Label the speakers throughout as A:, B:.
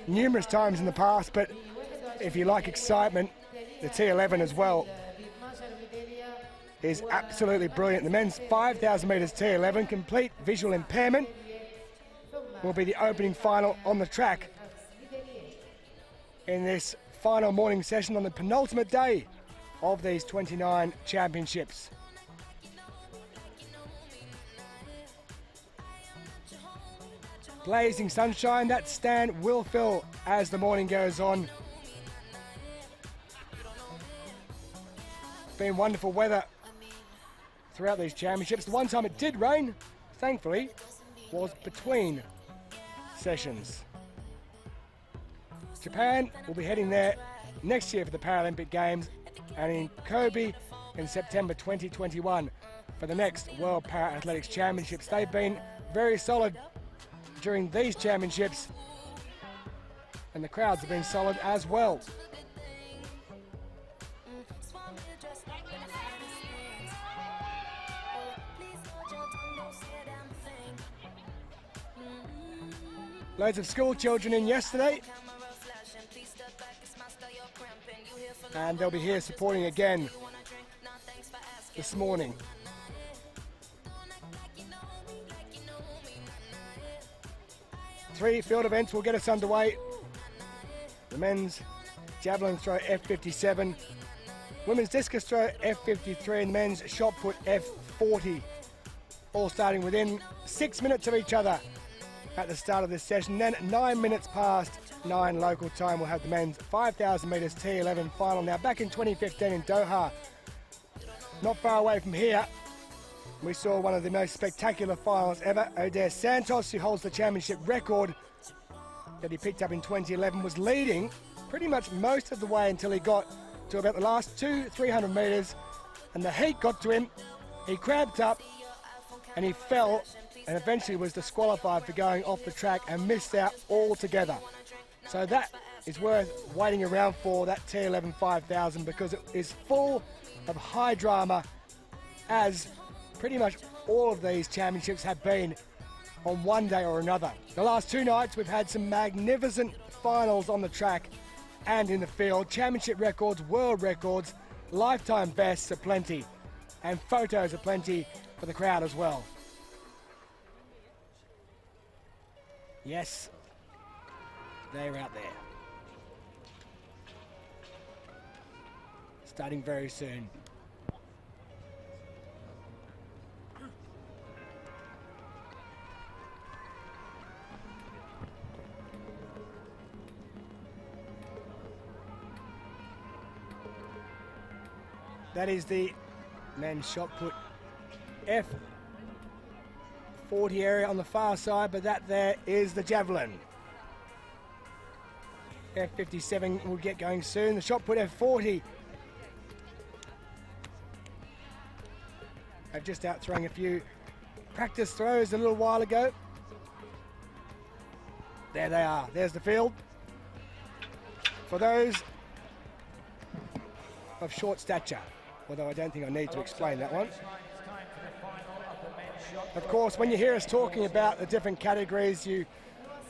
A: numerous times in the past, but if you like excitement, the T11 as well is absolutely brilliant. The men's 5,000 metres T11, complete visual impairment, will be the opening final on the track in this final morning session on the penultimate day of these 29 championships. Blazing sunshine, that stand will fill as the morning goes on. Been wonderful weather throughout these championships. The one time it did rain, thankfully, was between sessions. Japan will be heading there next year for the Paralympic Games, and in Kobe in September 2021 for the next World Para-Athletics Championships. They've been very solid during these championships, and the crowds have been solid as well. Loads of school children in yesterday, and they'll be here supporting again this morning. Three field events will get us underway. The men's javelin throw F57, women's discus throw F53, and the men's shot put F40, all starting within 6 minutes of each other at the start of this session. Then 9 minutes past 9 local time, we'll have the men's 5,000 metres T11 final. Now, back in 2015 in Doha, not far away from here, we saw one of the most spectacular finals ever. Odair Santos, who holds the championship record that he picked up in 2011, was leading pretty much most of the way until he got to about the last 300 metres, and the heat got to him. He cramped up and he fell, and eventually was disqualified for going off the track and missed out altogether. So that is worth waiting around for, that T11 5000, because it is full of high drama, as pretty much all of these championships have been on one day or another. The last 2 nights we've had some magnificent finals on the track and in the field. Championship records, world records, lifetime bests aplenty, and photos aplenty for the crowd as well. Yes, they're out there. Starting very soon. That is the men's shot put F40 area on the far side, but that there is the javelin. F57 will get going soon. The shot put F40. They've just out throwing a few practice throws a little while ago. There they are. There's the field. For those of short stature, although I don't think I need to explain that one. Of course, when you hear us talking about the different categories, you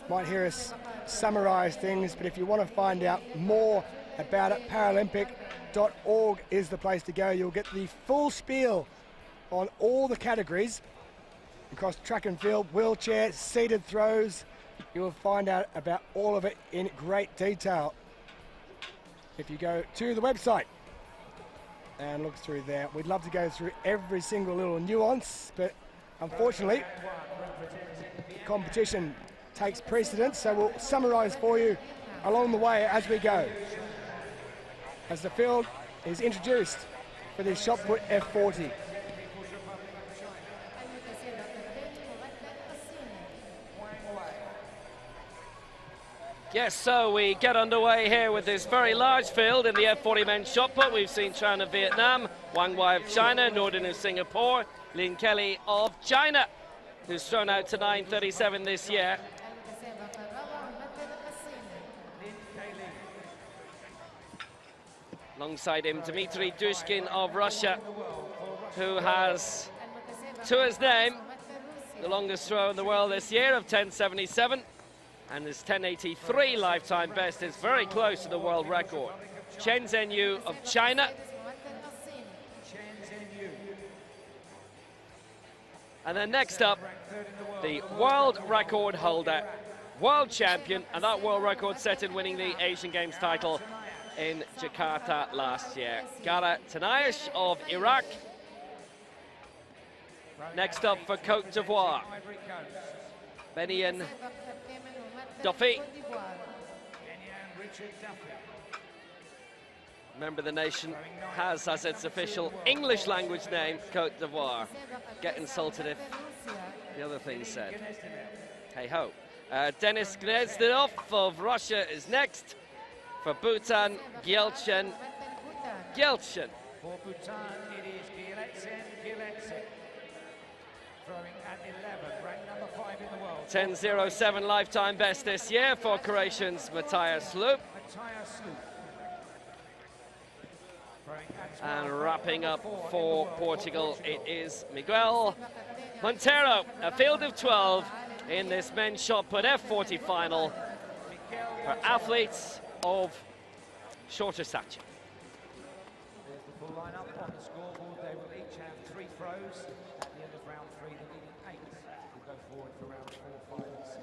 A: might hear us summarise things, but if you want to find out more about it, Paralympic.org is the place to go. You'll get the full spiel on all the categories across track and field, wheelchair, seated throws. You will find out about all of it in great detail if you go to the website and look through there. We'd love to go through every single little nuance, but unfortunately, competition takes precedence, so we'll summarise for you along the way as we go, as the field is introduced for this shot put F40.
B: Yes, so we get underway here with this very large field in the F40 men's shot put. We've seen Chan of Vietnam, Wang Wai of China, Norden of Singapore, Lin Kelly of China, who's thrown out to 9:37 this year. Alongside him, Dmitry Dushkin of Russia, who has to his name the longest throw in the world this year of 10:77. and his 10.83 lifetime best is very close to the world record. Chen Zhenyu of China. And then next up, the world record holder, world champion, and that world record set in winning the Asian Games title in Jakarta last year. Gara Tanayesh of Iraq. Next up for Cote d'Ivoire, Benian Duffy. Remember, the nation has as its official English language name Cote d'Ivoire. Get insulted if the other thing's said. Hey ho. Denis Gnezdinov of Russia is next. For Bhutan, Gyeltsen.
C: For Bhutan, it is Gyeltsen. Throwing at 11, ranked number 5 in the world.
B: 10.07 lifetime best this year for Croatians Matthias Loop. And wrapping up for Portugal, it is Miguel Monteiro, a field of 12 in this men's shot put F40 final for athletes of shorter stature.
C: There's the full lineup on the scoreboard. They will each have 3 throws. At the end of round 3, the leading 8 will go forward for round 4, 5 and 6.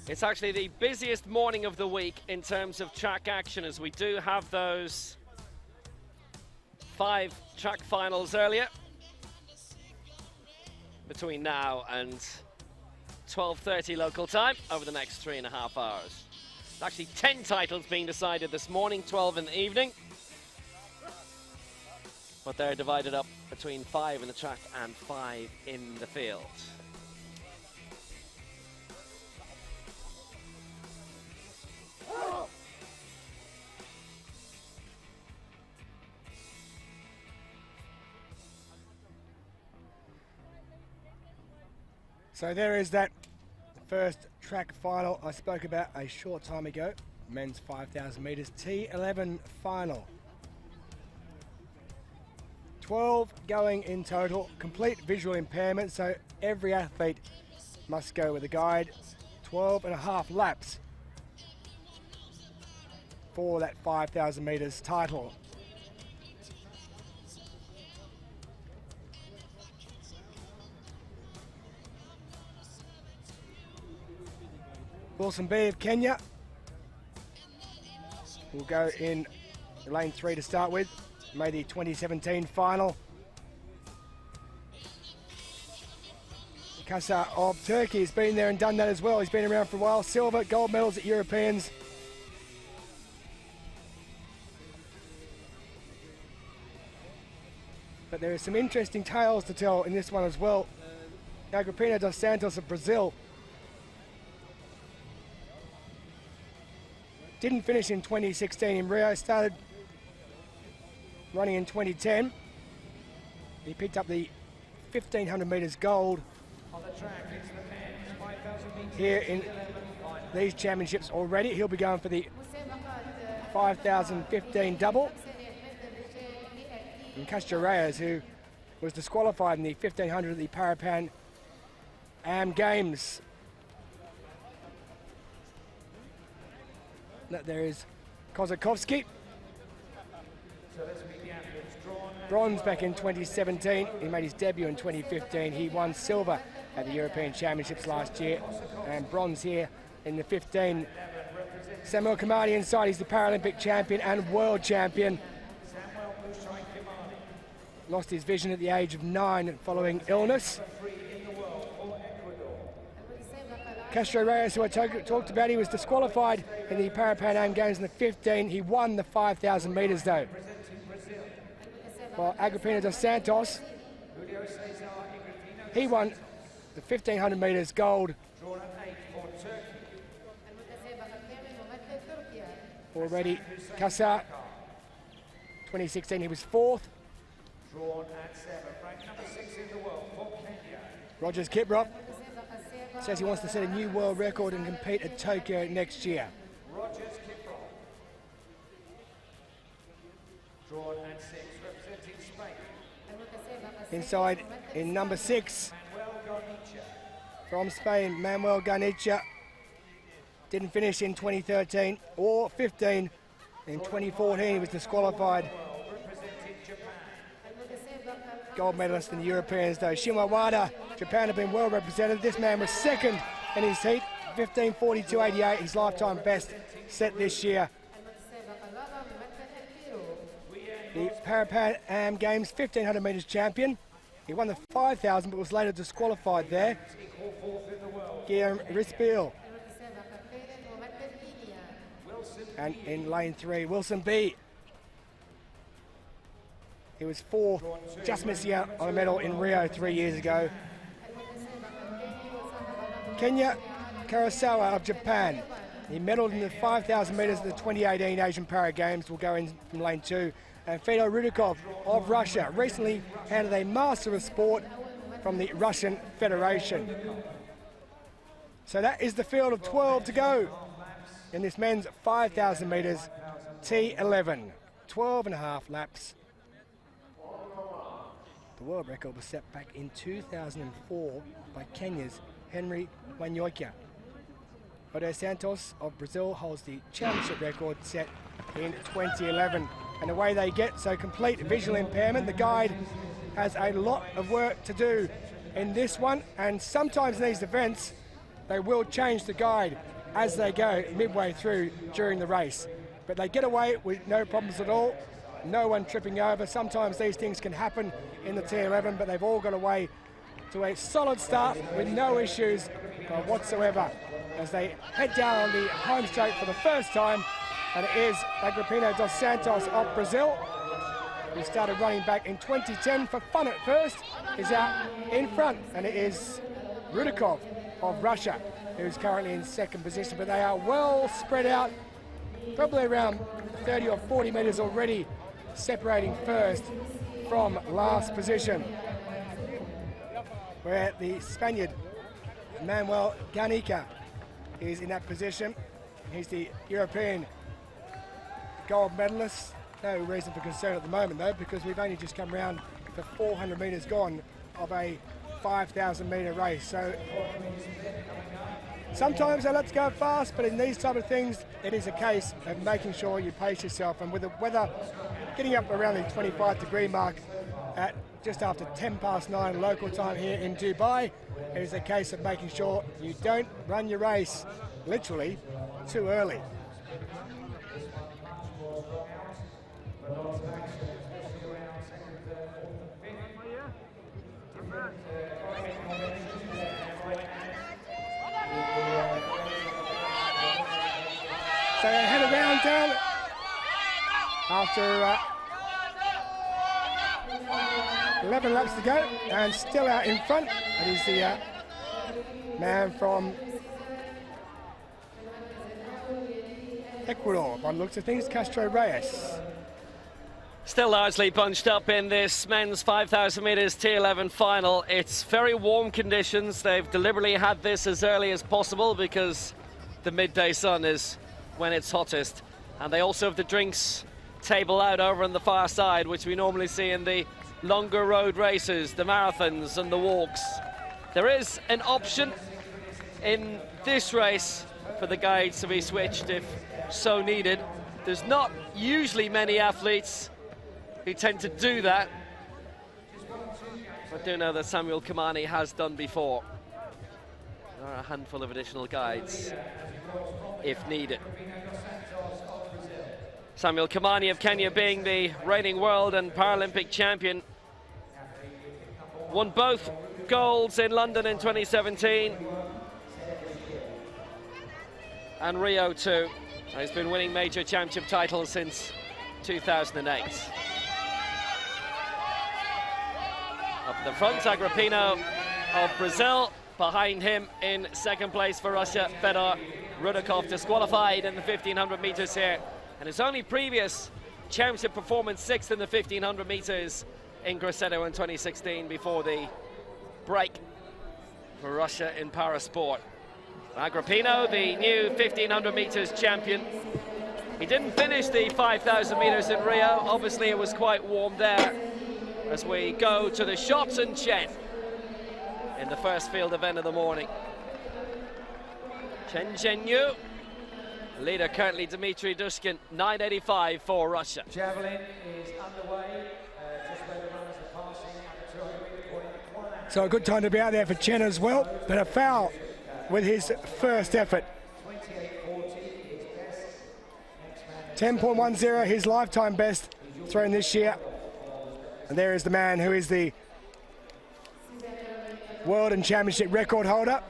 B: It's actually the busiest morning of the week in terms of track action, as we do have those 5 track finals earlier between now and 12:30 local time over the next 3.5 hours. There's actually 10 titles being decided this morning, 12 in the evening, but they're divided up between 5 in the track and 5 in the field.
A: So there is that first track final I spoke about a short time ago. Men's 5,000 metres T11 final. 12 going in total, complete visual impairment, so every athlete must go with a guide. 12.5 laps for that 5,000 metres title. Wilson B of Kenya will go in lane 3 to start with. Made the 2017 final. Kasa of Turkey has been there and done that as well. He's been around for a while. Silver, gold medals at Europeans. But there are some interesting tales to tell in this one as well. Agrippina dos Santos of Brazil didn't finish in 2016 in Rio, started running in 2010. He picked up the 1,500 metres gold here in these championships already. He'll be going for the 5,015 double. And Castro Reyes, who was disqualified in the 1,500 at the Parapan Am Games. There is Kozakovsky. Bronze back in 2017. He made his debut in 2015. He won silver at the European Championships last year and bronze here in the 15. Samuel Kamadi inside. He's the Paralympic champion and world champion. Lost his vision at the age of 9 following illness. Castro Reyes, who I talked about, he was disqualified in the Parapan Am Games in the 15. He won the 5,000 metres though. While Agrippina dos Santos, he won the 1,500 metres gold. Already, Kasa 2016 he was 4th.
C: Drawn at 7, ranked number 6 in the world for Kenya.
A: Rogers Kiprop says he wants to set a new world record and compete at Tokyo next year.
C: Rogers Kiprop. Drawn at 6, representing Spain.
A: Inside in number 6 from Spain, Manuel Garnica. Didn't finish in 2013 or 15. In 2014 he was disqualified. Gold medalist in the Europeans though. Shimawada, Japan have been well represented. This man was 2nd in his heat, 15:42.88, his lifetime best set this year. The Para Am Games 1500 metres champion. He won the 5,000 but was later disqualified there. Guillaume Rispil. And in lane 3, Wilson B. He was 4th, just missing out on a medal in Rio 3 years ago. Kenya Kurosawa of Japan. He medalled in the 5,000 metres at the 2018 Asian Para Games. Will go in from lane 2. And Fedor Rudakov of Russia recently handed a Master of Sport from the Russian Federation. So that is the field of 12 to go in this men's 5,000 metres T11. 12.5 laps. The world record was set back in 2004 by Kenya's Henry Wanyoika. Ode Santos of Brazil holds the championship record set in 2011. And away they get, so complete visual impairment. The guide has a lot of work to do in this one, and sometimes in these events they will change the guide as they go midway through during the race. But they get away with no problems at all, no one tripping over. Sometimes these things can happen in the T11, but they've all got away to a solid start with no issues whatsoever as they head down on the home straight for the first time. And it is Agrippino dos Santos of Brazil, who started running back in 2010 for fun at first, is out in front. And it is Rudakov of Russia, who's currently in 2nd position. But they are well spread out, probably around 30 or 40 metres already, separating first from last position, where the Spaniard Manuel Garnica is in that position. He's the European gold medalist. No reason for concern at the moment though, because we've only just come round the 400 metres gone of a 5,000 metre race. So sometimes they let go fast, but in these type of things it is a case of making sure you pace yourself. And with the weather getting up around the 25-degree mark at just after 9:10 local time here in Dubai, it is a case of making sure you don't run your race literally too early. So they head around down after 11 laps to go, and still out in front. It is the man from Ecuador, by the looks of things, Castro Reyes.
B: Still largely bunched up in this men's 5,000 metres T11 final. It's very warm conditions. They've deliberately had this as early as possible because the midday sun is when it's hottest. And they also have the drinks table out over on the far side, which we normally see in the longer road races, the marathons and the walks. There is an option in this race for the guides to be switched if so needed. There's not usually many athletes who tend to do that. I do know that Samuel Kamani has done before. There are a handful of additional guides if needed. Samuel Kamani of Kenya, being the reigning world and Paralympic champion, won both golds in London in 2017 and Rio too. He's been winning major championship titles since 2008. Up the front, Agrippino of Brazil. Behind him in 2nd place for Russia, Fedor Rudakov, disqualified in the 1,500 meters here. And his only previous championship performance, 6th in the 1500 meters in Grosseto in 2016 before the break for Russia in parasport. Agrippino, the new 1500 meters champion. He didn't finish the 5,000 meters in Rio. Obviously, it was quite warm there as we go to the shots and Chen in the first field event of the morning. Chen Zhenyu, leader currently Dmitry Dushkin, 9.85 for Russia.
C: Javelin is underway, just where the runners are passing at the 200 point.
A: So a good time to be out there for Chen as well, but a foul with his first effort. 10.10, his lifetime best thrown this year. And there is the man who is the world and championship record holder.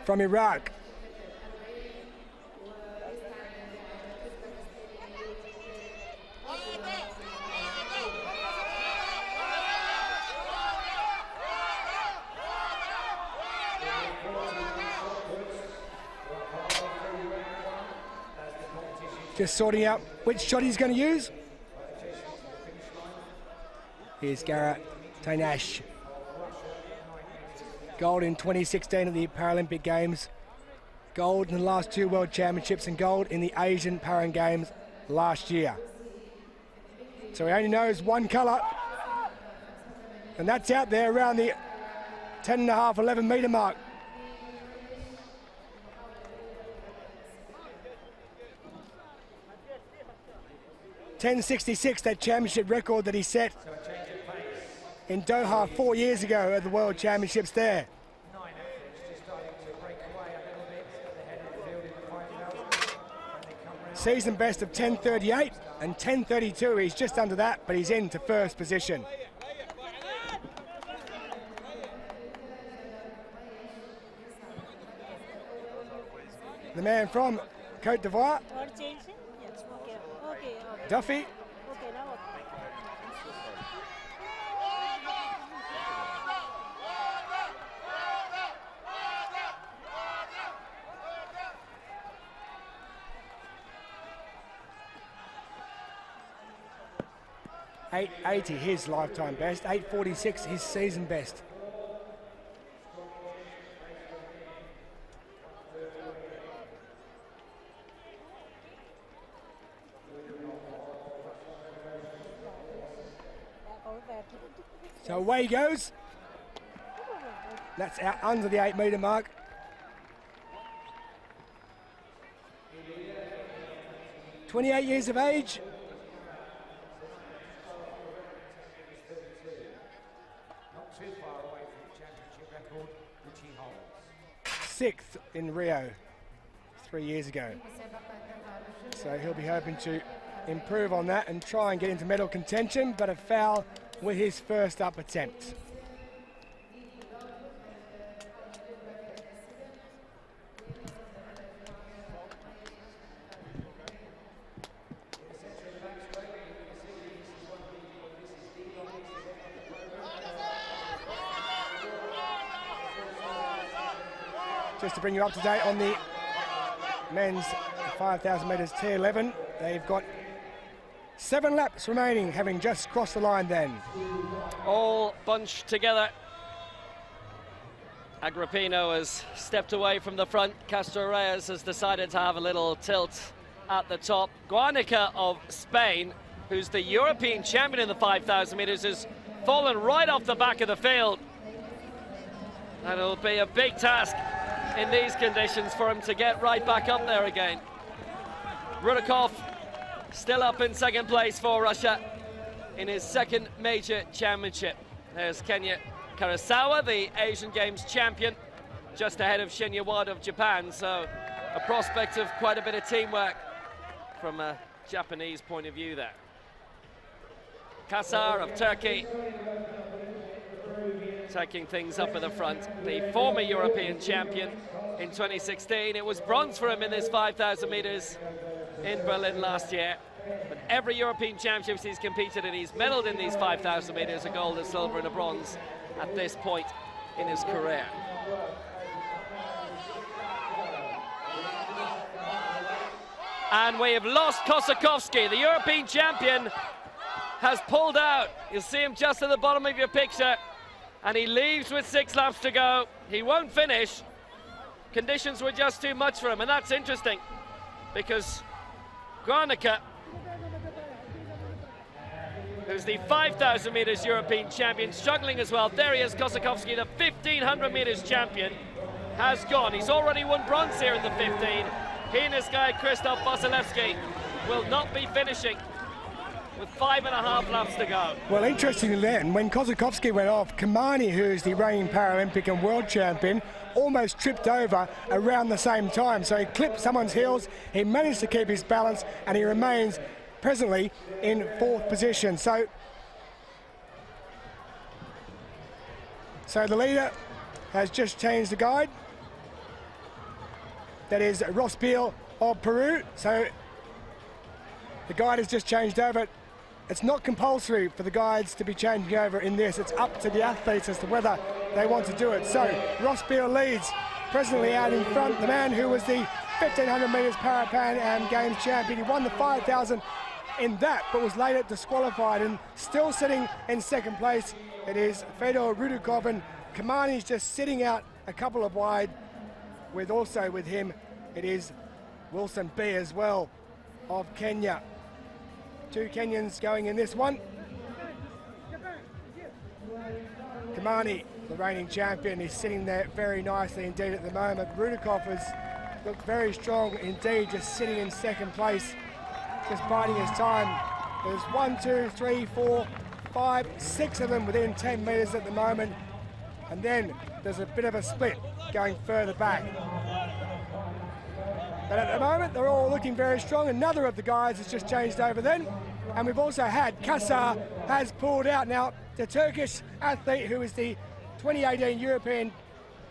A: From Iraq. Just sorting out which shot he's going to use. Here's Garrett Tainash. Gold in 2016 at the Paralympic Games. Gold in the last 2 World Championships and gold in the Asian Paran Games last year. So he only knows one colour. And that's out there around the 10.5, 11 metre mark. .10.66, that championship record that he set in Doha 4 years ago at the World Championships there. Season best of 10.38 and 10.32. He's just under that, but he's into first position. The man from Côte d'Ivoire, Duffy. .880 his lifetime best, 8.46 his season best. So away he goes. That's out under the 8 metre mark. .28 years of age.
C: Not too far away from the championship record, which he holds.
A: 6th in Rio 3 years ago. So he'll be hoping to improve on that and try and get into medal contention, but a foul with his first up attempt. Just to bring you up to date on the men's 5,000 metres T11, they've got 7 laps remaining, having just crossed the line then.
B: All bunched together. Agrippino has stepped away from the front. Castro Reyes has decided to have a little tilt at the top. Guernica of Spain, who's the European champion in the 5,000 metres, has fallen right off the back of the field. And it'll be a big task in these conditions for him to get right back up there again. Rudakov still up in second place for Russia in his second major championship. There's Kenya Karasawa, the Asian Games champion, just ahead of Shinya Wada of Japan. So a prospect of quite a bit of teamwork from a Japanese point of view there. Kasar of Turkey taking things up at the front. The former European champion in 2016. It was bronze for him in this 5,000 meters in Berlin last year. But every European Championships he's competed in, he's medaled in these 5,000 meters, a gold, a silver and a bronze at this point in his career. And we have lost Kosakowski. The European champion has pulled out. You'll see him just at the bottom of your picture. And he leaves with 6 laps to go. He won't finish. Conditions were just too much for him. And that's interesting because Guernica, who's the 5,000 metres European champion, struggling as well. There he is, Kosakowski, the 1,500 metres champion, has gone. He's already won bronze here in the 15. He and his guy, Krzysztof Wasilewski, will not be finishing with 5.5 laps to go.
A: Well, interestingly then, when Kosakowski went off, Kamani, who's the reigning Paralympic and world champion, almost tripped over around the same time. So he clipped someone's heels, he managed to keep his balance, and he remains presently in 4th position. So the leader has just changed the guide. That is Ross Beal of Peru. So the guide has just changed over. It's not compulsory for the guides to be changing over in this. It's up to the athletes as to whether they want to do it. So Ross Beal leads, presently out in front. The man who was the 1,500 metres Para-Pan Am Games champion. He won the 5,000 in that, but was later disqualified, and still sitting in 2nd place. It is Fedor Rudikov, and Kamani's just sitting out a couple of wide. With him, it is Wilson B as well of Kenya. 2 Kenyans going in this one. Kamani, the reigning champion, is sitting there very nicely indeed at the moment. Rudikov has looked very strong indeed, just sitting in 2nd place, just biding his time. There's 1, 2, 3, 4, 5, 6 of them within 10 metres at the moment. And then there's a bit of a split going further back. But at the moment, they're all looking very strong. Another of the guys has just changed over then. And we've also had Kassar has pulled out. Now, the Turkish athlete who is the 2018 European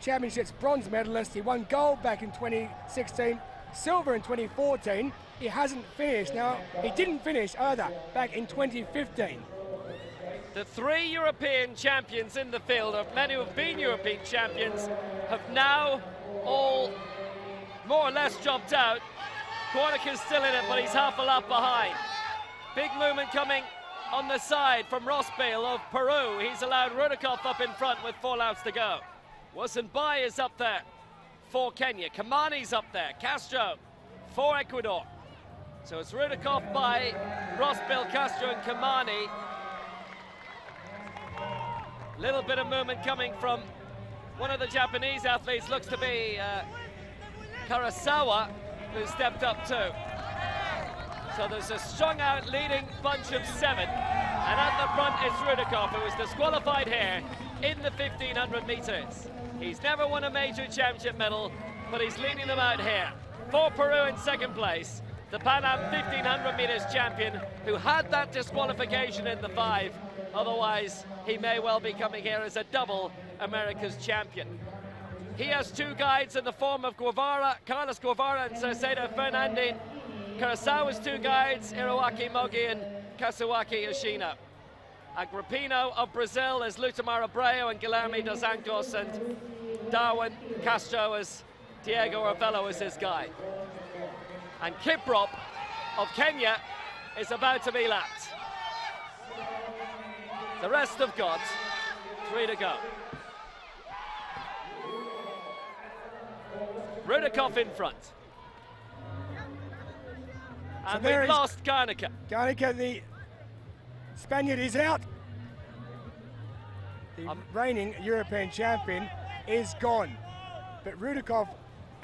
A: Championships bronze medalist, he won gold back in 2016, silver in 2014. He hasn't finished. Now, he didn't finish either back in 2015.
B: The 3 European champions in the field, of many who have been European champions, have now all more or less dropped out. Guernica's still in it, but he's half a lap behind. Big movement coming on the side from Ross Beal of Peru. He's allowed Rudikov up in front with 4 laps to go. Wasanbai is up there for Kenya. Kamani's up there. Castro for Ecuador. So it's Rudikov by Ross Beal, Castro and Kamani. Little bit of movement coming from one of the Japanese athletes, looks to be Karasawa, who stepped up too. So there's a strung out leading bunch of 7, and at the front is Rudikov, who was disqualified here in the 1,500 metres. He's never won a major championship medal, but he's leading them out here. For Peru in 2nd place, the Pan Am 1,500 metres champion, who had that disqualification in the 5. Otherwise, he may well be coming here as a double America's champion. He has 2 guides in the form of Guevara, Carlos Guevara and Cesaro Fernandin. Karasawa's 2 guides, Hiroaki Mogi and Kazuaki Yoshino. Agrippino of Brazil is Lutamar Abreu and Guilherme dos Anjos, and Darwin Castro as Diego Ravello as his guide. And Kiprop of Kenya is about to be lapped. The rest have got 3 to go. Rudikov in front. And we've lost Guernica.
A: Guernica, the Spaniard, is out. The reigning European champion is gone. But Rudikov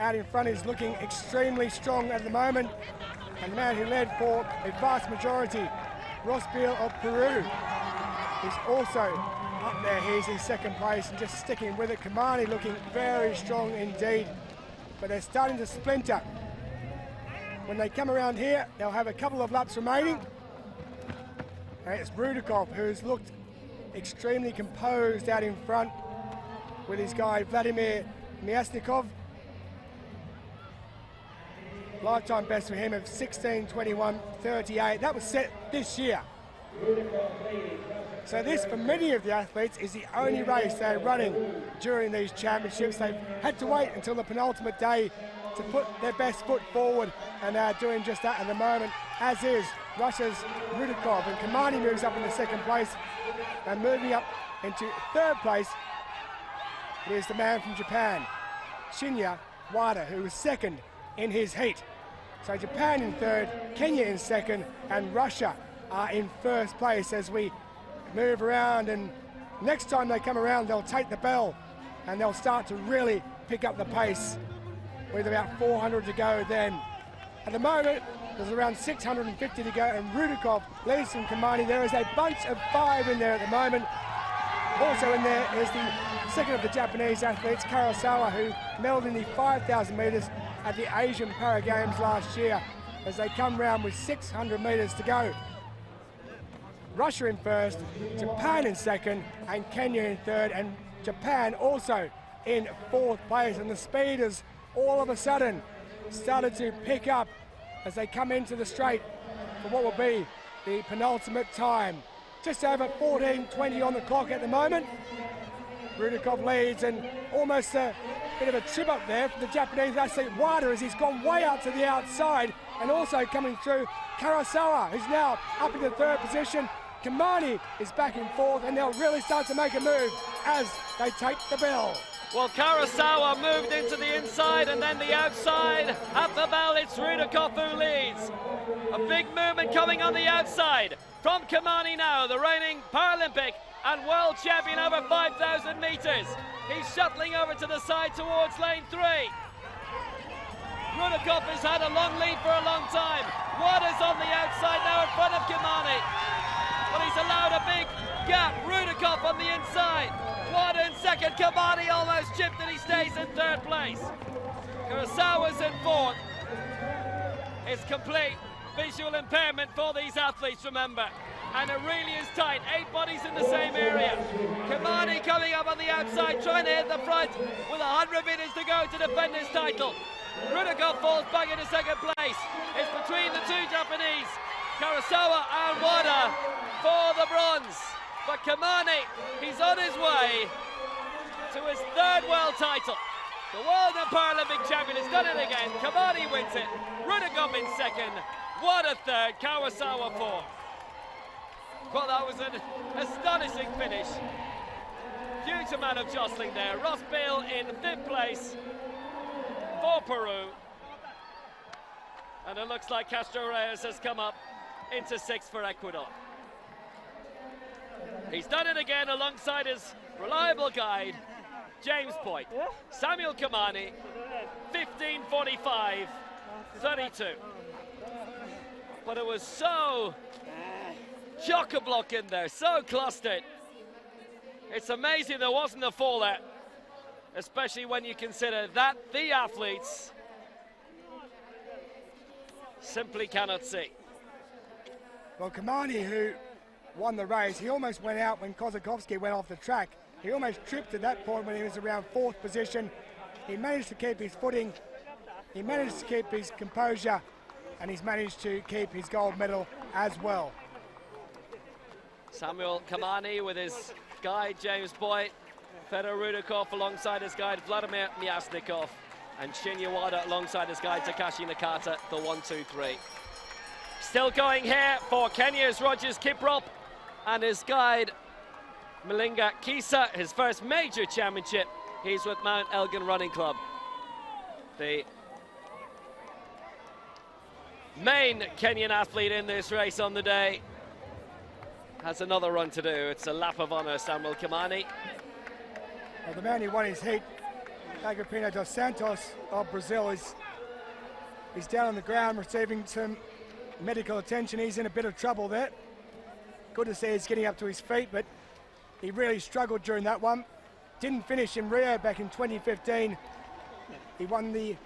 A: out in front is looking extremely strong at the moment. And the man who led for a vast majority, Ross Beal of Peru, is also up there. He's in 2nd place and just sticking with it. Kamani looking very strong indeed. But they're starting to splinter. When they come around here, they'll have a couple of laps remaining. And it's Rudikov who's looked extremely composed out in front with his guy Vladimir Myasnikov. Lifetime best for him of 16:21:38. That was set this year. So this, for many of the athletes, is the only race they're running during these championships. They've had to wait until the penultimate day to put their best foot forward, and they are doing just that at the moment, as is Russia's Rudakov. And Kamani moves up into second place, and moving up into third place is the man from Japan, Shinya Wada, who was second in his heat. So Japan in third, Kenya in second, and Russia are in first place as we move around. And next time they come around, they'll take the bell and they'll start to really pick up the pace with about 400 to go then. At the moment, there's around 650 to go, and Rudakov leads from Kamani. There is a bunch of 5 in there at the moment. Also in there is the second of the Japanese athletes, Karasawa, who medalled in the 5,000 metres at the Asian Para Games last year, as they come round with 600 metres to go. Russia in first, Japan in second, and Kenya in third, and Japan also in fourth place. And the speed has all of a sudden started to pick up as they come into the straight for what will be the penultimate time. Just over 14:20 on the clock at the moment. Rudakov leads, and almost a bit of a trip up there from the Japanese athlete Wada as he's gone way out to the outside, and also coming through Karasawa, who's now up in the third position. Kamani is back in fourth, and they'll really start to make a move as they take the bell.
B: Well, Karasawa moved into the inside and then the outside. At the bell, it's Rudakov who leads. A big movement coming on the outside from Kamani now, the reigning Paralympic and world champion over 5,000 metres. He's shuttling over to the side towards lane 3. Rudakov has had a long lead for a long time. Wada's on the outside now in front of Kamani. But he's allowed a big gap. Rudakov on the inside. Wada in second. Kamani almost chipped, and he stays in third place. Karasawa's in fourth. It's complete visual impairment for these athletes, remember. And it really is tight. 8 bodies in the same area. Kamani coming up on the outside, trying to hit the front with 100 metres to go to defend his title. Rudakov falls back into second place. It's between the two Japanese, Karasawa and Wada, for the bronze. But Kamani, he's on his way to his third world title. The world and Paralympic champion has done it again. Kamani wins it. Rudakov in second. Wada third. Karasawa fourth. Well, that was an astonishing finish. Huge amount of jostling there. Ross Bale in 5th place for Peru. And it looks like Castro Reyes has come up into 6th for Ecuador. He's done it again alongside his reliable guide, James Boyd. Samuel Kamani, 15:45.32. But it was so chock-a-block in there, so clustered. It's amazing there wasn't a fall there, especially when you consider that the athletes simply cannot see.
A: Well, Kamani, who won the race, he almost went out when Kozakovsky went off the track. He almost tripped at that point when he was around 4th position. He managed to keep his footing, he managed to keep his composure, and he's managed to keep his gold medal as well.
B: Samuel Kamani with his guide James Boyd, Fedor Rudakov alongside his guide Vladimir Myasnikov, and Shinya Wada alongside his guide Takashi Nakata, the 1-2-3. Still going here for Kenya's Rogers Kiprop and his guide Malinga Kisa, his first major championship. He's with Mount Elgin Running Club. The main Kenyan athlete in this race on the day has another run to do. It's a lap of honour, Samuel Kamani.
A: Well, the man who won his heat, Agapino dos Santos of Brazil, he's down on the ground receiving some medical attention. He's in a bit of trouble there. Good to see he's getting up to his feet, but he really struggled during that one. Didn't finish in Rio back in 2015. He won the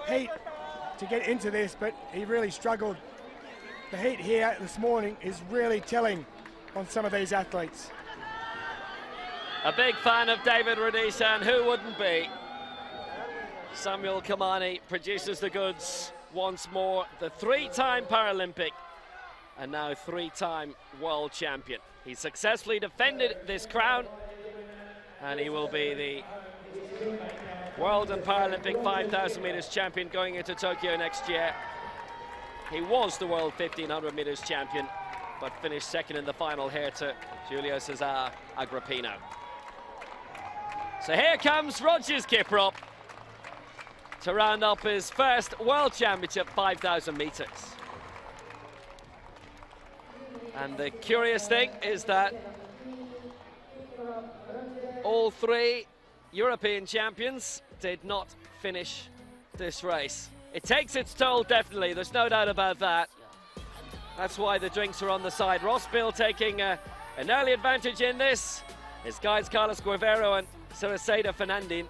A: heat to get into this, but he really struggled. The heat here this morning is really telling on some of these athletes.
B: A big fan of David Rudisha, and who wouldn't be? Samuel Kamani produces the goods once more. The 3-time Paralympic and now 3-time world champion. He successfully defended this crown And he will be the World and Paralympic 5,000 meters champion going into Tokyo next year. He was the World 1,500 meters champion, but finished second in the final here to Julio Cesar Agrippino. So here comes Rogers Kiprop to round up his first World Championship 5,000 meters. And the curious thing is that all three European champions did not finish this race. It takes its toll, definitely, there's no doubt about that. That's why the drinks are on the side. Ross Bill taking an early advantage in this. His guides Carlos Guevara and Saraceda Fernandin.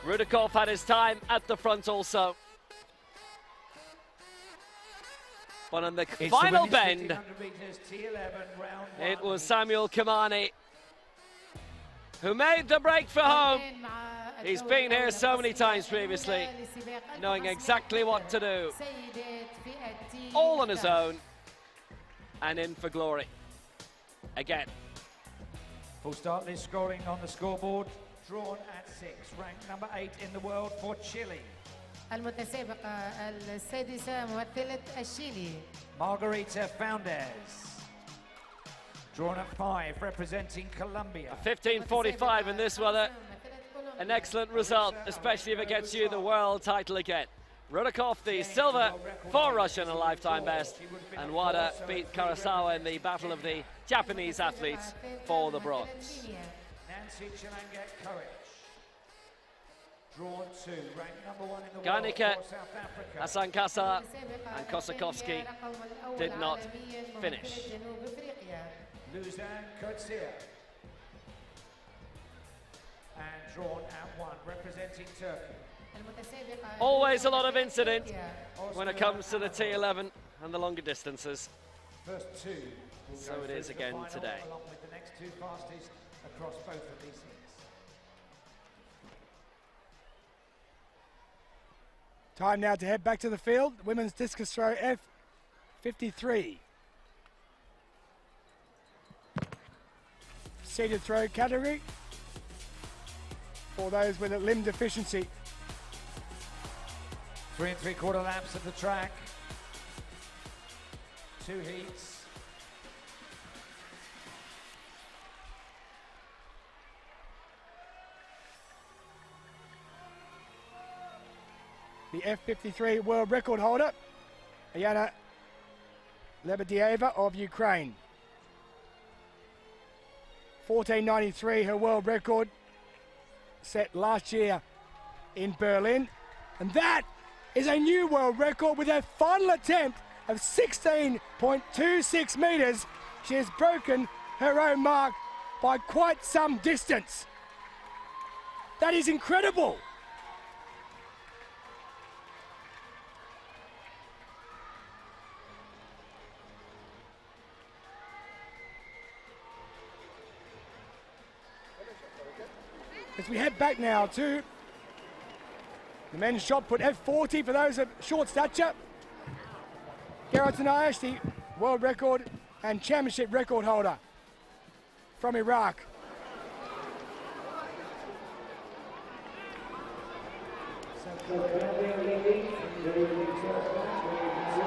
B: Rudakov had his time at the front also. But on the final bend, it was Samuel Kamani who made the break for home. He's been here so many times previously, knowing exactly what to do. All on his own, and in for glory. Again.
C: Full start list scoring on the scoreboard. Drawn at 6, ranked number 8 in the world for Chile.
D: المتسابقة السادسة ممثلة الشيلي.
C: Margarita Foundes. Drawn at 5, representing Colombia.
B: 15:45 in this weather. An excellent result, especially if it gets you the world title again. Rudakov, the silver for Russia in a lifetime best, and Wada beat Kurosawa in the battle of the Japanese athletes for the bronze.
C: Nancy Chilangat Courage. Drawn 2, ranked number 1 in the
B: Garnica,
C: world for South Africa.
B: Hassan Kassa and Kosakowski did not finish.
C: Luzan Kurtzia. And drawn at 1, representing Turkey.
B: Always a lot of incident when it comes to the T11 and the longer distances.
C: First 2 will
B: So
C: go
B: it
C: through
B: is
C: to the
B: again
C: final,
B: today.
C: along with the next 2 fastest across both of these heats.
A: Time now to head back to the field. Women's discus throw F53. Seated throw category for those with a limb deficiency.
C: 3 3/4 laps of the track. 2 heats.
A: The F53 world record holder, Ayana Lebedieva of Ukraine. 14:93, her world record set last year in Berlin. And that is a new world record with her final attempt of 16.26 meters. She has broken her own mark by quite some distance. That is incredible. As we head back now to the men's shot put F40 for those of short stature. Garrett Tanayesh, the world record and championship record holder from Iraq.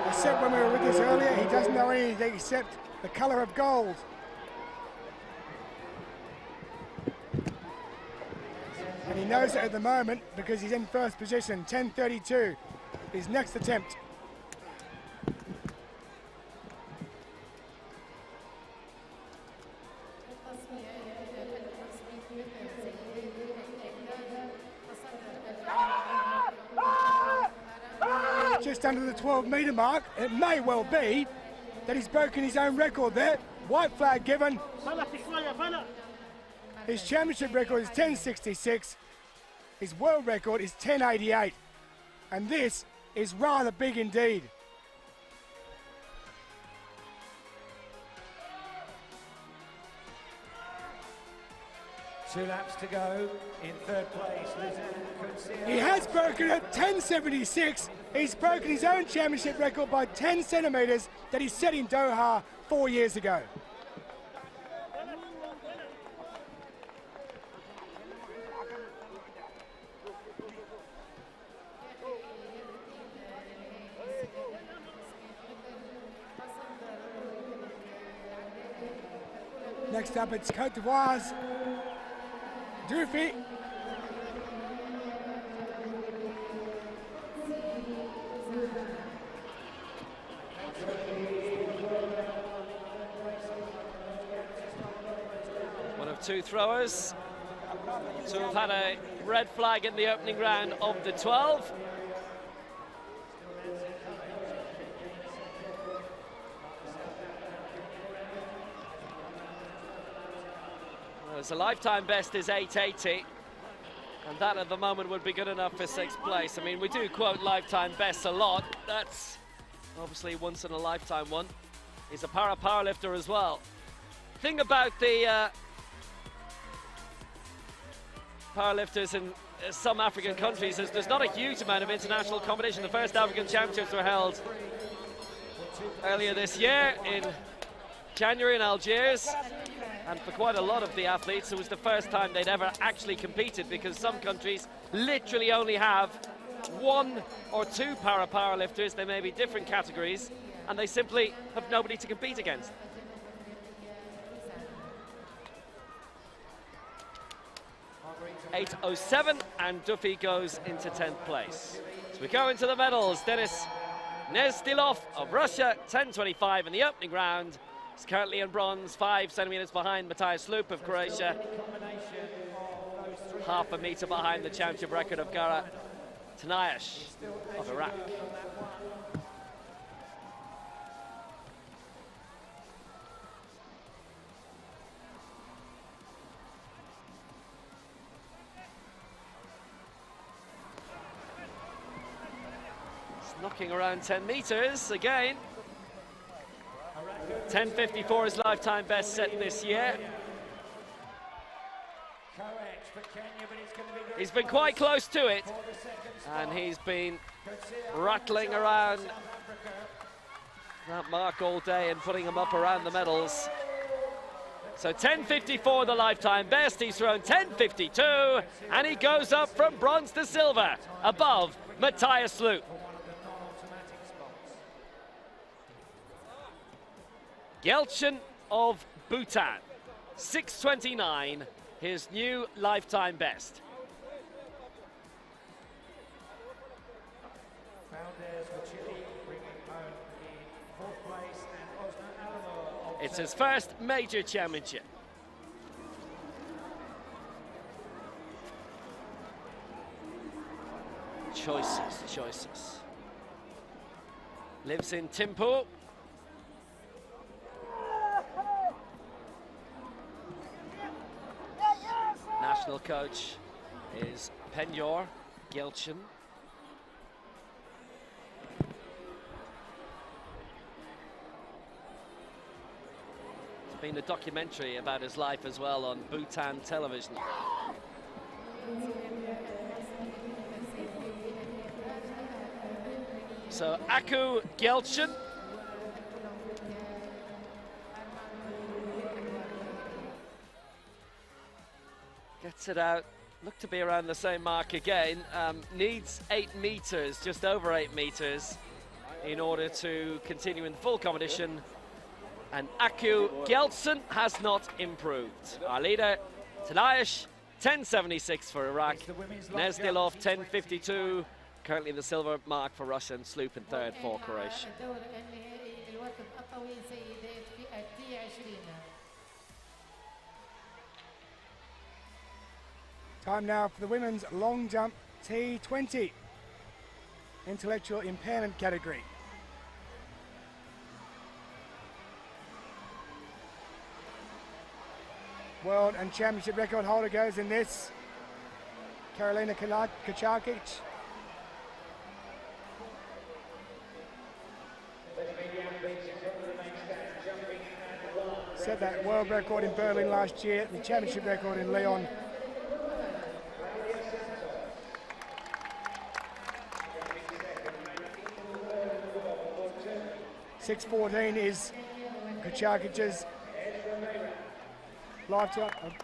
A: I said when we were with this earlier, he doesn't know anything except the colour of gold. And he knows it at the moment because he's in first position. 10:32, his next attempt. Just under the 12-metre mark. It may well be that he's broken his own record there. White flag given. His championship record is 10:66. His world record is 10:88. And this is rather big indeed.
C: Two laps to go. In third place,
A: He has broken at 10:76. He's broken his own championship record by 10 centimetres that he set in Doha 4 years ago. Next up, it's Cote d'Ivoire's Doofy.
B: One of two throwers to have had a red flag in the opening round of the 12. His lifetime best is 880, and that at the moment would be good enough for 6th place. I mean, we do quote lifetime bests a lot. That's obviously once in a lifetime one. He's a powerlifter as well. Thing about the powerlifters in some African countries is there's not a huge amount of international competition. The first African Championships were held earlier this year in January in Algiers. And for quite a lot of the athletes, it was the first time they'd ever actually competed, because some countries literally only have 1 or 2 powerlifters. They may be different categories, and they simply have nobody to compete against. .807, and Duffy goes into 10th place. So we go into the medals. Denis Nezdilov of Russia, 10.25 in the opening round. He's currently in bronze, 5 centimeters behind Matthias Loop of Croatia. Half a meter behind the championship record of Gara Tanayash of Iraq. It's knocking around 10 meters again. 10.54 is lifetime best set this year. He's been quite close to it, and he's been rattling around that mark all day and putting him up around the medals. So 10.54 the lifetime best. He's thrown 10.52, and he goes up from bronze to silver above Matthias Loop. Gelchen of Bhutan, 6.29, his new lifetime best. It's his first major championship. Choices. Lives in Thimphu. National coach is Penyor Gelchen. There's been a documentary about his life as well on Bhutan television. So Aku Gelchen. Gets it out, look to be around the same mark again, needs 8 meters, just over 8 meters, in order to continue in the full competition. And Aku Gelchen has not improved. Our leader, Tanayash, 10.76 for Iraq. Nezdilov, 10.52, currently the silver mark for Russia, and Sloop in third for Croatia.
A: Time now for the women's long jump T20 intellectual impairment category. World and championship record holder goes in this, Karolina Kachakic. Set that world record in Berlin last year, the championship record in Lyon. .614 is Kachakic's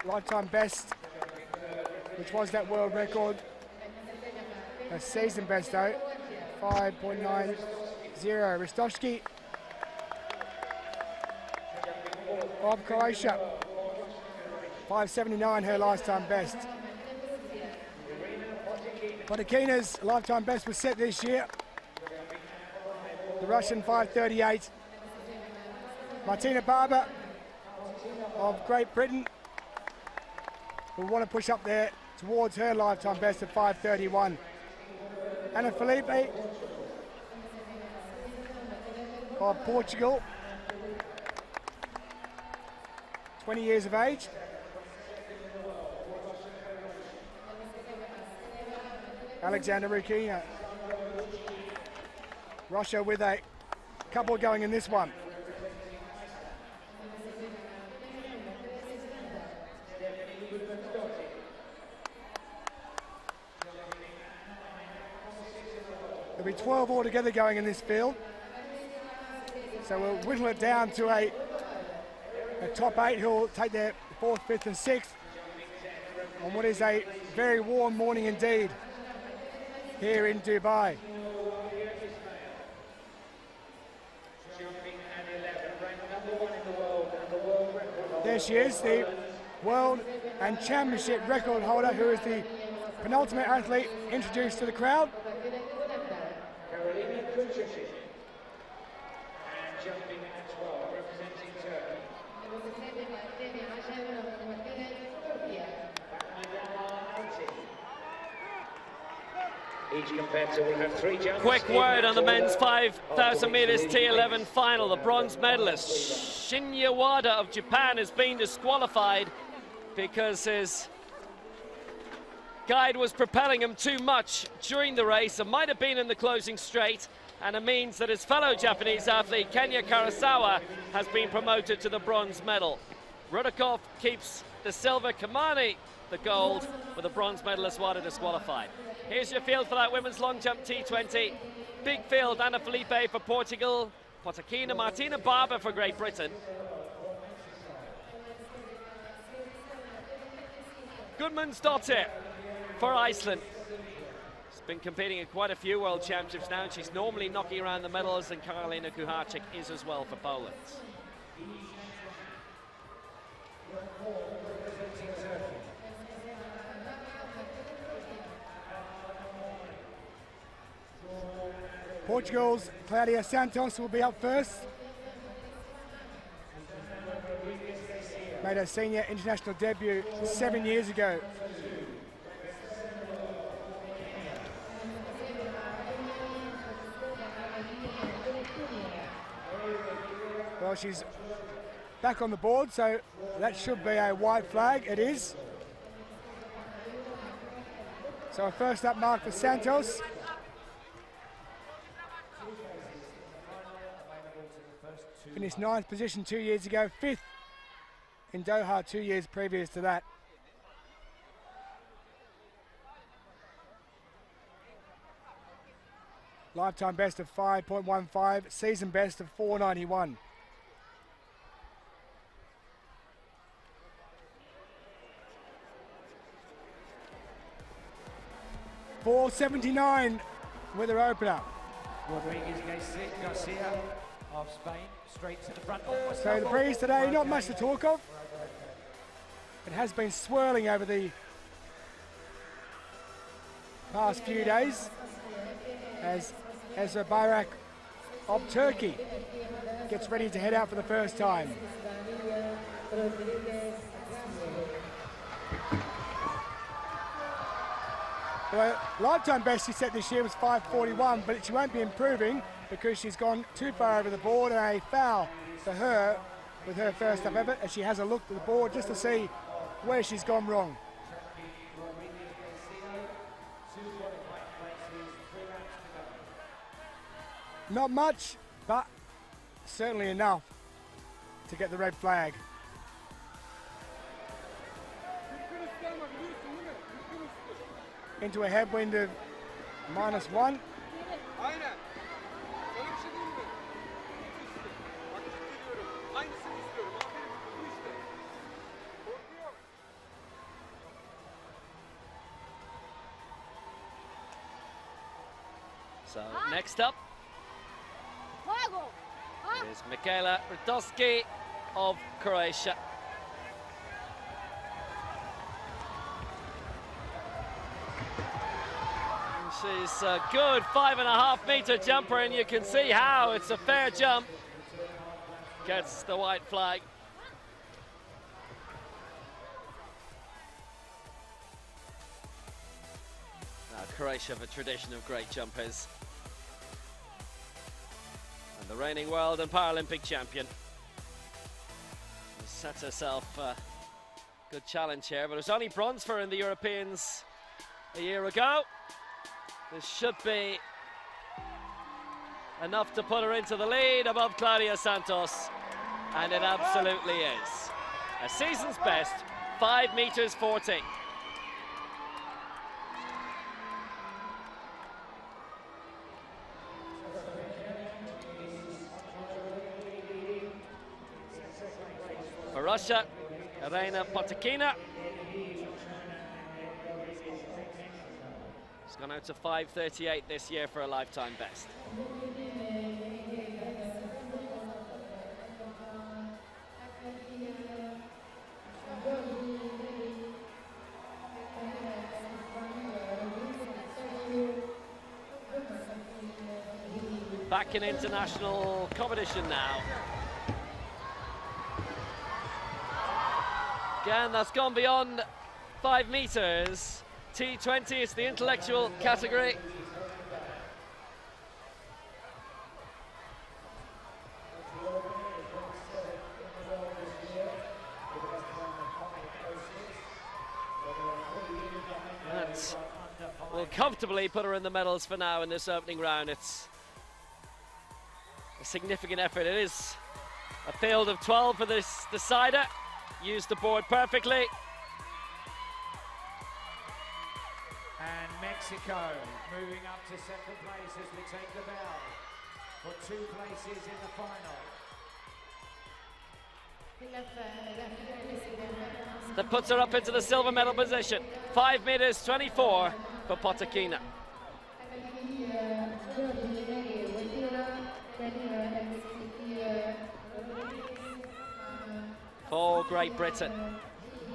A: lifetime best, which was that world record. A season best though, 5.90. Rostovsky of Croatia, 5.79 her lifetime best. Potakina's lifetime best was set this year. The Russian 5.38. Martina Barber of Great Britain will want to push up there towards her lifetime best of 5.31. Ana Felipe of Portugal, 20 years of age. Alexander Rukina. Russia with a couple going in this one. There'll be 12 altogether going in this field. So we'll whittle it down to a top 8 who'll take their 4th, 5th and 6th on what is a very warm morning indeed here in Dubai. There she is, the world and championship record holder, who is the penultimate athlete introduced to the crowd.
C: Jumping at 12, representing Turkey. Each competitor will have 3 jumps.
B: Quick word on the men's 5,000 metres T11 final. The bronze medalist Shinya Wada of Japan has been disqualified because his guide was propelling him too much during the race. It might have been in the closing straight, and it means that his fellow Japanese athlete Kenya Karasawa has been promoted to the bronze medal. Rudakov keeps the silver, Kamani the gold, with the bronze medalist Wada disqualified. Here's your field for that women's long jump T20. Big field, Ana Felipe for Portugal, Potakina, Martina Barber for Great Britain. Gudmundsdottir for Iceland. She's been competing in quite a few world championships now, and she's normally knocking around the medals, and Karolina Kucharczyk is as well for Poland.
A: Portugal's Claudia Santos will be up first. Made her senior international debut 7 years ago. Well, she's back on the board, so that should be a white flag. It is. So a first up mark for Santos. Finished 9th position 2 years ago, 5th in Doha 2 years previous to that. Lifetime best of 5.15, season best of 491. $4.79 with her opener.
C: Rodriguez Garcia of Spain, straight to the front.
A: So the breeze today, not much to talk of. It has been swirling over the past few days as Ezra Bayrak of Turkey gets ready to head out for the first time. Well, lifetime best she set this year was 5.41, but she won't be improving because she's gone too far over the board, and a foul for her with her first up effort as she has a look at the board just to see where she's gone wrong. Not much, but certainly enough to get the red flag. Into a headwind of -1.
B: So next up is Michaela Radowski of Croatia. She's a good 5.5-meter jumper, and you can see how it's a fair jump. Gets the white flag. Now, Croatia have a tradition of great jumpers. And the reigning world and Paralympic champion. Sets herself a good challenge here, but it was only bronze for her in the Europeans a year ago. This should be enough to put her into the lead above Claudia Santos, and it absolutely is. A season's best, 5 meters 40. For Russia, Irina Potakina. She's gone out to 5:38 this year for a lifetime best. Back in international competition now. Again, that's gone beyond 5 meters. T20 is the intellectual category. That will comfortably put her in the medals for now in this opening round. It's a significant effort. It is a field of 12 for this decider. Used the board perfectly.
C: And Mexico moving up to second place as we take the bell for 2 places in the final.
B: That puts her up into the silver medal position. 5 meters 24 for Potakina. For Great Britain,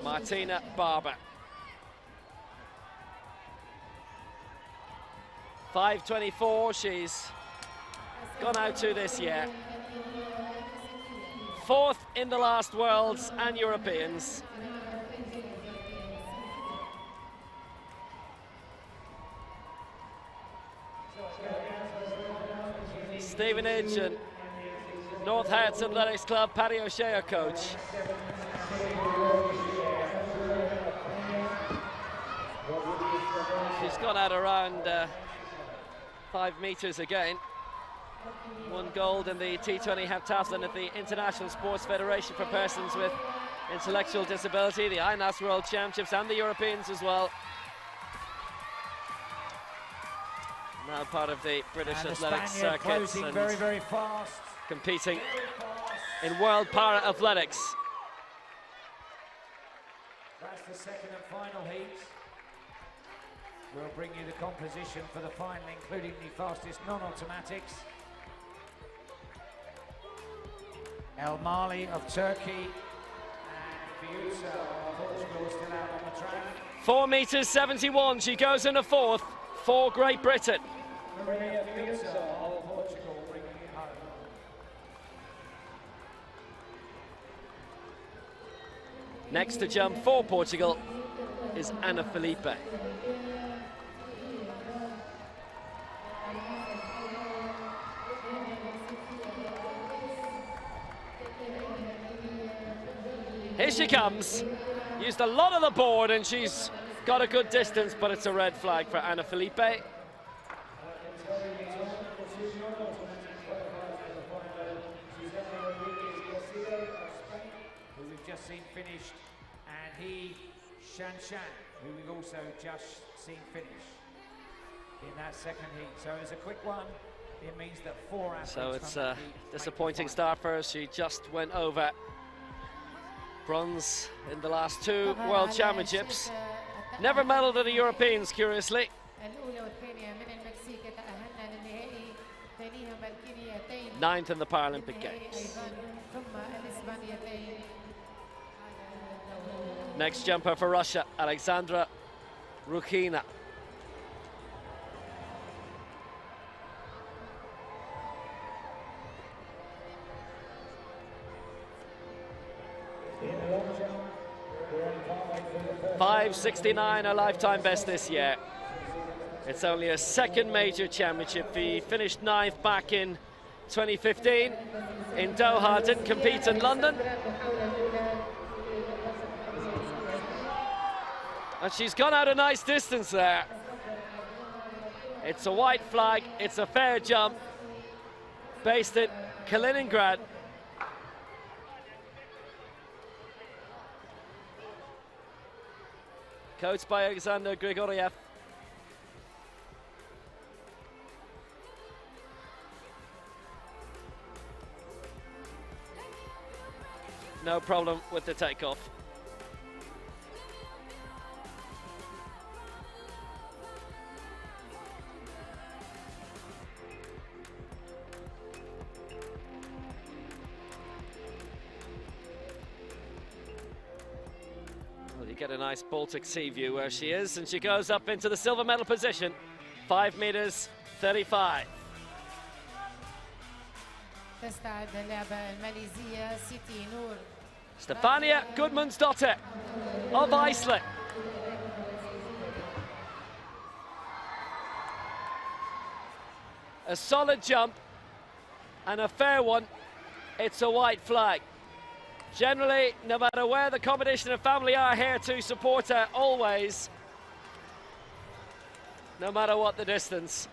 B: Martina Barber. 5:24, she's gone out to this year. 4th in the last Worlds and Europeans. Stevenage and North Hearts Athletics Club, Paddy O'Shea, our coach. She's gone out around 5 meters again. 1 gold in the T20 heptathlon at the International Sports Federation for persons with intellectual disability, the INAS World Championships and the Europeans as well. Now part of the British athletics circuits and
C: very, very fast.
B: Competing in World Para Athletics.
C: That's the second and final heat. We'll bring you the composition for the final, including the fastest non-automatics. El Mali of Turkey and Fiusa of Portugal still out on the track.
B: 4 meters 71, she goes in a 4th for Great Britain.
C: Maria Fiusa of Portugal bringing it home.
B: Next to jump for Portugal is Ana Felipe. Here she comes. Used a lot of the board and she's got a good distance, but it's a red flag for Ana Felipe.
C: Who we've just seen finished, and he, Shan Shan, who we've also just seen finish in that second heat. So it's a quick one. It means that 4 athletes.
B: So it's a disappointing start for her. She just went over bronze in the last 2 World Championships. Never medaled at the Europeans, curiously. 9th in the Paralympic Games. Next jumper for Russia, Alexandra Rukhina. 5:69, a lifetime best this year. It's only a second major championship. He finished 9th back in 2015 in Doha, didn't compete in London. And she's gone out a nice distance there. It's a white flag, it's a fair jump, based in Kaliningrad. Coached by Alexander Grigoriev. No problem with the takeoff. Well, you get a nice Baltic Sea view where she is, and she goes up into the silver medal position, 5 meters 35.
D: تستعد اللعبة الماليزية سيتي نور.
B: Stefania Gudmundsdottir of Iceland. A solid jump and a fair one. It's a white flag. Generally, no matter where the competition and family are here to support her, always, no matter what the distance.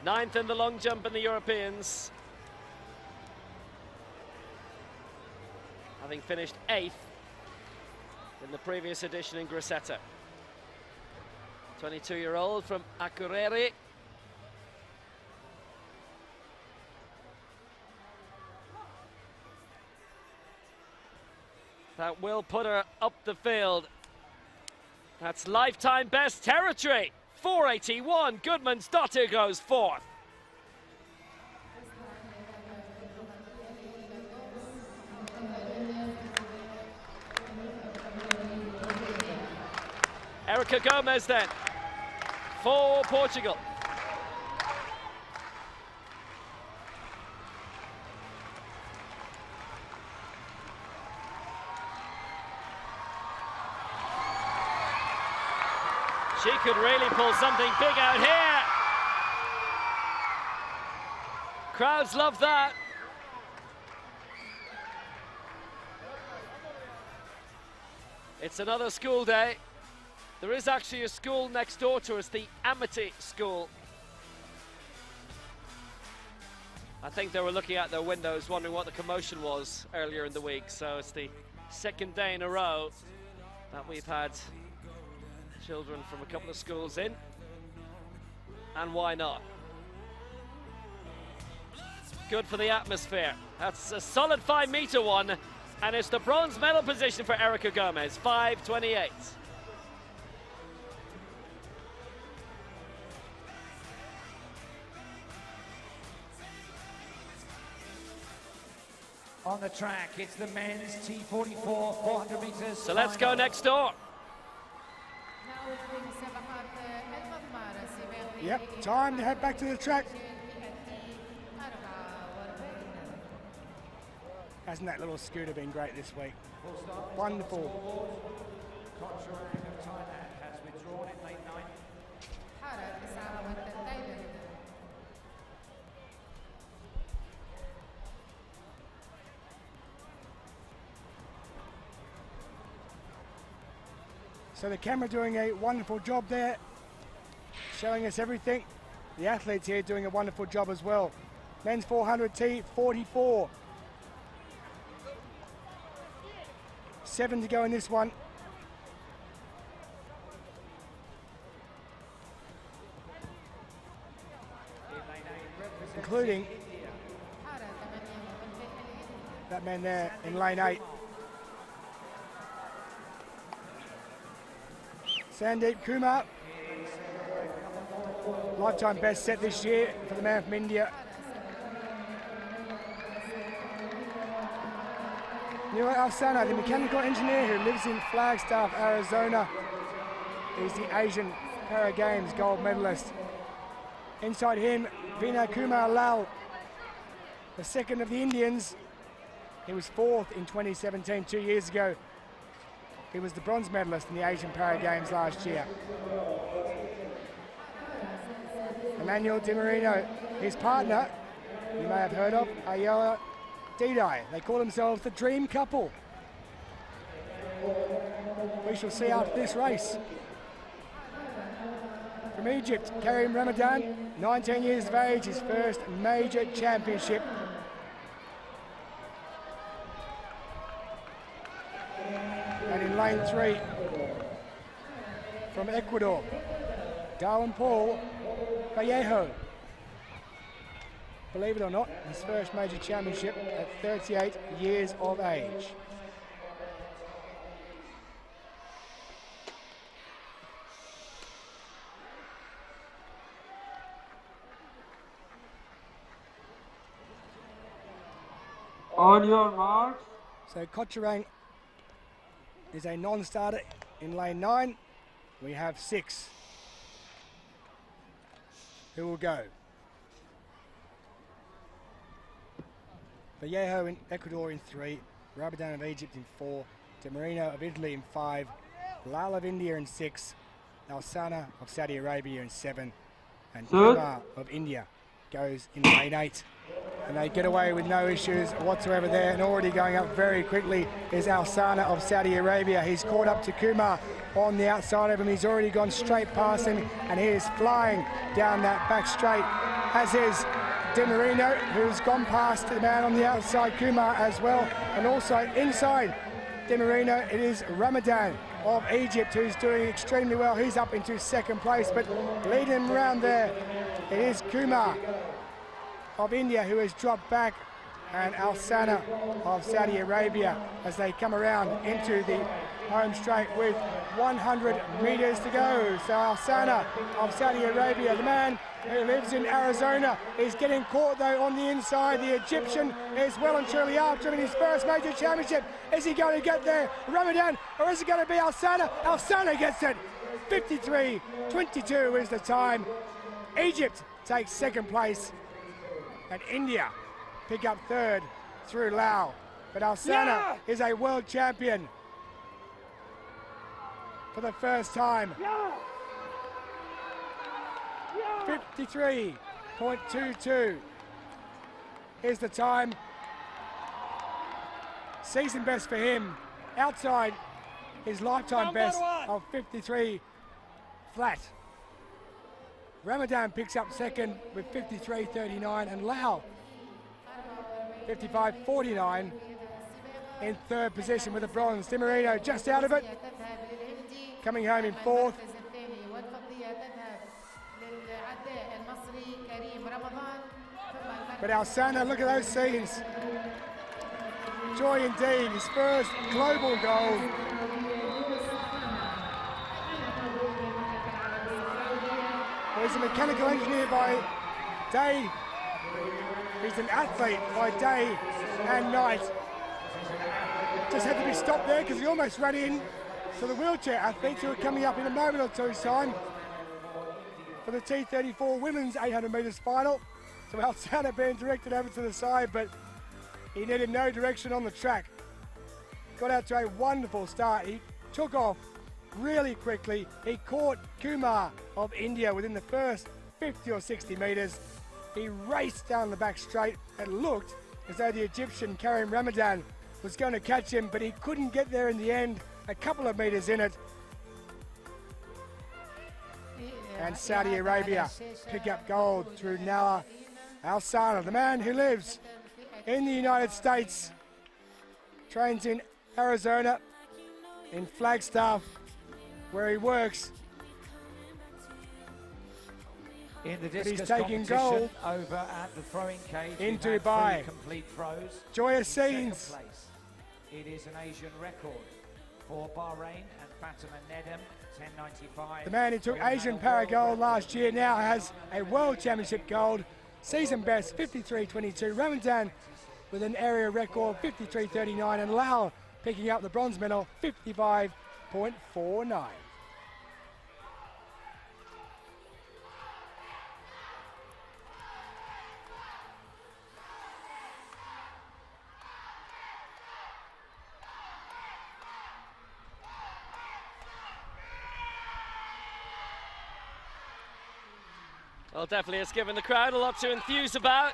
B: Ninth in the long jump in the Europeans, having finished 8th in the previous edition in Grosseto. 22-year-old from Akureyri. That will put her up the field. That's lifetime best territory. 481, Gudmundsdottir goes 4th. Erica Gomez then, for Portugal. She could really pull something big out here. Crowds love that. It's another school day. There is actually a school next door to us, the Amity School. I think they were looking out their windows wondering what the commotion was earlier in the week. So it's the second day in a row that we've had children from a couple of schools in, and why not? Good for the atmosphere. That's a solid 5-meter one, and it's the bronze medal position for Erica Gomez, 5:28.
C: On the track, it's the men's T44, 400 meters.
B: So let's go next door.
A: Yep, time to head back to the track. Hasn't that little scooter been great this week? Wonderful.
C: Has withdrawn in late ninth.
A: So the camera doing a wonderful job there, showing us everything. The athletes here doing a wonderful job as well. Men's 400 T44. 7 to go in this one. Including that man there in lane 8. Sandeep Kumar, lifetime best set this year for the man from India. Nira Alsana, the mechanical engineer who lives in Flagstaff, Arizona. He's the Asian Para Games gold medalist. Inside him, Vinay Kumar Lal, the second of the Indians. He was fourth in 2017, 2 years ago. He was the bronze medalist in the Asian Para Games last year. Emmanuel Di Marino, his partner, you may have heard of, Ayala Didai. They call themselves the dream couple. We shall see after this race. From Egypt, Karim Ramadan, 19 years of age, his first major championship. And in lane 3, from Ecuador, Darwin Paul Vallejo. Believe it or not, his first major championship at 38 years of age.
E: On your marks.
A: So Kocherang is a non-starter in lane 9. We have 6 who will go. Vallejo in Ecuador in 3, Ramadan of Egypt in 4, Di Marino of Italy in 5, Lal of India in 6, Alsana of Saudi Arabia in 7, and Kumar of India goes in lane 8. And they get away with no issues whatsoever there, and already going up very quickly is Alsana of Saudi Arabia. He's caught up to Kumar on the outside of him. He's already gone straight past him, and he is flying down that back straight, as is Di Marino, who's gone past the man on the outside, Kumar, as well. And also inside Di Marino, it is Ramadan of Egypt, who's doing extremely well. He's up into second place, but leading him around there, it is Kumar of India, who has dropped back, and Alsana of Saudi Arabia as they come around into the home straight with 100 metres to go. So Alsana of Saudi Arabia, the man who lives in Arizona, is getting caught though on the inside. The Egyptian is well and truly after him in his first major championship. Is he going to get there, Ramadan, or is it going to be Alsana? Alsana gets it. 53.22 is the time. Egypt takes second place, and India pick up third through Lao. But Alsana is a world champion for the first time. 53.22 is the time. Season best for him, outside his lifetime best of 53 flat. Ramadan picks up second with 53.39, and Lao 55.49 in third position with a bronze. Di Marino just out of it, coming home in fourth. But Alsana, look at those scenes. Joy indeed, his first global gold. He's a mechanical engineer by day. He's an athlete by day and night. Just had to be stopped there because he almost ran in to the wheelchair athletes who are coming up in a moment or two's time for the T34 women's 800 metres final. So Alsana being directed over to the side, but he needed no direction on the track. Got out to a wonderful start. He took off really quickly. He caught Kumar of India within the first 50 or 60 metres. He raced down the back straight. It looked as though the Egyptian Karim Ramadan was going to catch him, but he couldn't get there in the end, a couple of metres in it. And Saudi Arabia pick up gold through Nala Alsana, the man who lives in the United States, trains in Arizona, in Flagstaff, where he works.
C: In the
A: But
C: discus
A: he's taking gold
C: over at the throwing cage
A: in
C: we've had
A: Dubai.
C: 3 complete throws.
A: Joyous
C: In second
A: scenes.
C: place, it is an Asian record for Bahrain and Fatima Nedem, 10.95.
A: The man who took Asian Para gold last year now has a World Championship gold. Season best 53.22. Ramadan with an area record 53.39, and Lau picking up the bronze medal 55.49.
B: Well, definitely has given the crowd a lot to enthuse about.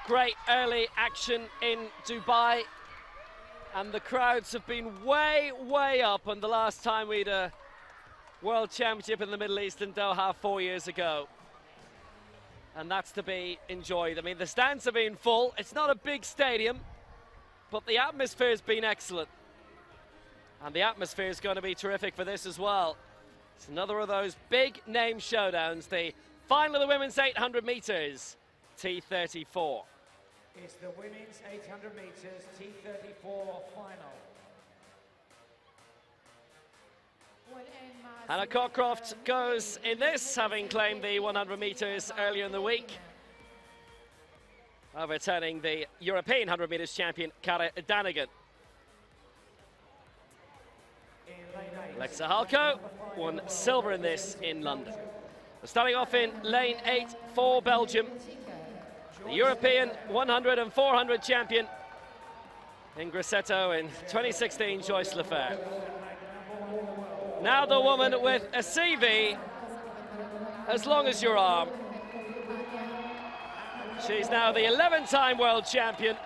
B: Great early action in Dubai. And the crowds have been way, way up on the last time we had a World Championship in the Middle East in Doha 4 years ago. And that's to be enjoyed. I mean, the stands have been full. It's not a big stadium, but the atmosphere has been excellent. And the atmosphere is going to be terrific for this as well. It's another of those big name showdowns. The final of the women's 800 metres, T34.
C: It's the women's 800 metres T34 final.
B: Hannah Cockcroft goes in this, having claimed the 100 metres earlier in the week, overturning the European 100 metres champion, Cara Danigan. Alexa Halko won silver in this in London. Starting off in lane 8 for Belgium, the European 100 and 400 champion in Grosseto in 2016, Joyce Lefebvre. Now the woman with a CV as long as your arm. She's now the 11-time world champion,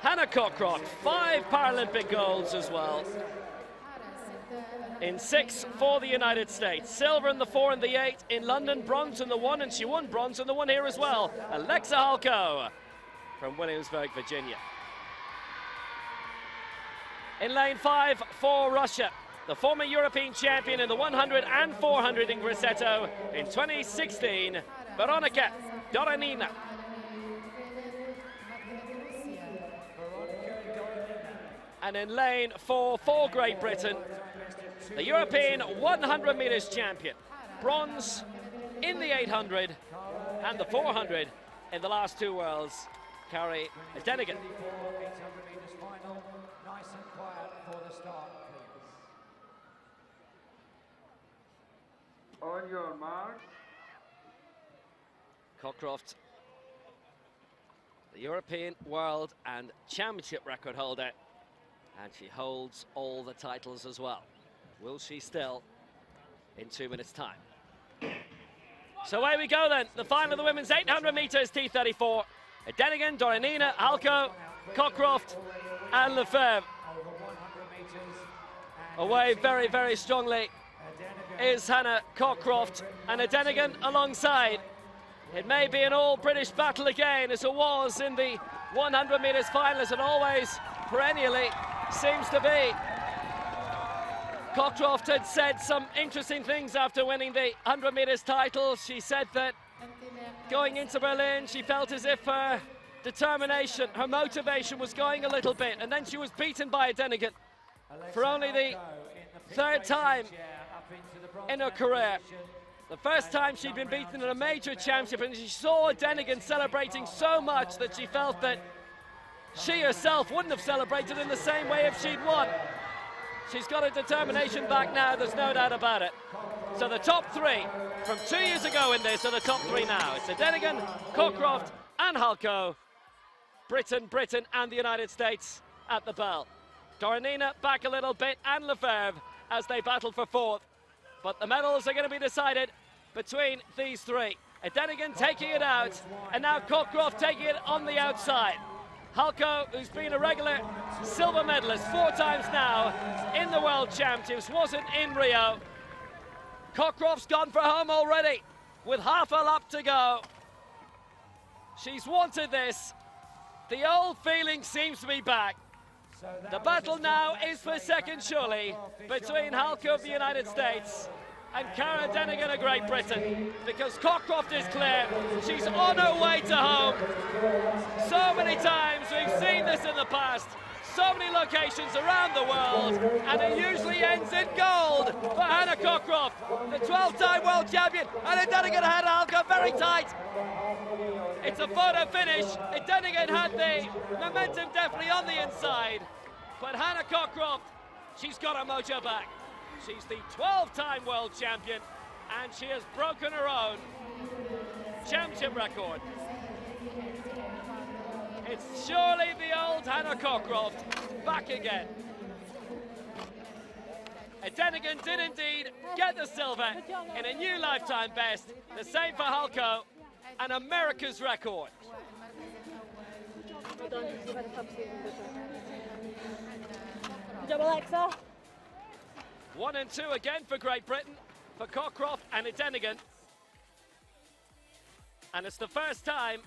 B: Hannah Cockcroft, 5 Paralympic golds as well. In 6 for the United States, silver in the 4 and the 8 in London, bronze in the 1, and she won bronze in the 1 here as well. Alexa Halko from Williamsburg, Virginia. In lane 5 for Russia, the former European champion in the 100 and 400 in Grosseto in 2016, Veronika Doronina. And in lane 4 for Great Britain, the European 100 metres champion, bronze in the 800 and the 400 in the last 2 Worlds, Cara Danigan.
C: Nice and quiet for the start, please.
E: On your mark.
B: Cockcroft, the European, World and Championship record holder, and she holds all the titles as well. Will she still in 2 minutes' time? So away we go then. The final of the women's 800 metres T34. Danigan, Doronina, Halko, Cockcroft and Lefebvre. Away very, very strongly is Hannah Cockcroft, and Danigan alongside. It may be an all-British battle again, as it was in the 100 metres final, as it always perennially seems to be. Cockcroft had said some interesting things after winning the 100 metres title. She said that going into Berlin, she felt as if her determination, her motivation was going a little bit, and then she was beaten by Danigan for only the 3rd time in her career. The first time she'd been beaten in a major championship, and she saw Danigan celebrating so much that she felt that she herself wouldn't have celebrated in the same way if she'd won. She's got her determination back now, there's no doubt about it. So the top 3 from 2 years ago in this are the top 3 now. It's Danigan, Cockcroft and Halko. Britain and the United States at the bell. Doronina back a little bit and Lefebvre as they battle for 4th. But the medals are going to be decided between these 3. Danigan taking it out, and now Cockcroft taking it on the outside. Halko, who's been a regular silver medalist 4 times now in the World Championships, wasn't in Rio. Cockcroft's gone for home already with half a lap to go. She's wanted this. The old feeling seems to be back. The battle now is for second, surely, between Halko of the United States and Cara Danigan of Great Britain, because Cockcroft is clear. She's on her way to home. So many times we've seen this in the past, so many locations around the world, and it usually ends in gold for Hannah Cockcroft, the 12-time world champion. And Danigan had Halko very tight. It's a photo finish. Danigan had the momentum definitely on the inside, but Hannah Cockcroft, she's got her mojo back. She's the 12-time world champion, and she has broken her own championship record. It's surely the old Hannah Cockcroft back again. Danigan did indeed get the silver in a new lifetime best. The same for Halko. an America's record.
F: Good job, Alexa.
B: 1 and 2 again for Great Britain, for Cockcroft and Edenigan. And it's the first time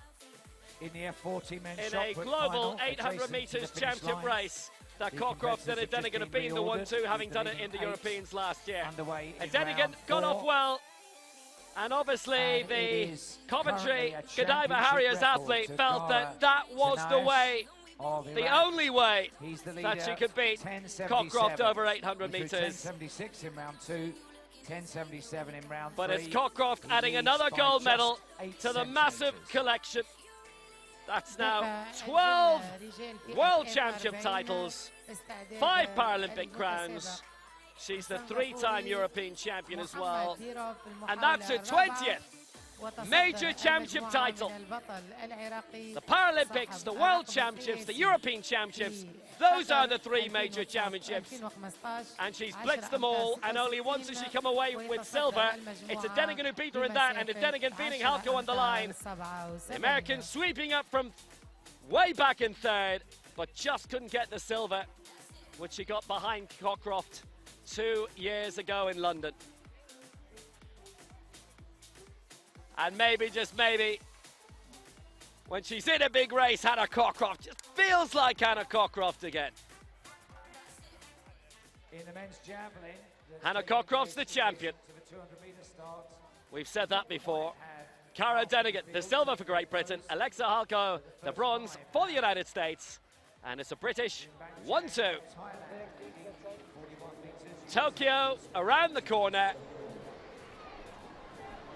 C: In the F40 men's
B: in
C: shot
B: a
C: put
B: global
C: final,
B: 800
C: adjacent to the
B: metres
C: finish
B: championship
C: line.
B: race that
C: The
B: Cockcroft and
C: competitors have
B: Edenigan
C: just
B: have been the
C: been
B: 1-2, having
C: reordered,
B: done it
C: with
B: in the
C: the leading
B: Europeans last year.
C: underway in
B: Edenigan
C: round
B: got off
C: 4.
B: well, and obviously
C: And it
B: the
C: is
B: Coventry
C: currently a
B: Godiva
C: championship
B: Harriers
C: record
B: athlete
C: to
B: felt that
C: Gara
B: that was the
C: Tanash
B: way,
C: of
B: the
C: Iraq.
B: only way
C: He's the
B: that she
C: leader,
B: could beat
C: 10.77.
B: Cockcroft over 800
C: He threw
B: metres.
C: 10.76 in round 2, 10.77 in round 3.
B: But it's Cockcroft
C: He
B: adding
C: leads
B: another
C: by
B: gold
C: just
B: medal
C: 8
B: to the massive
C: centimetres.
B: collection. That's now 12 World Championship titles, 5 Paralympic crowns. She's the 3-time European champion as well. And that's her 20th major championship title. The Paralympics, the World Championships, the European Championships, those are the 3 major championships. And she's blitzed them all, and only once has she come away with silver. It's Edenigan who beat her in that, and Edenigan beating Halko on the line. The Americans sweeping up from way back in 3rd, but just couldn't get the silver, which she got behind Cockcroft 2 years ago in London. And maybe, just maybe, when she's in a big race, Hannah Cockcroft just feels like Hannah Cockcroft again.
C: In the men's javelin,
B: Hannah Cockcroft's the champion.
C: to the 200-metre start.
B: We've said that before. Cara Edenigan, the silver for Great Britain. Alexa Halko, the bronze for the United States. And it's a British 1-2. Tokyo around the corner.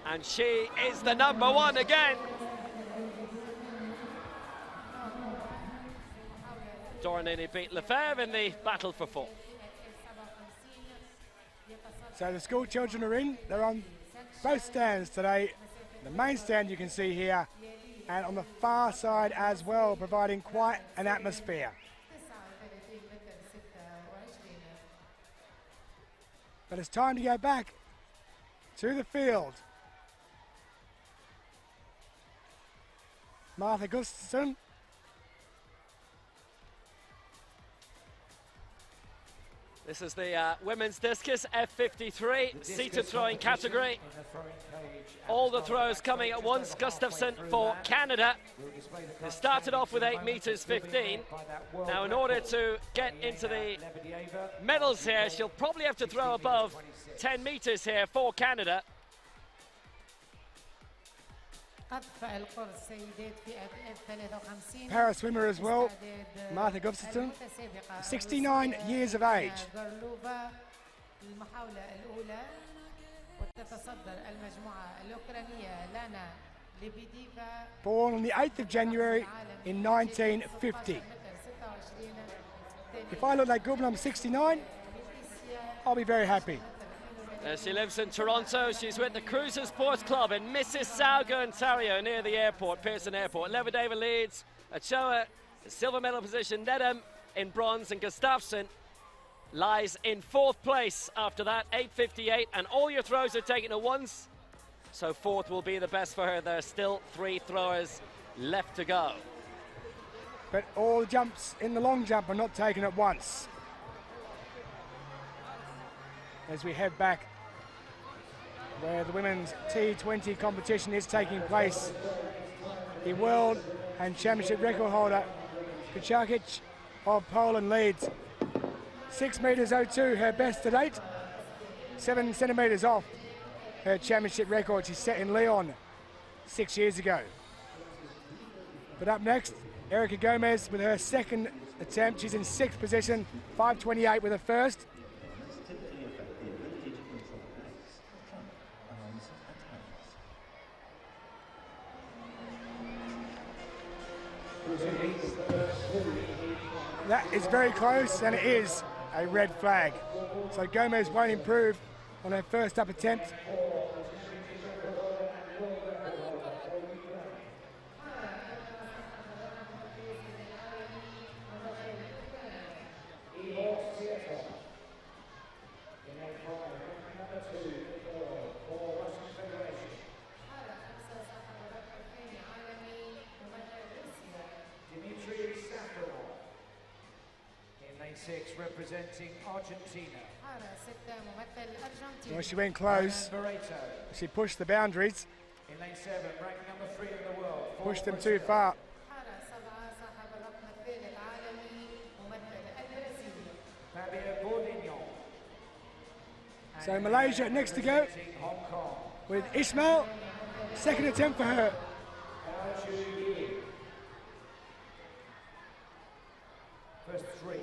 B: And she is the number 1 again. Doranini beat Lefebvre in the battle for 4.
A: So the school children are in. They're on both stands today. The main stand you can see here, and on the far side as well, providing quite an atmosphere. But it's time to go back to the field. Martha Gustafson.
B: This is the women's discus F53 seated throwing category. All the throws coming at once. Gustafson for Canada. They started off with 8 meters 15. Now, in order to get into the medals here, she'll probably have to throw above 10 meters here for Canada.
A: Para swimmer as well, Martha Gustafson, 69 years of age. Born on the 8th of January in 1950. If I look like good when I'm 69, I'll be very happy.
B: She lives in Toronto. She's with the Cruiser Sports Club in Mississauga, Ontario, near the airport, Pearson Airport. Levedeva leads. Ochoa, the silver medal position. Nedham in bronze, and Gustafsson lies in 4th place after that, 8:58. And all your throws are taken at once, so 4th will be the best for her. There are still 3 throwers left to go.
A: But all the jumps in the long jump are not taken at once. As we head back where the women's T20 competition is taking place, the world and championship record holder Kuchakic of Poland leads. 6 meters 02, her best to date. 7 centimeters off her championship record she set in Lyon 6 years ago. But up next, Erica Gomez with her 2nd attempt. She's in 6th position, 5:28 with her first. That is very close, and it is a red flag. So Gomez won't improve on her first up attempt.
C: lane 6, representing Argentina.
D: حارة 6 ممثل أرجنتين.
A: Well, she went close. She pushed the boundaries.
C: In lane 7, ranked number 3 in the world.
A: Pushed them too far.
D: حارة 7 صاحب الرقم الثالث عالمي ممثل البرازيل.
C: Fabio Bourdignon.
A: So Malaysia next to go
C: Hong Kong.
A: with Ismail. Second attempt for her.
C: First 3 to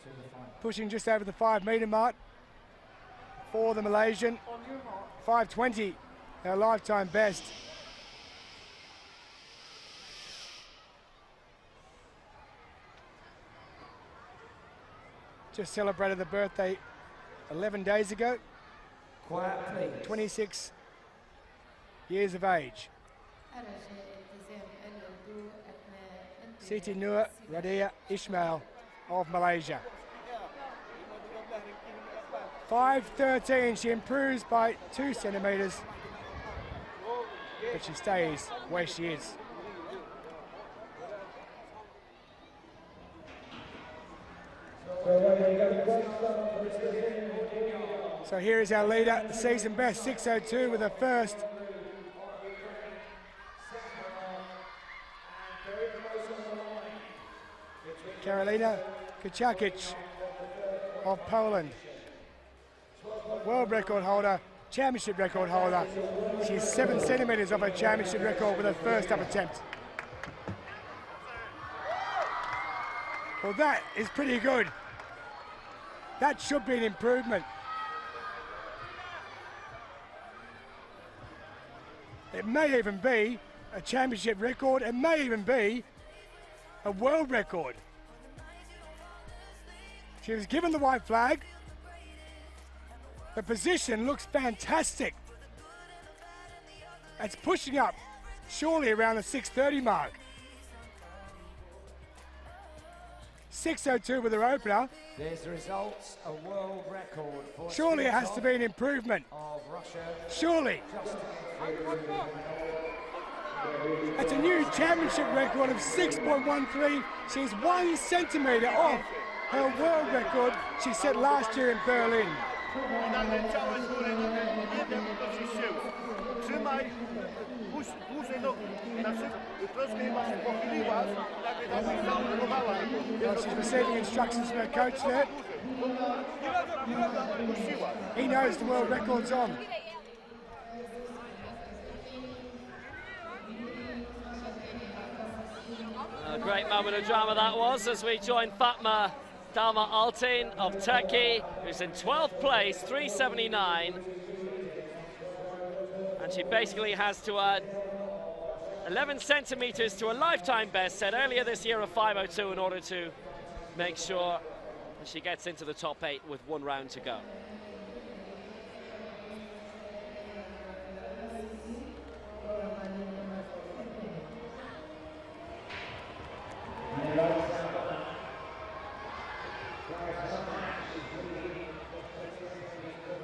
C: the final.
A: Pushing just over the 5 metre mark for the Malaysian. 5:20, her lifetime best. Just celebrated the birthday 11 days ago.
C: Quiet, please.
A: 26 years of age. Siti Nur Radia Ismail of Malaysia. 5:13, she improves by 2 centimetres, but she stays where she is. So here is our leader, the season best, 6:02 with her first. Karolina Kachakic of Poland. World record holder, championship record holder. She's 7 centimetres off her championship record with her first up attempt. Well, that is pretty good. That should be an improvement. It may even be a championship record. It may even be a world record. She was given the white flag. The position looks fantastic. It's pushing up, surely around the 6:30 mark. 6:02 with her opener.
C: There's the results, a world record for
A: Surely it has to be an improvement.
C: of Russia.
A: Surely. That's a new championship record of 6.13. She's 1 centimetre off her world record she set last year in Berlin. Well, she's receiving instructions from her coach there. He knows the world record's on.
B: A great moment of drama that was as we join Fatma Dalma Altin of Turkey, who's in 12th place, 379. And she basically has to add 11 centimetres to a lifetime best set earlier this year of 5:02 in order to make sure that she gets into the top 8 with 1 round to go.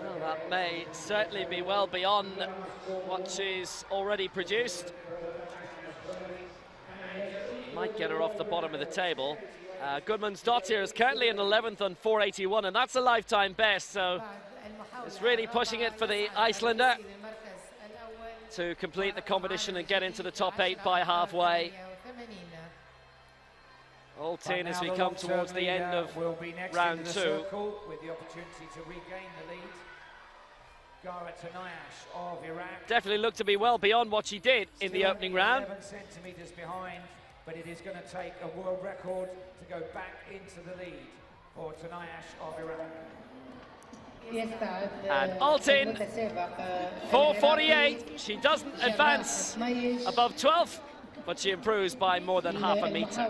B: Well, that may certainly be well beyond what she's already produced. Might get her off the bottom of the table. Gudmundsdottir is currently in 11th on 481, and that's a lifetime best, so it's really pushing it for the Icelander to complete the competition and get into the top 8 by halfway. Altin as we come towards the end of round 2.
C: With the opportunity to regain the lead. Gara Tanayash of Iraq.
B: Definitely looked to be well beyond what she did in the opening round.
C: 11 centimetres behind, but it is going to take a world record to go back into the lead for Tanayash of Iraq.
B: And Altin, 4:48. She doesn't advance above 12th, but she improves by more than half a metre.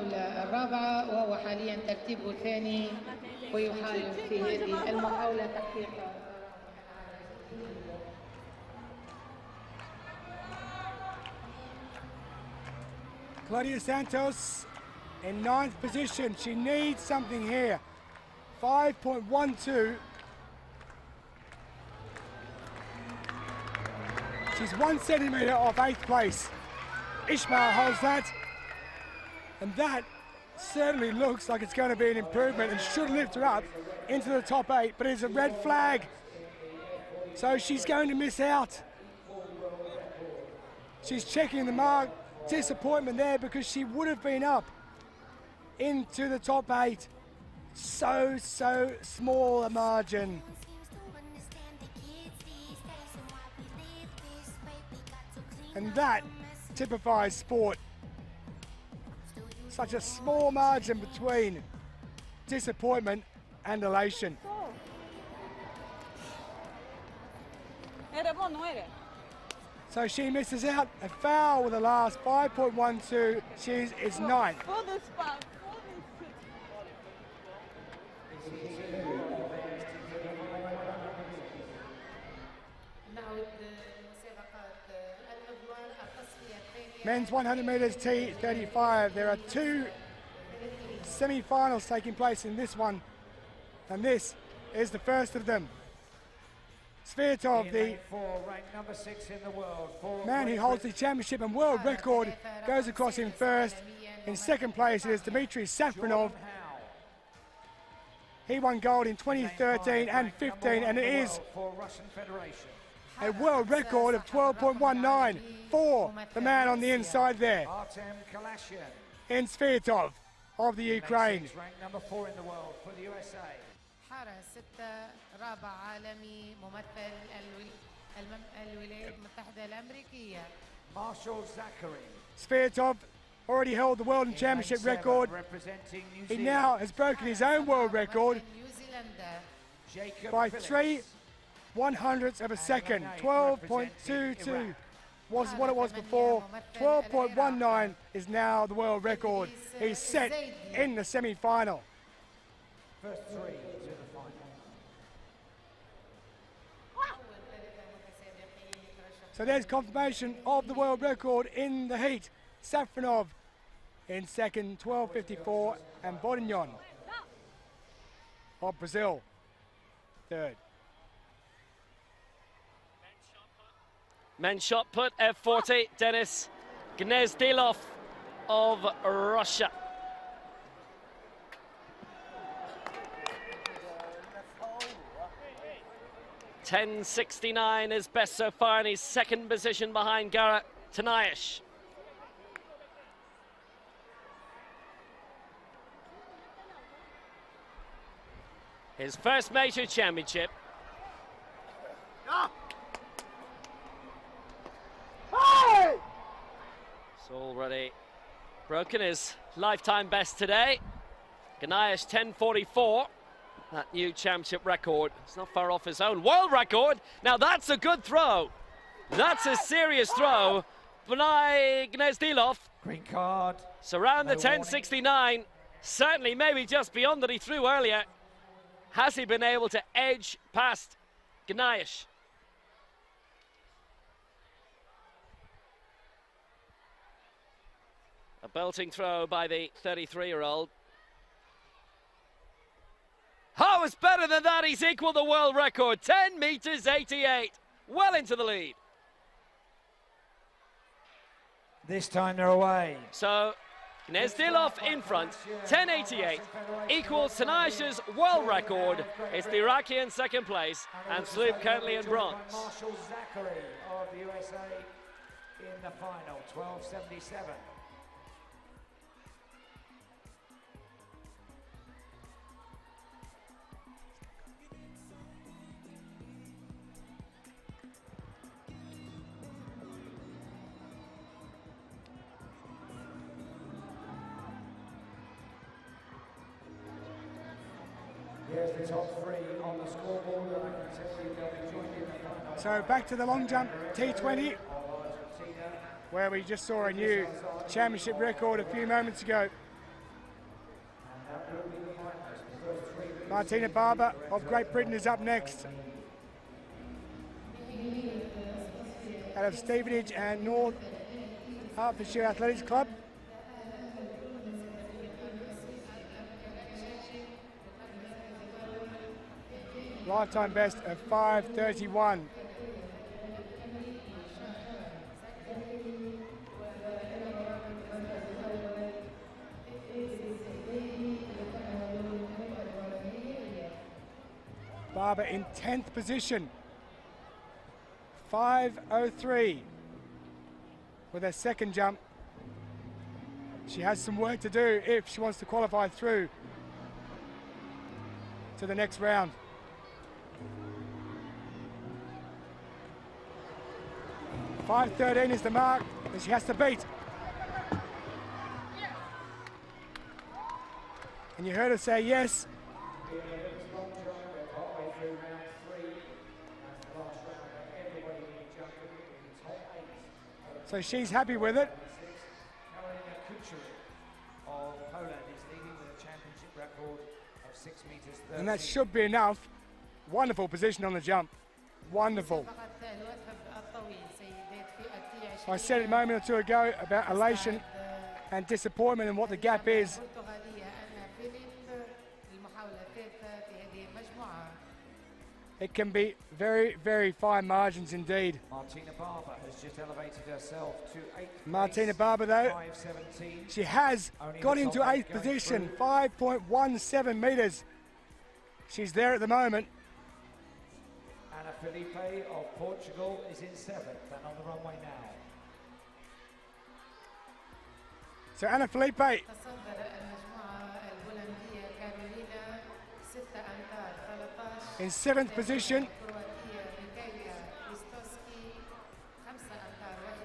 A: Claudia Santos in 9th position. She needs something here. 5.12. She's 1 centimetre off 8th place. Ismail holds that, and that certainly looks like it's going to be an improvement and should lift her up into the top 8, but it's a red flag. So she's going to miss out. She's checking the mark. Disappointment there because she would have been up into the top 8. So small a margin. And that typifies sport. Such a small margin between disappointment and elation. So she misses out. A foul with the last 5.12. It's 9th. Men's 100 metres T35. There are 2 semi-finals taking place in this one, and this is the first of them. Svirtov, the man who holds the championship and world record, goes across in first. In second place, it is Dmitry Safronov. He won gold in 2013 and 15, and it is a world record of 12.19 for the man on the inside there, in Svirtov of the Ukraine.
C: Ranked number 4 in the world for the USA.
D: حارس 6 رابع عالمي ممثل الولايات المتحدة الأمريكية.
C: Marshall Zachary.
A: Svirtov already held the world championship record. He now has broken his own world record by 3/100ths of a second. 12.22 was what it was before. 12.19 is now the world record. He's set in the semi-final.
C: First 3 to the final.
A: So there's confirmation of the world record in the heat. Safronov in second, 12.54, and Bourdignon of Brazil third.
B: Men's shot put, F40, Denis Gnezdilov of Russia. .10.69 is best so far, and he's second position behind Gara Tanayesh. His first major championship. It's already broken his lifetime best today. Ganayesh 10.44. That new championship record. It's not far off his own world record. Now that's a good throw. That's a serious throw. Bunai Gnezdilov.
C: Green card.
B: So around the 10.69. Certainly maybe just beyond that he threw earlier. Has he been able to edge past Ganayesh? A belting throw by the 33-year-old. Oh, it's better than that. He's equaled the world record. 10 meters 88. Well into the lead.
C: This time they're away.
B: So Gnezdilov in front, 10.88, equals Tanayesh's world record. It's the Iraqi in second place, and Sloop currently in bronze.
C: Marshall Zachary of the USA in the final, 12.77. Here's the top 3 on the scoreboard, and I can tell you they'll be joined in the final.
A: So back to the long jump T20, where we just saw a new championship record a few moments ago. Martina Barber of Great Britain is up next. Out of Stevenage and North Hertfordshire Athletics Club. Lifetime best of 5.31. Barber in 10th position. 5:03 with her second jump. She has some work to do if she wants to qualify through to the next round. .513 is the mark that she has to beat. And you heard her say yes. So she's happy with it. And that should be enough. Wonderful position on the jump. Wonderful. I said it a moment or two ago about elation and disappointment and what the gap is. It can be very, very fine margins indeed.
C: Martina Barber has just elevated herself to 8th.
A: Martina Barber, though,
C: 5:17.
A: she has got into 8th position, 5.17 metres. She's there at the moment.
C: Ana Felipe of Portugal is in 7th and on the runway now.
A: So Ana Felipe in 7th position.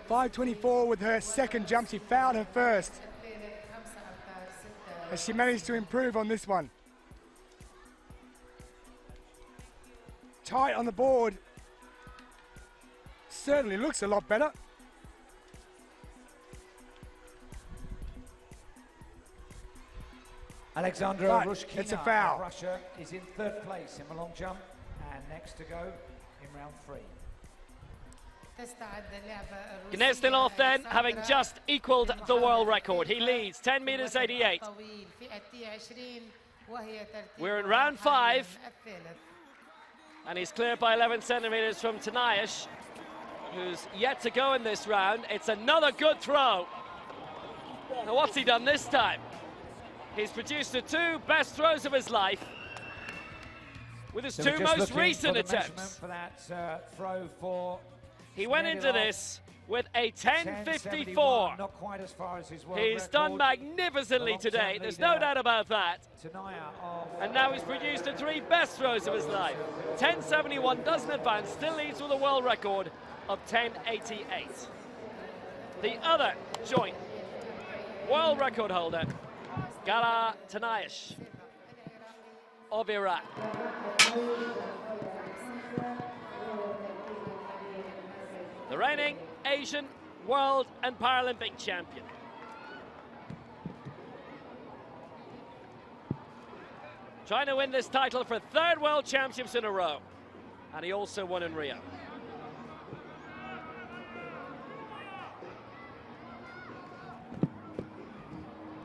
A: 5:24 with her second jump. She fouled her first. As she managed to improve on this one. Tight on the board. Certainly looks a lot better.
C: Alexandra
A: But
C: Rushkina
A: it's a foul.
C: of Russia is in 3rd place in the long jump and next to go in round 3.
B: Gnezdilov then, having just equalled the world record. He leads 10 meters 88. We're in round 5. And he's cleared by 11 centimeters from Tanayesh, who's yet to go in this round. It's another good throw. Now what's he done this time? He's produced the 2 best throws of his life with his 2 most recent attempts.
C: For that throw for
B: he went into this with a 10.54.
C: Not quite as far as his world
B: He's
C: record.
B: done magnificently today. There's no doubt about that.
C: Tanaya
B: And now he's produced the 3 best throws of his life. 10.71 doesn't advance, still leads with a world record of 10.88. The other joint world record holder, Gala Tanayesh of Iraq. The reigning Asian, World and Paralympic champion. Trying to win this title for 3rd World Championships in a row. And he also won in Rio.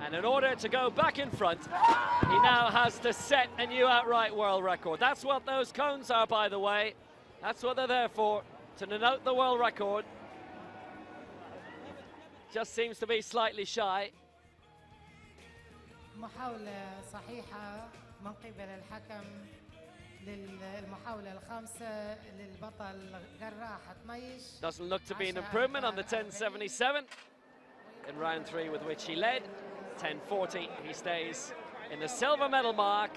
B: And in order to go back in front, he now has to set a new outright world record. That's what those cones are, by the way. That's what they're there for, to denote the world record. Just seems to be slightly shy.
D: محاولة صحيحة من قبل الحكم للمحاولة الخامسة للبطل جراح طنيش.
B: Doesn't look to be an improvement on the 10.77 in round 3 with which he led. 10.40, he stays in the silver medal mark.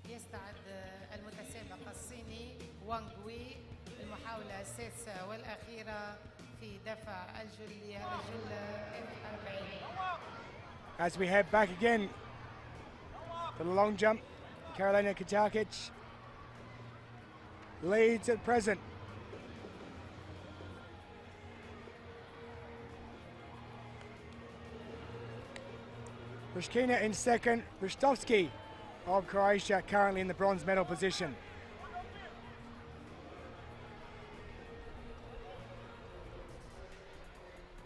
D: يستعد المتسابق الصيني وانغ وي المحاولة السادسة والأخيرة في دفع الجلة F40.
A: As we head back again for the long jump, Karolina Kitakic leads at present. Rushkina in second, Ristovski of Croatia currently in the bronze medal position.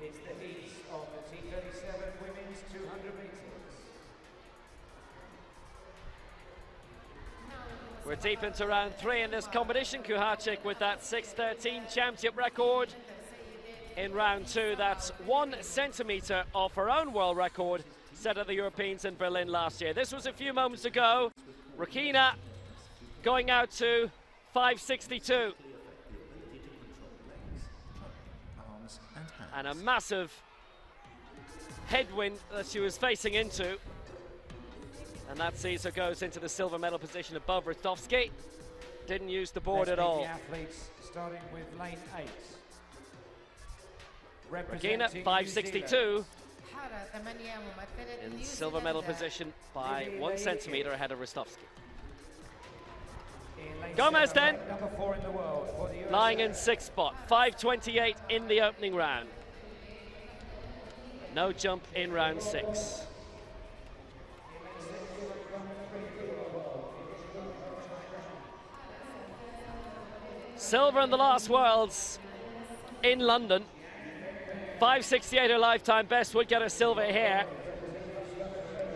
C: It's the heat of the T37 women's 200 meters.
B: We're deep into round 3 in this competition. Kuhacik with that 6.13 championship record. in round 2. That's 1 centimetre off her own world record set at the Europeans in Berlin last year. This was a few moments ago. Rakina going out to 5.62. And a massive headwind that she was facing into. And that sees her goes into the silver medal position above Rostovsky. Didn't use the board at all.
C: The athletes starting with lane 8.
B: Regina, 5.62. In silver medal position by 1 centimetre ahead of Rostovsky. Gomez then,
C: number 4 in the world for the
B: lying in 6th spot, 5.28 in the opening round. No jump in round 6. Silver in the last Worlds in London. 5.68 her lifetime best, would get her silver here.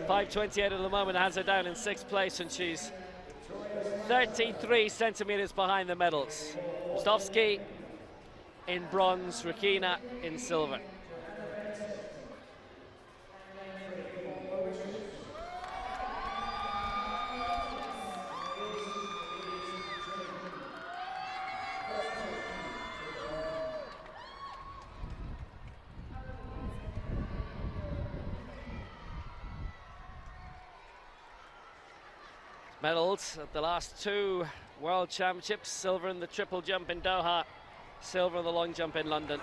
B: 5.28 at the moment has her down in 6th place, and she's 33 centimetres behind the medals. Rostovsky in bronze, Rakina in silver. Medals at the last 2 World Championships, silver in the triple jump in Doha, silver in the long jump in London,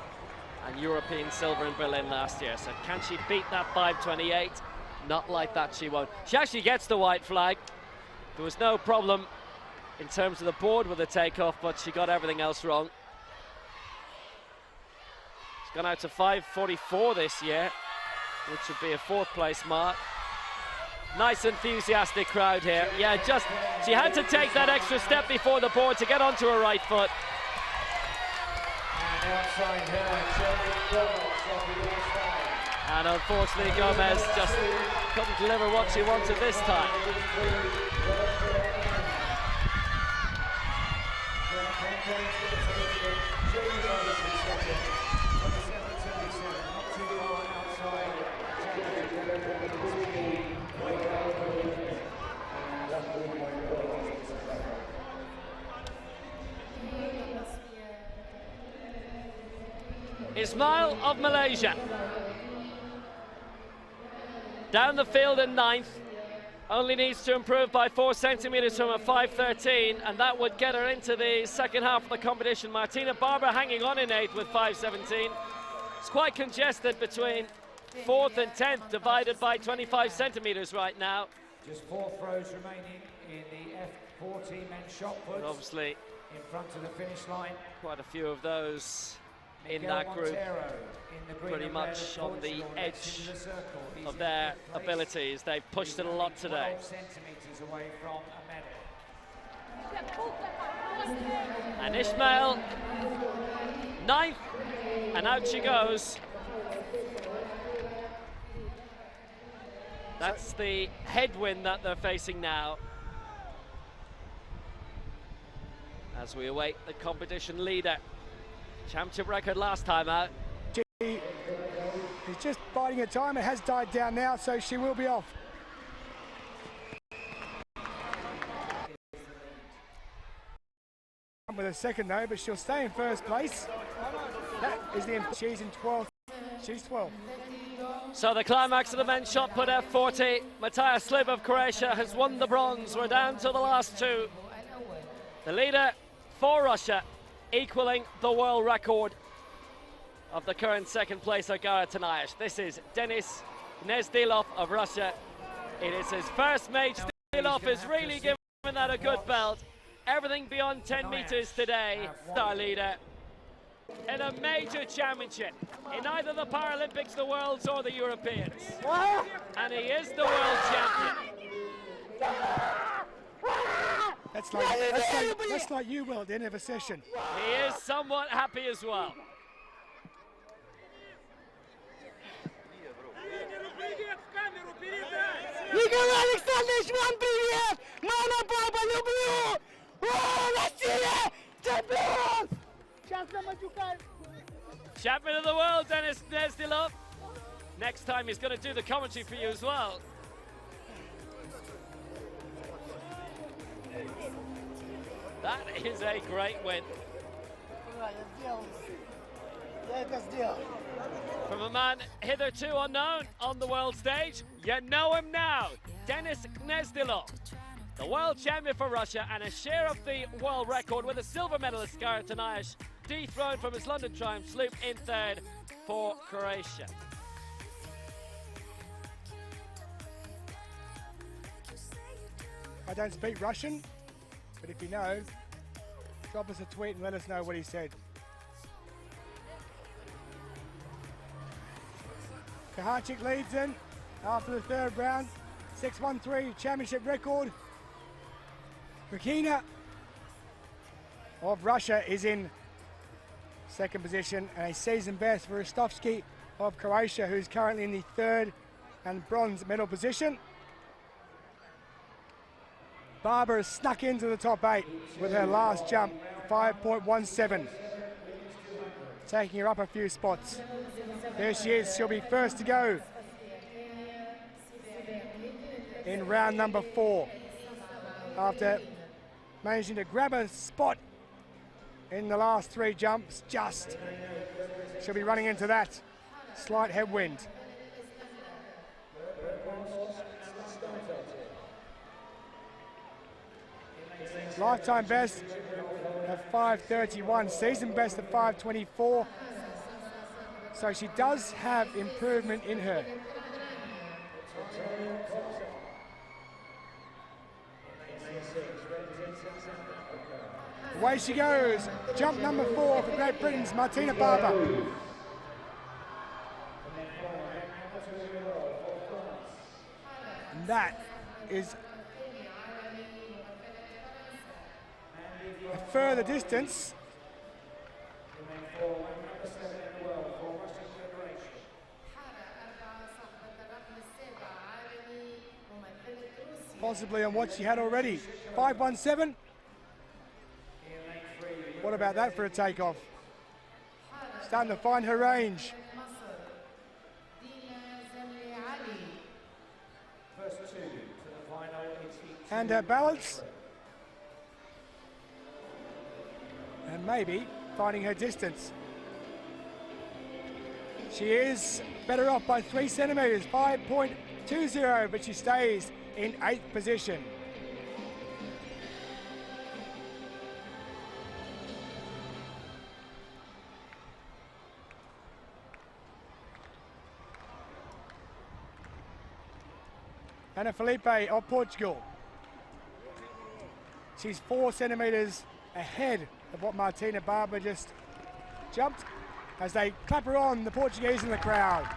B: and European silver in Berlin last year. So can she beat that 5.28? Not like that, she won't. She actually gets the white flag. There was no problem in terms of the board with the takeoff, but she got everything else wrong. She's gone out to 5.44 this year, which would be a 4th place mark. Nice enthusiastic crowd here. Yeah, just she had to take that extra step before the board to get onto her right foot. And unfortunately Gomez just couldn't deliver what she wanted this time. Ismail of Malaysia. Down the field in 9th. Only needs to improve by 4 centimetres from a 5.13, and that would get her into the second half of the competition. Martina Barber hanging on in 8th with 5.17. It's quite congested between 4th and 10th, divided by 25 centimetres right now.
C: Just 4 throws remaining in the F40 men's shot put.
B: And obviously,
C: in front of the finish line.
B: Quite a few of those in that group, pretty much on the edge of their abilities. They've pushed it a lot today.
C: 12 centimetres away from a medal.
B: And Ismail, 9th, and out she goes. That's the headwind that they're facing now, as we await the competition leader. Championship record last time out.
A: She's just biding her time. It has died down now, so she will be off. With a second though, but she'll stay in 1st place. That is she's in 12th. She's 12th.
B: So the climax of the men's shot put F40. Matthias Slib of Croatia has won the bronze. We're down to the last 2. The leader for Russia, equaling the world record of the current 2nd placer Gareth Tanayesh. This is Denis Nezdilov of Russia. It is his first major. Nezdilov is really giving that a good belt. Everything beyond 10 metres today. Star leader in a major championship in either the Paralympics, the Worlds or the Europeans. And he is the world champion.
A: That's like you will at the end of a session.
B: He is somewhat happy as well.
G: Николай Александрович, вам привет! Мама, папа, люблю! О, Россия! Чемпион! Сейчас на матюкаем.
B: Champion of the world, Denis Nezdilov. Next time he's going to do the commentary for you as well. That is a great win. From a man hitherto unknown on the world stage, you know him now, Denis Nezdilov, the world champion for Russia and a share of the world record with a silver medalist Scar Tanayev dethroned from his London Triumph sloop in third for Croatia.
A: I don't speak Russian, but if you know, drop us a tweet and let us know what he said. Kaharchik leads in after the third round. 6-1-3 championship record. Rakina of Russia is in second position, and a season best for Rostovsky of Croatia, who's currently in the third and bronze medal position. Barber has snuck into the top 8 with her last jump, 5.17, taking her up a few spots. There she is, she'll be first to go in round number 4 after managing to grab a spot in the last 3 jumps. Just she'll be running into that slight headwind. Lifetime best of 5:31, season best of 5:24. So she does have improvement in her. Away she goes. Jump number 4 for Great Britain's Martina Barber. And that is a further distance. Possibly on what she had already. 5.17. What about that for a takeoff? Starting to find her range. And her balance. And maybe finding her distance. She is better off by 3 centimetres, 5.20, but she stays in 8th position. Ana Felipe of Portugal. She's 4 centimetres ahead of what Martina Barber just jumped as they clap her on, the Portuguese in the crowd.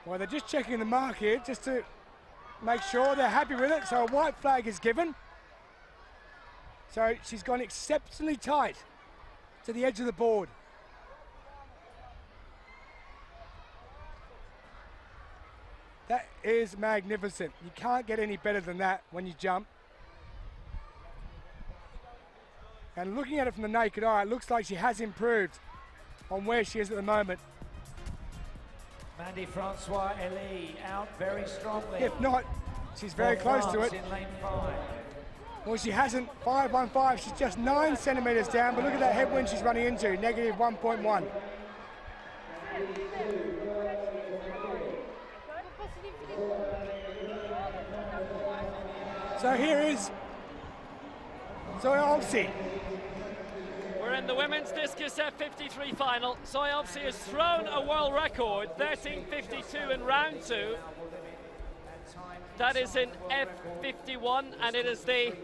A: Well, they're just checking the mark here just to make sure they're happy with it. So a white flag is given. So she's gone exceptionally tight to the edge of the board. That is magnificent. You can't get any better than that when you jump. And looking at it from the naked eye, it looks like she has improved on where she is at the moment.
C: Mandy Francois Elie out very strongly.
A: If not, she's very close to it.
C: In lane 5.
A: Well, she hasn't. 5.15. She's just 9 centimetres down, but look at that headwind she's running into, negative 1.1. So here is Zoya.
B: We're in the women's discus F53 final. Zoya has thrown a world record, 13.52 in round 2. That is in F51, and it is the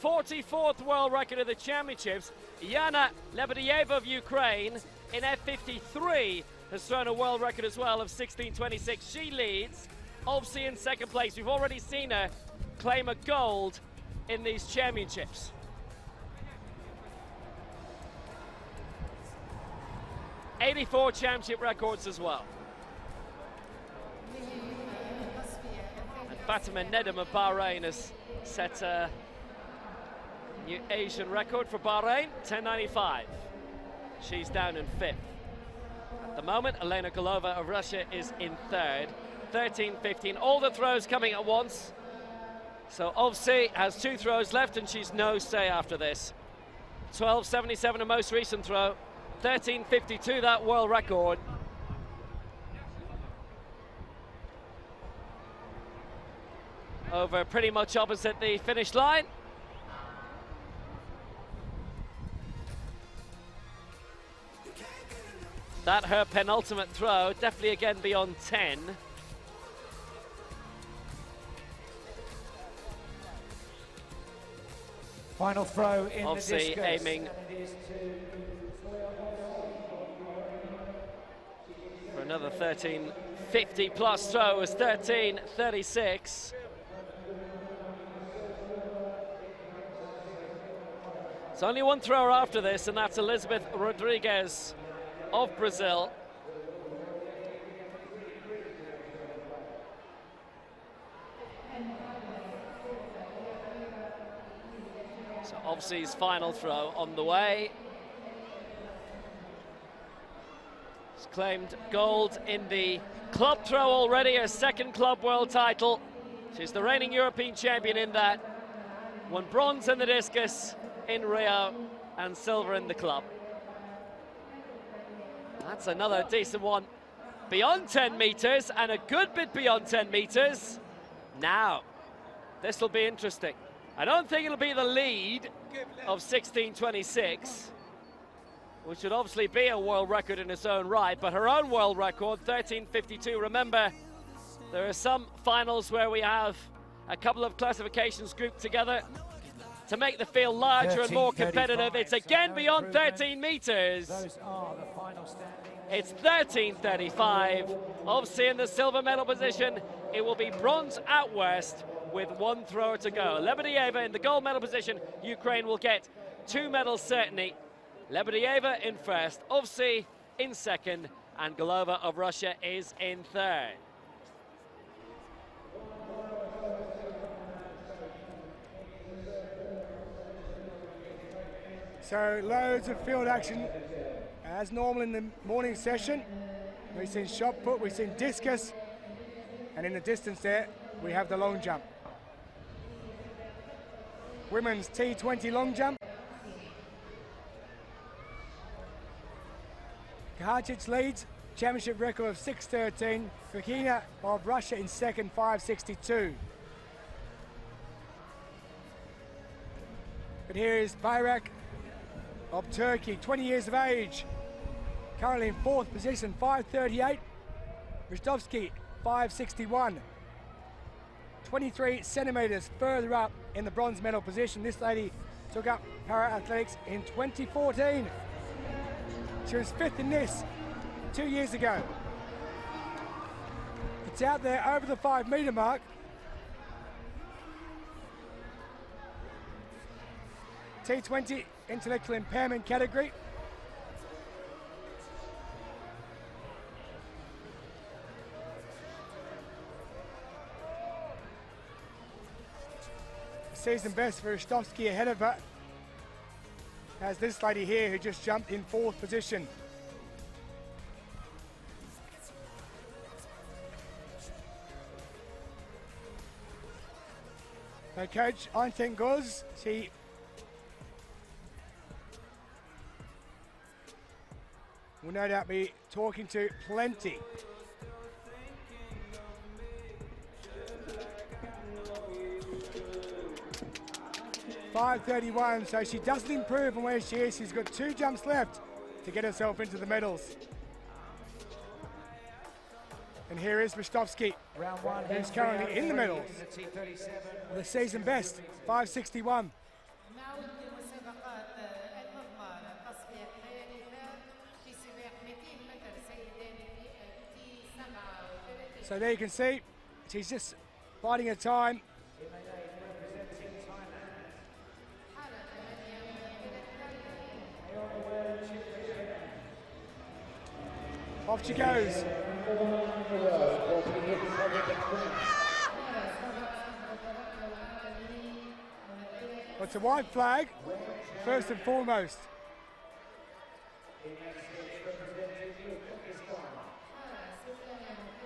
B: 44th world record of the championships. Yana Lebedyeva of Ukraine in F53 has thrown a world record as well of 16.26. She leads. Ovsi in second place. We've already seen her claim a gold in these championships. '84 championship records as well. And Fatima Nedum of Bahrain has set a new Asian record for Bahrain, 10.95. She's down in 5th. At the moment, Elena Golova of Russia is in 3rd, 13.15. All the throws coming at once. So Ovsi has 2 throws left and she's no say after this. 12.77 a most recent throw, 13.52 that world record. Over pretty much opposite the finish line. That her penultimate throw, definitely again beyond 10.
C: Final throw in
B: Obviously
C: the discus.
B: Aiming for another 13.50 plus throw was 13.36. It's only one thrower after this, and that's Elizabeth Rodriguez of Brazil. So Ovsi's final throw on the way. She's claimed gold in the club throw already, her 2nd club world title. She's the reigning European champion in that. Won bronze in the discus in Rio and silver in the club. That's another decent one. Beyond 10 meters, and a good bit beyond 10 meters. Now, this will be interesting. I don't think it'll be the lead of 16.26, which would obviously be a world record in its own right, but her own world record, 13.52. Remember, there are some finals where we have a couple of classifications grouped together to make the field larger and more competitive. It's again beyond 13 meters.
C: Those are the final standings.
B: It's 13.35. Obviously in the silver medal position, it will be bronze out west with 1 thrower to go. Lebedieva in the gold medal position. Ukraine will get 2 medals certainly. Lebedieva in 1st, Ovsi in 2nd, and Golova of Russia is in 3rd.
A: So loads of field action as normal in the morning session. We've seen shot put, we've seen discus, and in the distance there we have the long jump. Women's T20 long jump. Kahacic leads, championship record of 6.13. Kukina of Russia in 2nd, 5.62. But here is Bayrak of Turkey, 20 years of age, currently in 4th position, 5.38. Ristovski, 5.61. 23 centimetres further up in the bronze medal position. This lady took up para-athletics in 2014. She was 5th in this 2 years ago. It's out there over the 5 metre mark. T20 intellectual impairment category. Season best for Ristovski. Ahead of her has this lady here who just jumped in 4th position. Her coach, Einstein Goz, she will no doubt be talking to plenty. .531, so she doesn't improve on where she is. She's got 2 jumps left to get herself into the medals. And here is Ristovski, who's currently in the medals. The season best, 561. So there you can see, she's just biding her time. Off she goes. It's a white flag, first and foremost.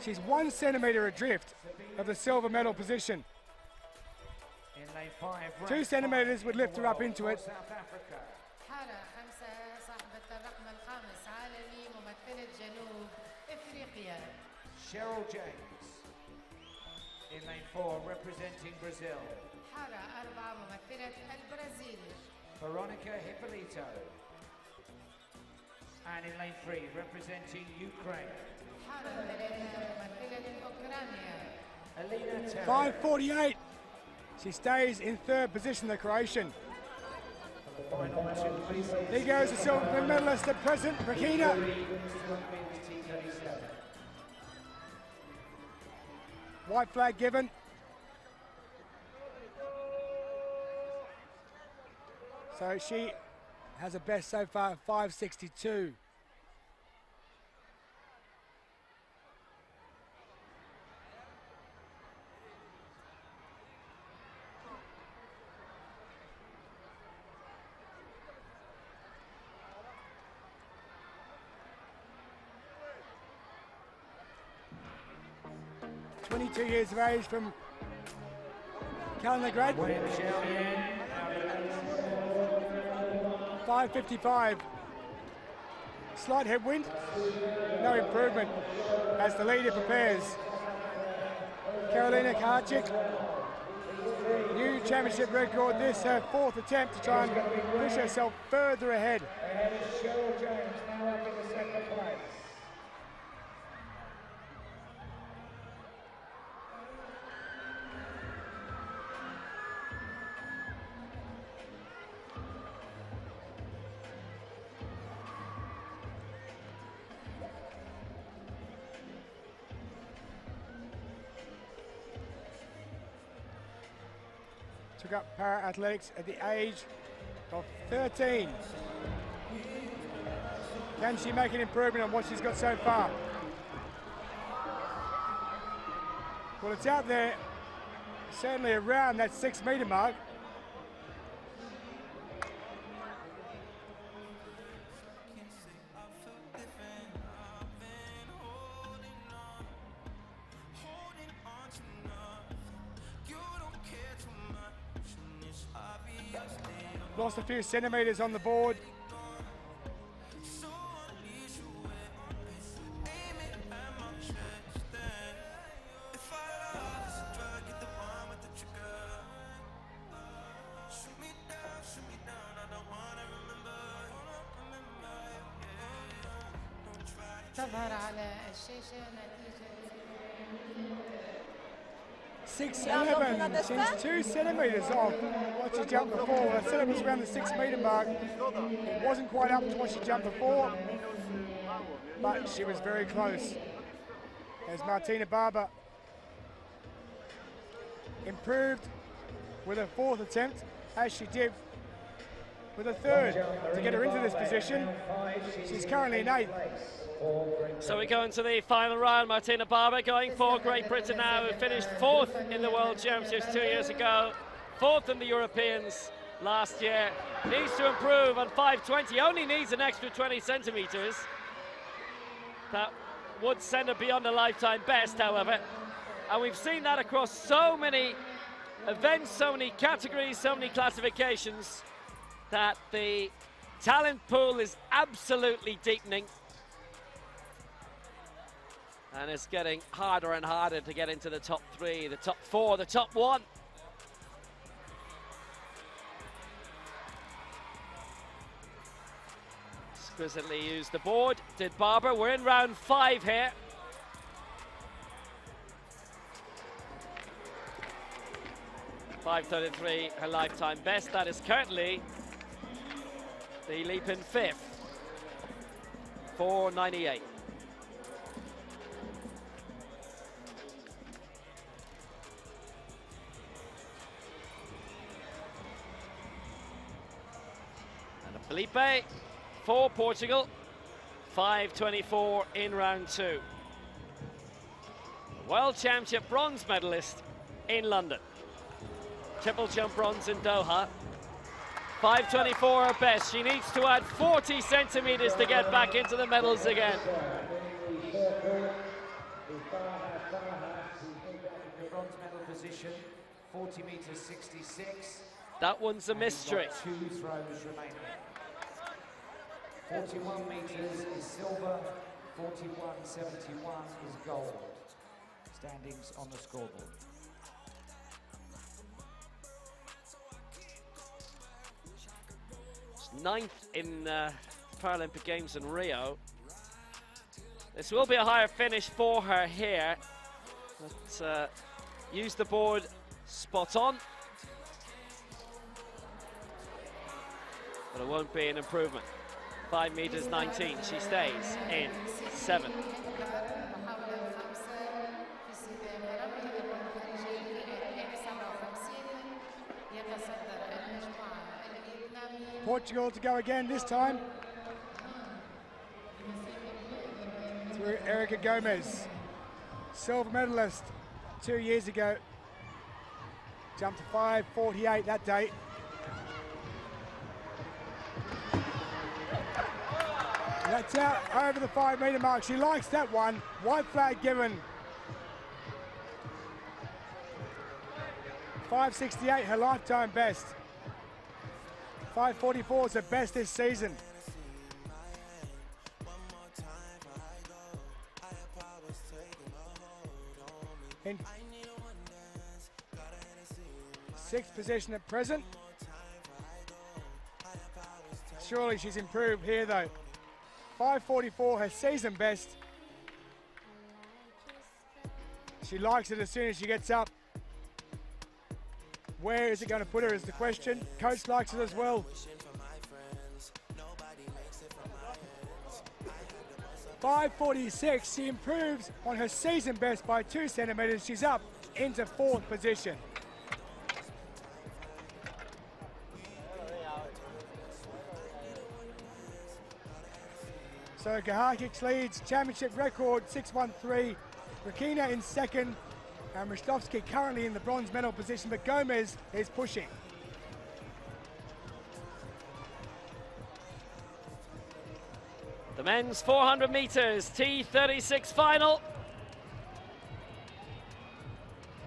A: She's 1 centimetre adrift of the silver medal position. 2 centimetres would lift her up into it.
D: حارة 5 صاحبة الرقم الخامس عالمي ممثلة جنوب إفريقيا.
C: Cheryl James in lane 4 representing Brazil.
D: حارة 4 ممثلة البرازيل.
C: Veronica Hippolito. And in lane 3 representing Ukraine.
D: حارة 3 ممثلة أوكرانيا.
C: Alina Terry.
A: 5:48. She stays in 3rd position, the Croatian. Here goes the silver medalist at present, Rakina. White flag given. So she has a best so far, 5:62. .22 years of age from Kaliningrad. 5:55. Slight headwind, no improvement as the leader prepares. Karolina Karchik, new championship record, this her 4th attempt to try and push herself further ahead.
C: Cheryl James now up in the 2nd place.
A: Took up para-athletics at the age of 13. Can she make an improvement on what she's got so far? Well, it's out there, certainly around that 6-metre mark. Lost a few centimetres on the board.
D: تظهر على الشاشة نتيجة
A: 6'11". She's 2 centimetres off what she jumped before. I said it was around the 6-metre mark. It wasn't quite up to what she jumped before, but she was very close. As Martina Barber improved with her 4th attempt, as she did with a 3rd to get her into this position. She's currently in 8th.
B: So we go into the final round. Martina Barber going for Great Britain now, who finished 4th in the World Championships 2 years ago, 4th in the Europeans last year. Needs to improve on 5:20, only needs an extra 20 centimetres. That would send her beyond a lifetime best, however. And we've seen that across so many events, so many categories, so many classifications, that the talent pool is absolutely deepening. And it's getting harder and harder to get into the top 3, the top 4, the top 1. Exquisitely used the board, did Barber. We're in round 5 here. .533, her lifetime best. That is currently the leap in 5th. 4.98. Felipe for Portugal, 5:24 in round 2. World Championship bronze medalist in London. Triple jump bronze in Doha. 5:24 her best. She needs to add 40 centimeters to get back into the medals again.
C: Bronze medal position, 40 meters 66.
B: That one's a mystery.
C: 2 throws remaining. 41 meters is silver, 41.71 is gold. Standings on the scoreboard.
B: Ninth in Paralympic Games in Rio. This will be a higher finish for her here. But use the board spot on. But it won't be an improvement. 5 meters 19. She stays in 7.
A: Portugal to go again this time. Through Erica Gomez, silver medalist 2 years ago. Jumped to 5:48 that day. That's out over the 5 meter mark. She likes that one. White flag given. 5:68, her lifetime best. 5:44 is her best this season. In 6th position at present. Surely she's improved here though. 5:44, her season best. She likes it as soon as she gets up. Where is it going to put her is the question. Coach likes it as well. 5:46, she improves on her season best by 2 centimeters. She's up into 4th position. So Gahakic leads, championship record 6:13. Rakina in 2nd, and Ristovski currently in the bronze medal position, but Gomez is pushing.
B: The men's 400 meters, T36 final.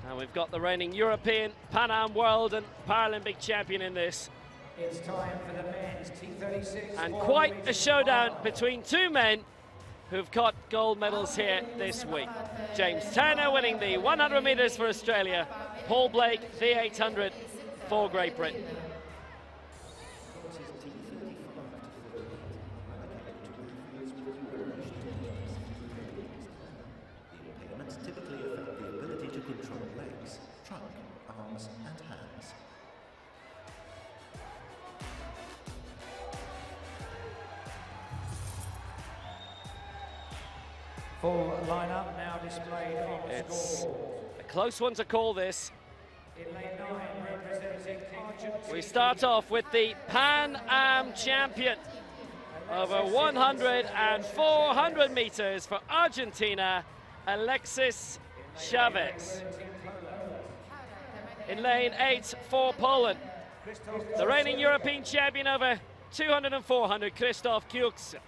B: And we've got the reigning European, Pan Am World and Paralympic champion in this.
C: It's time for the men's T36.
B: And quite a showdown between 2 men who've got gold medals here this week. James Turner winning the 100 meters for Australia, Paul Blake the 800 for Great Britain.
H: Impairments typically affect the ability to control legs, trunk, arms and hands.
C: Full lineup now displayed on the
B: It's
C: scoreboard.
B: a close one to call this.
C: In lane 9, representing Argentina.
B: We start off with the Pan Am champion over 100 and 400 meters for Argentina, Alexis Chavez. In lane 8 for Poland, the reigning European champion over 200 and 400, Krzysztof Kuksa.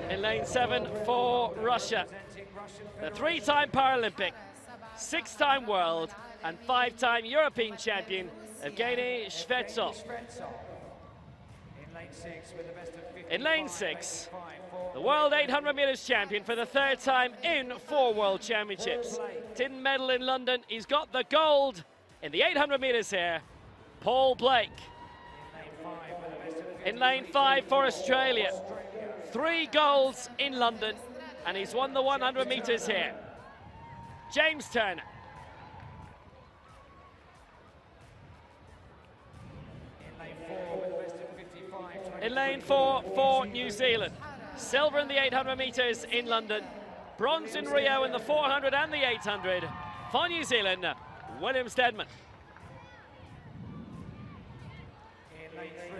B: In lane 7 for Russia, the 3-time Paralympic, 6-time world and 5-time European champion, Evgeny Shvetsov. In lane 6, the world 800 meters champion for the 3rd time in 4 world championships. Didn't medal in London, he's got the gold in the 800 meters here, Paul Blake. In lane 5 for Australia, 3 golds in London, and he's won the 100 meters here, James Turner. In lane 4 for New Zealand, silver in the 800 meters in London, bronze in Rio in the 400 and the 800 for New Zealand, William Steadman.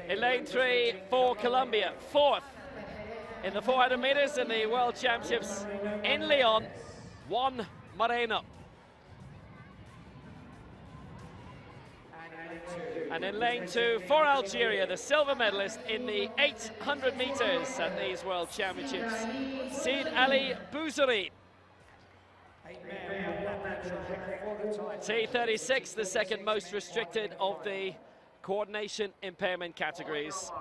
B: In lane 3 for Colombia, 4th in the 400 meters in the World Championships in Lyon, Juan Moreno. And in lane 2 for Algeria, the silver medalist in the 800 meters at these World Championships, Sid Ali Bouzeri. T36, the second most restricted of the coordination impairment categories.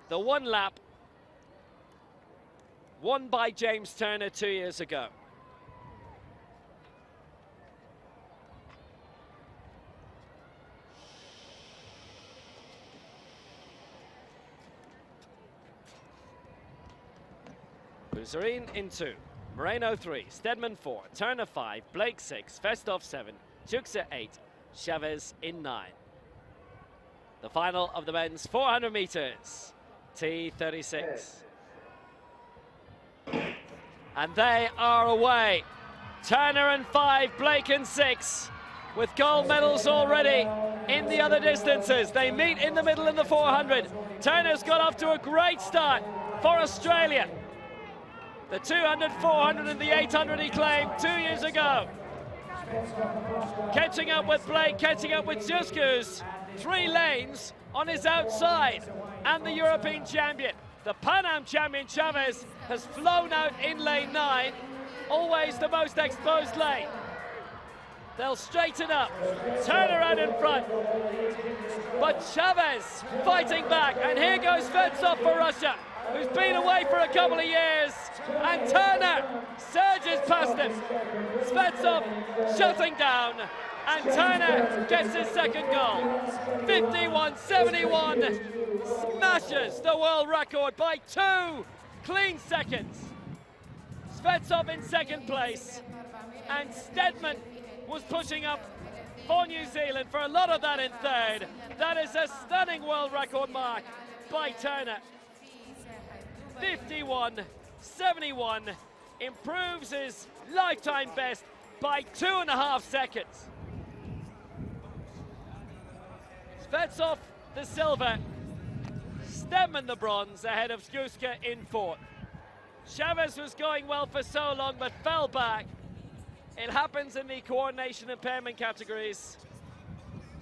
B: The one lap won by James Turner 2 years ago. Bouzeri in 2, Moreno 3, Stedman 4, Turner 5, Blake 6, Festov 7, Chuksa 8, Chavez in 9. The final of the men's 400 meters, T36. And they are away. Turner in 5, Blake in 6, with gold medals already in the other distances. They meet in the middle in the 400. Turner's got off to a great start for Australia. The 200, 400 and the 800 he claimed 2 years ago. Catching up with Blake, catching up with discus. 3 lanes on his outside. And the European champion, the Pan Am champion Chavez, has flown out in lane 9. Always the most exposed lane. They'll straighten up. Turner out in front. But Chavez fighting back. And here goes Fetsov for Russia, who's been away for a couple of years. And Turner surges past him. Svetsov shutting down. And Turner gets his second goal. 51.71. Smashes the world record by 2 clean seconds. Svetsov in second place. And Stedman was pushing up for New Zealand for a lot of that in third. That is a stunning world record mark by Turner. 51.71, improves his lifetime best by 2.5 seconds. Svetsov the silver, Stedman the bronze ahead of Skuska in 4th. Chavez was going well for so long but fell back. It happens in the coordination impairment categories.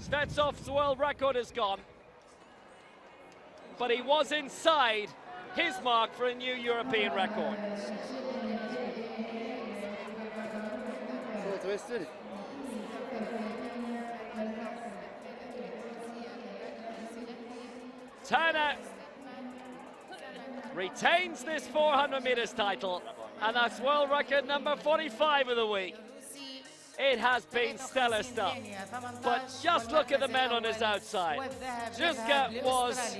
B: Svetsov's world record is gone, but he was inside his mark for a new European record. Turner retains this 400 meters title, and that's world record number 45 of the week. It has been stellar stuff, but just look at the men on his outside. Juska was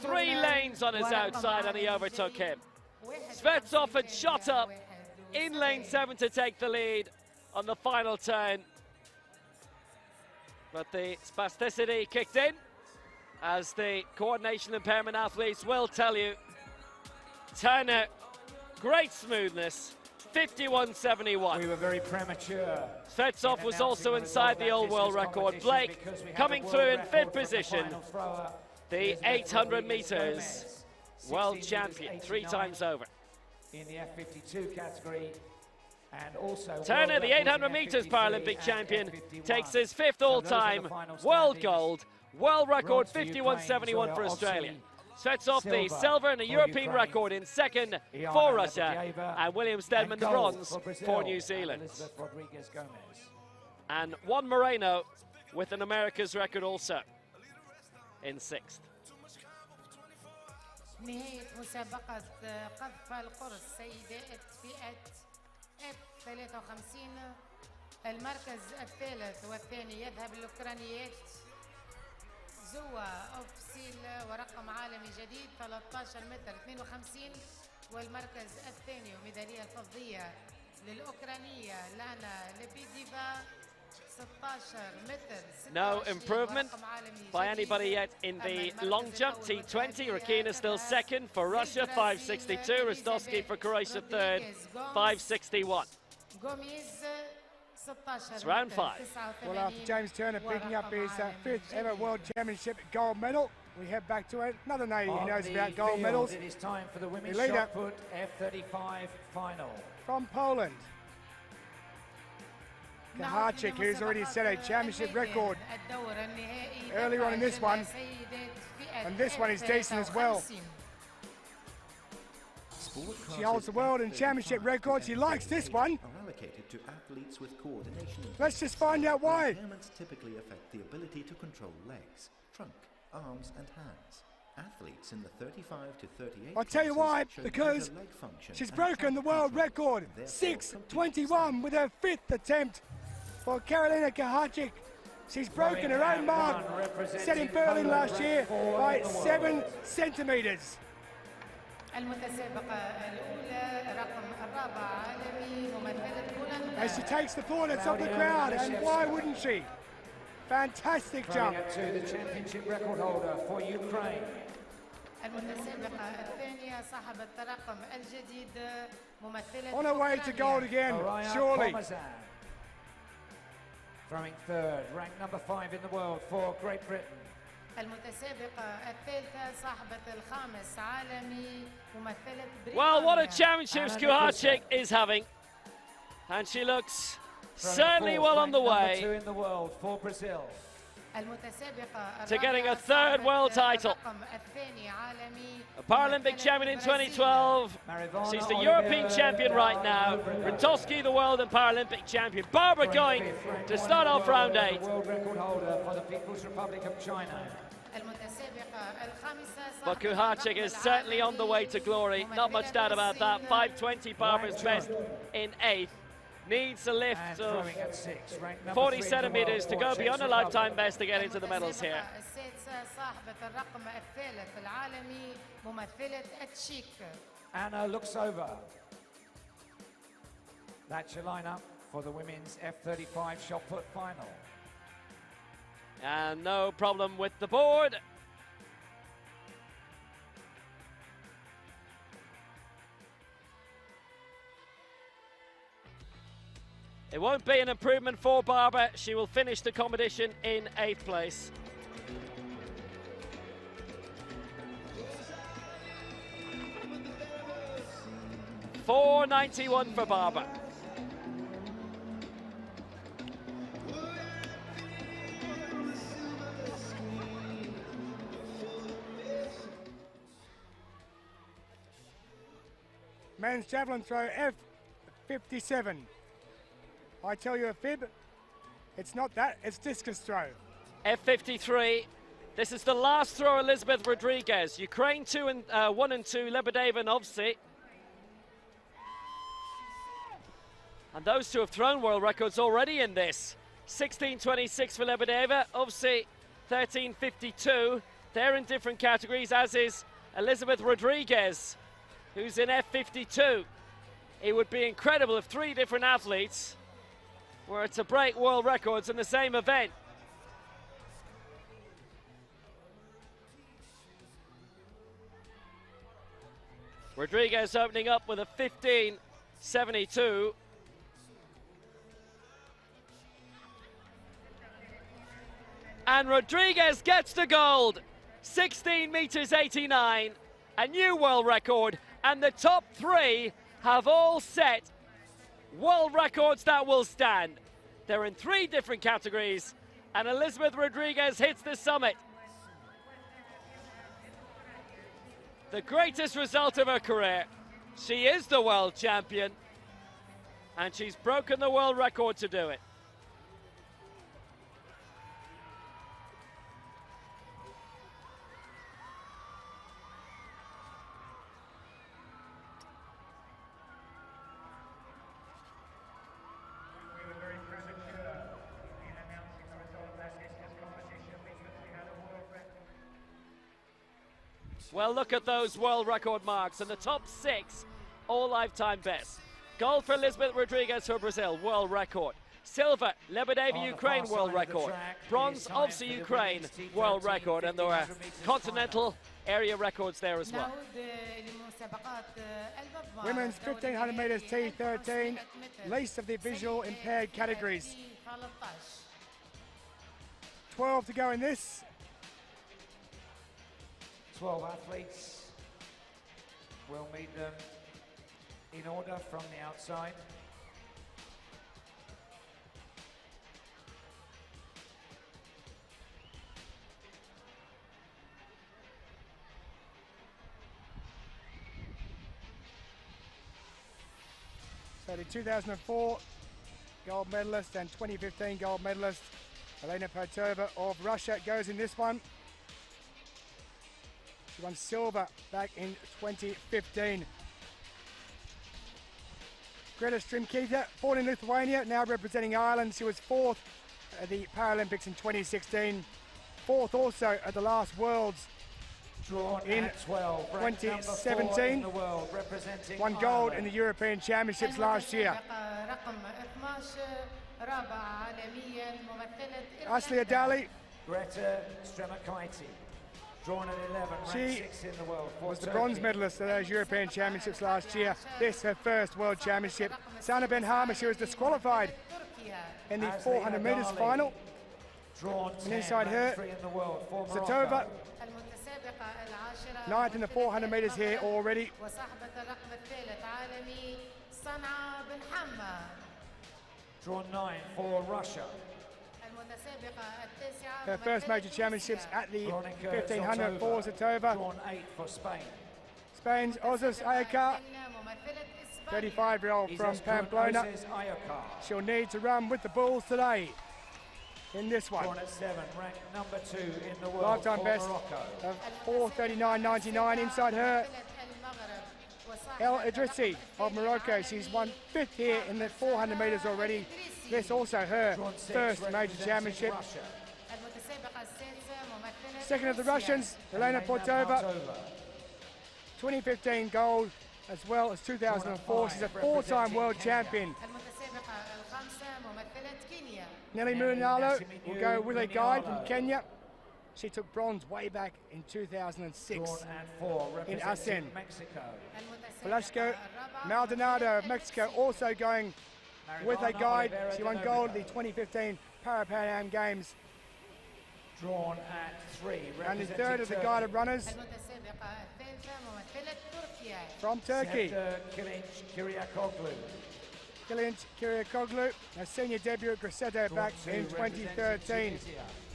B: 3 lanes on his outside and he overtook him. Svetsov had shot up in lane 7 to take the lead on the final turn, but the spasticity kicked in, as the coordination impairment athletes will tell you. Turner, great smoothness, 51.71.
C: We were very premature.
B: Svetsov was also inside the old world record. Blake coming through in 5th position. The 800 meters world champion 3 times over.
C: In the F52 category. And also
B: Turner, the 800 meters Paralympic champion, takes his 5th all-time world gold. World record 51.71 for Australia. Svetsov the silver and a European record in 2nd for Russia, and William Stedman the bronze for New Zealand. And Juan Moreno with an America's record also in 6th.
D: نهاية مسابقة قذف القرص سيدات فئة F53. المركز الثالث والثاني يذهب للأوكرانيات زوا أوفسيل ورقم عالمي جديد 13 متر 52. والمركز الثاني وميدالية الفضية للأوكرانية لانا لبيديفا 16 متر.
B: No improvement by anybody yet in the long jump. T20, Rakina still 2nd for Russia, 5.62. Rostovsky for Croatia 3rd, 5.61. It's round 5.
A: Well, after James Turner picking up his 5th ever World Championship gold medal, we head back to another name who knows about gold medals.
C: It is time for the women's
A: leader
C: shot put F35 final.
A: from Poland. Kaharchik, who's already set a championship record earlier on in this one. And this one is decent as well. She holds the world and championship record. She likes this one.
H: Are allocated to athletes with coordination.
A: Let's just find out why.
H: Impairments typically affect the ability to control legs, trunk, arms, and hands. Athletes in the 35 to 38
A: I'll tell you why, because she's broken the world record, 6:21 with her 5th attempt for Karolina Kaharchik. She's broken her own mark, set in Berlin last year by 7 centimetres. As she takes the plaudits of the crowd, and why wouldn't she? Fantastic jump.
C: To the championship record holder for Ukraine.
A: On her way to gold again, surely.
C: Throwing third, ranked number 5 in the world for Great Britain.
B: Well, what a championships Kuharchik is having. And she looks certainly well on the way
C: Number 2 in the world for Brazil.
B: to getting a 3rd world title. A Paralympic champion in 2012. She's the European champion right now. Ritoski, the world and Paralympic champion. Barbara going to start off round 8.
C: World record holder for the People's Republic of China.
B: But Kuharchik is certainly on the way to glory. Not much doubt about that. 5:20 Barbara's best in 8th. Needs a lift of 40 centimetres to go beyond a lifetime best to get into the medals here.
C: Anna looks over. That's your lineup for the women's F35 shot put final.
B: And no problem with the board. It won't be an improvement for Barbara. She will finish the competition in 8th place. $4.91 for Barbara.
A: Men's javelin throw F57. I tell you a fib, it's not that, it's discus throw.
B: F53. This is the last throw, Elizabeth Rodriguez. Ukraine 1 and 2, Lebedeva and Ovsi. And those two have thrown world records already in this. 16.26 for Lebedeva, Ovsi 13.52. They're in different categories, as is Elizabeth Rodriguez, who's in F52. It would be incredible if 3 different athletes were to break world records in the same event. Rodriguez opening up with a 15.72. And Rodriguez gets the gold. 16 meters 89, a new world record, and the top 3 have all set world records that will stand. They're in 3 different categories, and Elizabeth Rodriguez hits the summit. The greatest result of her career. She is the world champion, and she's broken the world record to do it. Well, look at those world record marks, and the top 6, all lifetime best. Gold for Elizabeth Rodriguez for Brazil, world record. Silver, Lebedeva, Ukraine, world record. Bronze, Ovsi, Ukraine, world record. And there were continental area records there as well.
A: Women's 1500 metres T13, least of the visual impaired categories. 12 to go in this.
C: 12 athletes. We'll meet them in order from the outside.
A: So the 2004 gold medalist and 2015 gold medalist Elena Potova of Russia goes in this one. She won silver back in 2015. Greta Strimkita, born in Lithuania, now representing Ireland. She was fourth at the Paralympics in 2016. Fourth also at the last Worlds in 2017.
C: In the world, representing
A: won gold in the European Championships last year. Aslia Dali.
C: Greta Strimkita, drawn at 11,
A: She
C: ranked 6th in the world.
A: was the bronze medalist at those European Championships last year. This her first World Championship. Sana Ben-Hama, she was disqualified in the 400 metres final. And inside her, Zatova, ninth in the 400 metres here already.
C: Drawn 9 for Russia.
A: Her first major championships at the 1500 for Zatova.
C: Drawn 8 for Spain.
A: Spain's Ozas Ayakar, 35-year-old from Pamplona. She'll need to run with the Bulls today in this one.
C: Drawn at 7, ranked number 2 in the world.
A: Lifetime
C: for
A: best
C: Morocco.
A: of 4:39.99. Inside her, El Idrissi of Morocco. She's won 5th here in the 400 metres already. This also her first major championship. Second of the Russians, Elena Potova. 2015 gold as well as 2004. She's a 4-time world champion. Nelly Munalo will go with a guide from Kenya. She took bronze way back in 2006 in Asen. Velasco Maldonado of Mexico also going with a guide. She won gold at the 2015 Para-Pan Am Games.
C: Drawn at 3.
A: And the third of the guided runners from Turkey. Kilian Kiriakoglu, her senior debut at Grosseto back in 2013.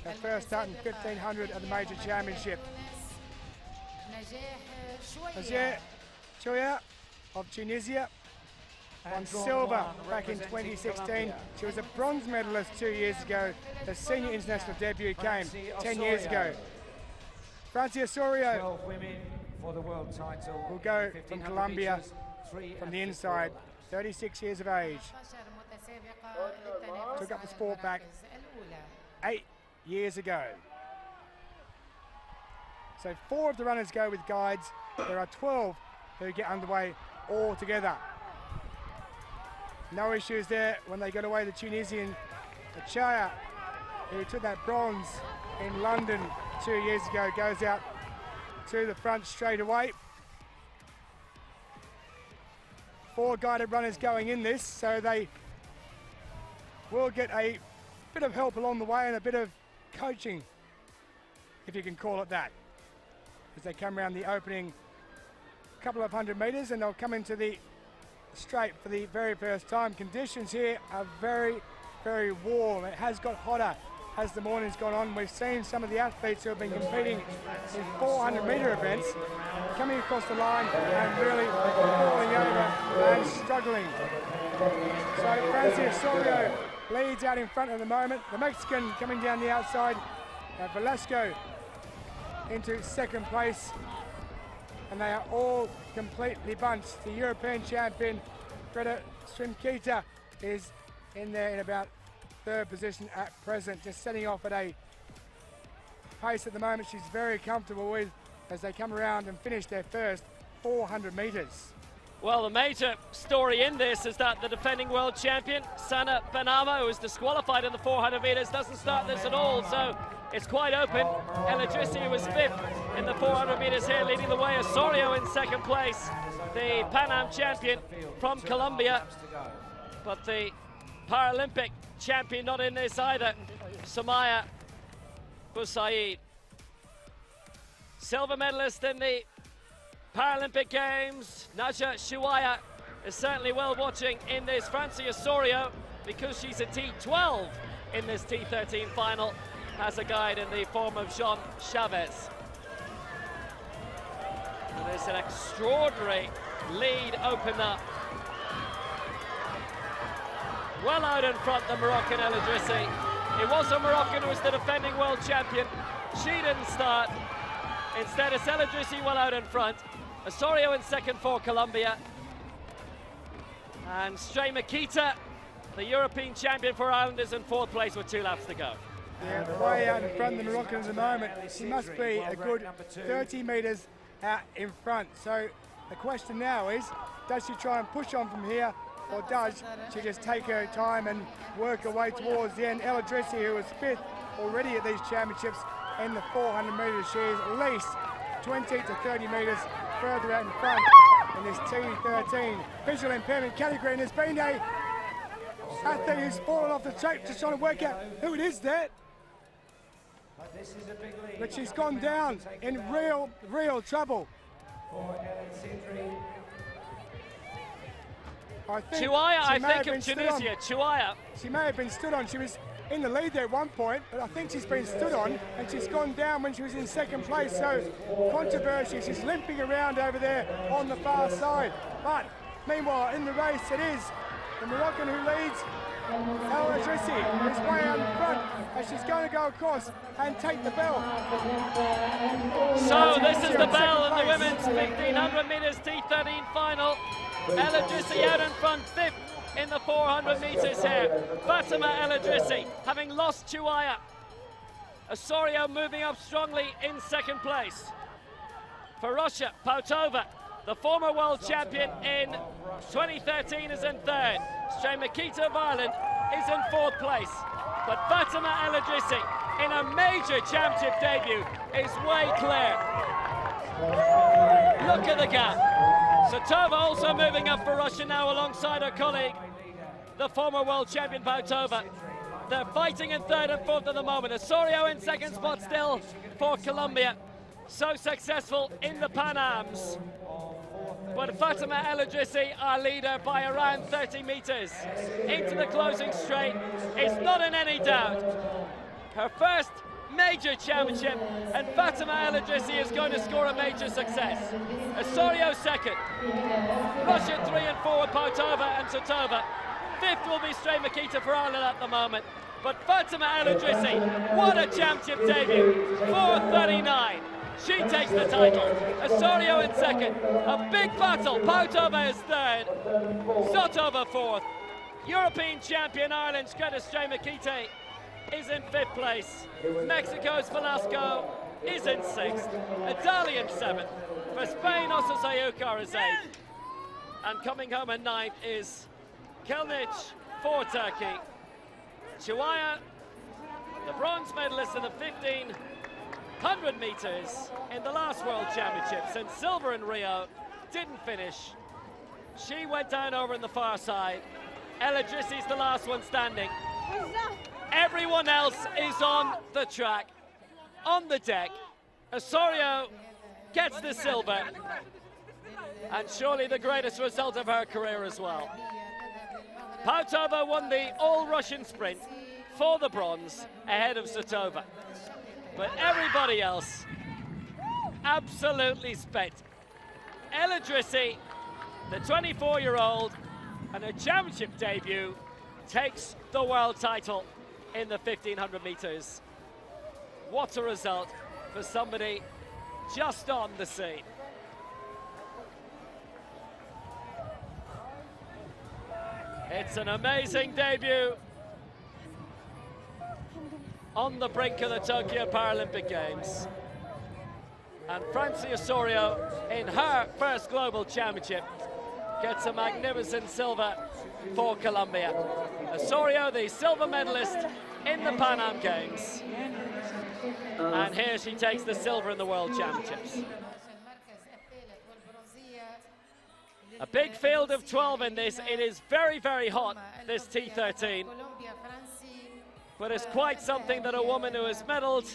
A: Her first start in 1500 at the major championship. Najer Chouya of Tunisia won silver back in 2016. She was a bronze medalist 2 years ago. Her senior international debut came 10 years ago. Francia Osorio
C: 12 women for the world title.
A: will go from Colombia from the inside, 36 years of age. Took up the sport back 8 years ago. So 4 of the runners go with guides. There are 12 who get underway all together. No issues there when they got away the Tunisian Achaya, who took that bronze in London 2 years ago, goes out to the front straight away. 4 guided runners going in this, so they will get a bit of help along the way and a bit of coaching, if you can call it that, as they come around the opening couple of 100 metres, and they'll come into the straight for the very first time. Conditions here are very, very warm. It has got hotter as the morning's gone on. We've seen some of the athletes who have been competing in 400 metre events coming across the line and really falling over and struggling. So Francia Osorio leads out in front at the moment. The Mexican coming down the outside. Velasco into second place. And they are all completely bunched. The European champion, Greta Strimkita, is in there in about 3rd position at present, just setting off at a pace at the moment she's very comfortable with as they come around and finish their first 400 metres.
B: Well, the major story in this is that the defending world champion, Sana Ben-Hama, who was disqualified in the 400 metres, doesn't start this at all, so it's quite open. El Idrissi was 5th in the 400 metres here, leading the way. Osorio in 2nd place, the Pan Am champion from Colombia. But the Paralympic champion not in this either, Samaya Boussaid. Silver medalist in the Paralympic Games, Naja Shuaya, is certainly well watching in this. Francia Osorio, because she's a T12 in this T13 final, has a guide in the form of Jean Chavez. And there's an extraordinary lead open up well out in front, the Moroccan El Idrissi. It was a Moroccan who was the defending world champion. She didn't start. Instead, it's El Idrissi well out in front. Osorio in second for Colombia. And Stray Makita, the European champion for Ireland, is in fourth place with 2 laps to go.
A: Yeah, way out in front of the Moroccans at the moment. She must be a good 30 metres out in front. So the question now is, does she try and push on from here, or does she just take her time and work her way towards the end? El Idrissi, who was 5th already at these championships in the 400 metres, she is at least 20 to 30 metres further out in front in this T13 visual impairment category. And there's been a athlete who's fallen off the track, just trying to work out who it is there. But she's gone down in real trouble.
B: Chuaya, I think, of Tunisia. Chuaya.
A: She may have been stood on. She was in the lead there at one point, but I think she's been stood on, and she's gone down when she was in second place. So controversy. She's limping around over there on the far side. But meanwhile, in the race, it is the Moroccan who leads. El Idrissi is way out in front, and she's going to go across and take the bell.
B: So this is the bell in the women's 1500 metres T13 final. El Idrissi out in front, 5th in the 400 metres here. Fatima El Idrissi having lost Chuaya. Osorio moving up strongly in second place. For Russia, Pautova, the former world champion in 2013, is in 3rd. Stray Makita of Ireland is in 4th place. But Fatima El Idrissi, in a major championship debut, is way clear. Look at the gap. Satova also moving up for Russia now alongside her colleague, the former world champion Pautova. They're fighting in 3rd and 4th at the moment. Osorio in 2nd spot still for Colombia. So successful in the Pan Ams. But Fatima El Idrissi, our leader, by around 30 metres into the closing straight, is not in any doubt. Her first major championship, and Fatima El Idrissi is going to score a major success. Osorio 2nd. Russia 3 and 4 with Pautova and Satova. 5th will be Stray Makita for Ireland at the moment. But Fatima El Idrissi, what a championship debut. 4:39. She takes the title. Osorio in 2nd. A big battle. Pautova is 3rd. Satova 4th. European champion Ireland's Greta Stray Makita is in 5th place. Mexico's Velasco is in 6th. Italy in 7th. For Spain, Osasayukar is 8th. And coming home in 9th is Kelnic for Turkey. Chuaya, the bronze medalist in the 1500 metres in the last World Championships, and silver in Rio, didn't finish. She went down over in the far side. El Idrissi's the last one standing. Everyone else is on the track, on the deck. Osorio gets the silver, and surely the greatest result of her career as well. Pautova won the all-Russian sprint for the bronze ahead of Satova. But everybody else absolutely spent. El Idrissi, the 24-year-old, and her championship debut, takes the world title in the 1500 metres. What a result for somebody just on the scene. It's an amazing debut on the brink of the Tokyo Paralympic Games. And Francie Osorio, in her first global championship, gets a magnificent silver for Colombia. Osorio, the silver medalist in the Pan Am Games. And here she takes the silver in the World Championships. A big field of 12 in this. It is very, very hot, this T13. But it's quite something that a woman who has medalled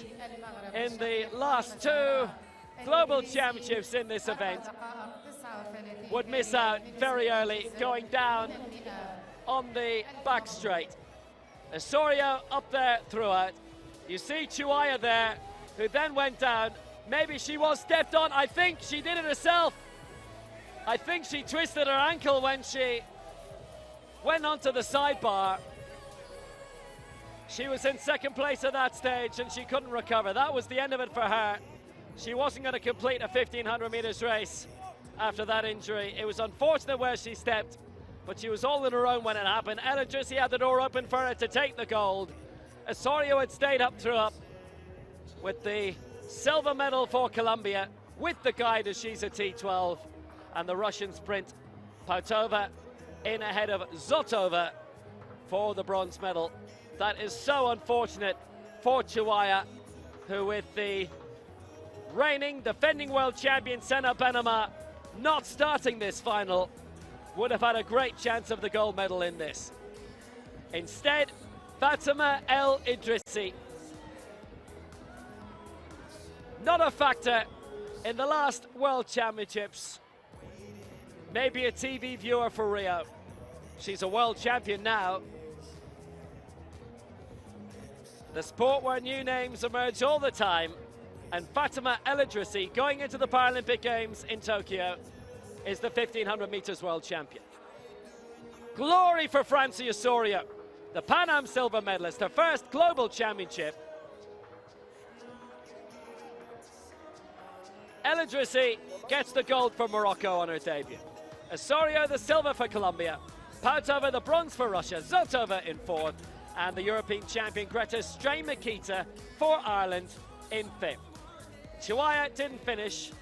B: in the last 2 global championships in this event would miss out very early, going down on the back straight. Osorio up there throughout. You see Chuaya there, who then went down. Maybe she was stepped on. I think she did it herself. I think she twisted her ankle when she went onto the sidebar. She was in second place at that stage and she couldn't recover. That was the end of it for her. She wasn't going to complete a 1500 meters race after that injury. It was unfortunate where she stepped, but she was all on her own when it happened. Ella Drissi had the door open for her to take the gold. Osorio had stayed up with the silver medal for Colombia, with the guide as she's a T12, and the Russian sprint, Pautova in ahead of Zotova for the bronze medal. That is so unfortunate for Chihuahua, who with the reigning, defending world champion Senna Benama not starting this final, would have had a great chance of the gold medal in this. Instead, Fatima El Idrissi, not a factor in the last World Championships. Maybe a TV viewer for Rio. She's a world champion now. The sport where new names emerge all the time, and Fatima El Idrissi, going into the Paralympic Games in Tokyo, is the 1500 meters world champion. Glory for Francie Osorio, the Pan Am silver medalist, her first global championship. El Idrissi gets the gold for Morocco on her debut. Osorio the silver for Colombia. Pautova the bronze for Russia. Zotova in fourth. And the European champion Greta Strain-Mikita for Ireland in fifth. Chihuahua didn't finish.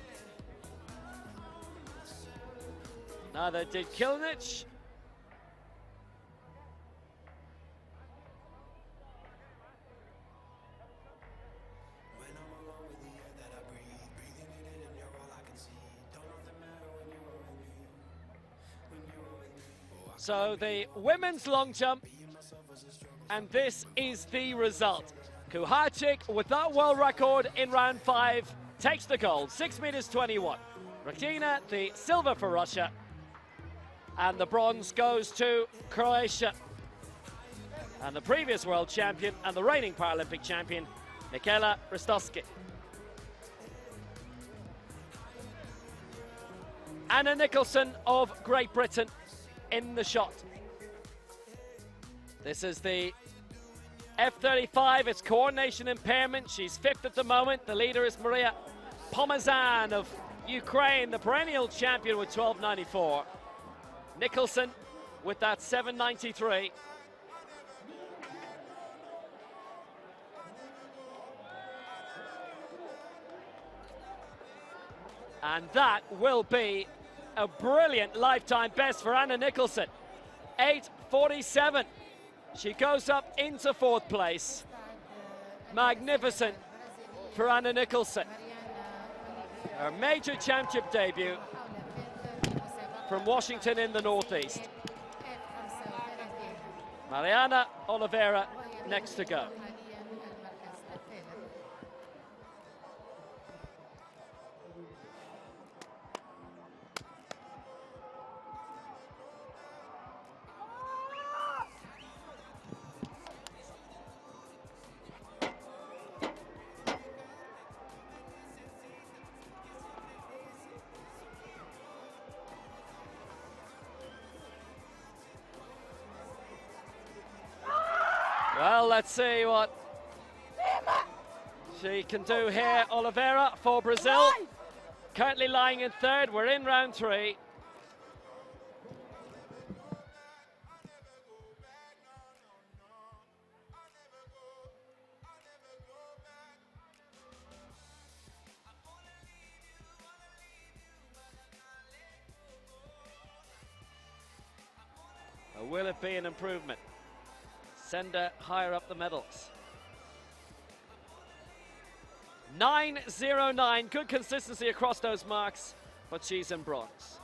B: Neither did Kilnich. So the women's long jump, and this is the result. Kuharczyk, with that world record in round 5, takes the gold, 6 meters 21. Rakina, the silver for Russia, and the bronze goes to Croatia. And the previous world champion and the reigning Paralympic champion, Michaela Ristowski. Anna Nicholson of Great Britain in the shot. This is the F-35, it's coordination impairment. She's fifth at the moment. The leader is Maria Pomazan of Ukraine, the perennial champion with 12.94. Nicholson with that 7.93. And that will be a brilliant lifetime best for Anna Nicholson. 8.47. She goes up into fourth place. Magnificent for Anna Nicholson. Her major championship debut from Washington in the Northeast. Mariana Oliveira next to go. Well, let's see what she can do here. Oliveira for Brazil, currently lying in third. We're in round 3. Will it be an improvement? Send her higher up the medals. 9.09, good consistency across those marks, but she's in bronze.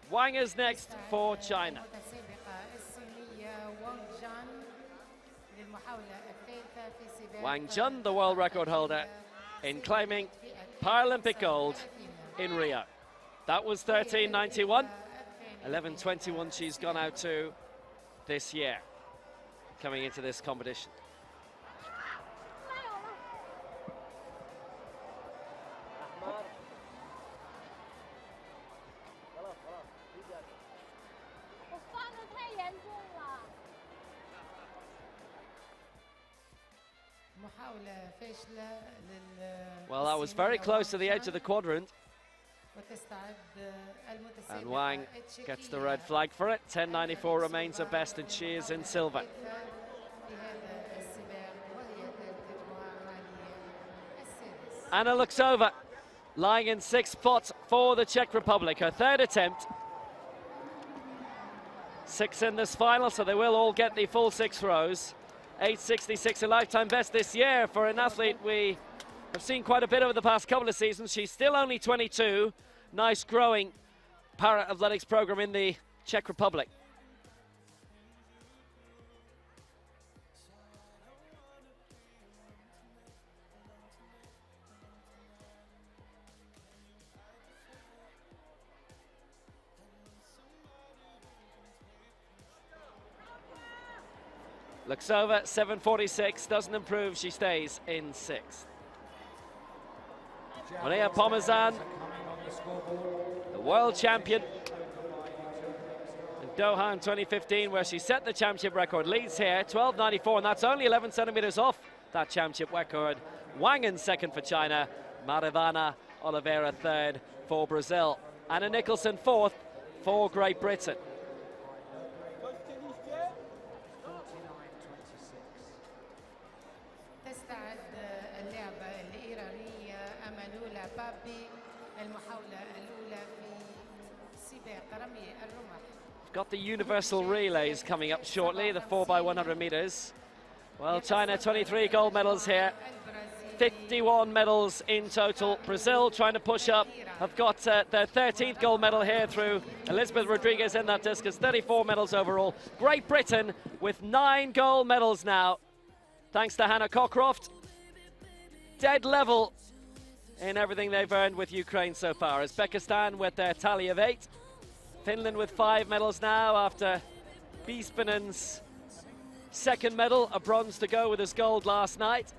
B: Wang is next for China. Wang Jun, the world record holder, in claiming Paralympic gold in Rio. That was 13.91. 11.21 she's gone out to this year, coming into this competition. Well, that was very close to the edge of the quadrant. And Wang gets the red flag for it. 10.94 remains her best, and she is in silver. Anna looks over, lying in 6th spot for the Czech Republic. Her 3rd attempt. 6 in this final, so they will all get the full 6 rows. 8.66, a lifetime best this year for an athlete we have seen quite a bit over the past couple of seasons. She's still only 22. Nice growing para-athletics program in the Czech Republic. Looks over, 7.46, doesn't improve, she stays in 6th. Maria Pomazan, the world champion in Doha in 2015, where she set the championship record, leads here, 12.94, and that's only 11 centimeters off that championship record. Wang in 2nd for China, Marivana Oliveira 3rd for Brazil, Anna Nicholson 4th for Great Britain. Got the universal relays coming up shortly, the 4x100 meters. Well, China 23 gold medals here, 51 medals in total. Brazil trying to push up, have got their 13th gold medal here through Elizabeth Rodriguez in that discus, 34 medals overall. Great Britain with 9 gold medals now, thanks to Hannah Cockcroft. Dead level in everything they've earned with Ukraine so far. Uzbekistan with their tally of 8. Finland with 5 medals now after Bispinen's 2nd medal, a bronze to go with his gold last night.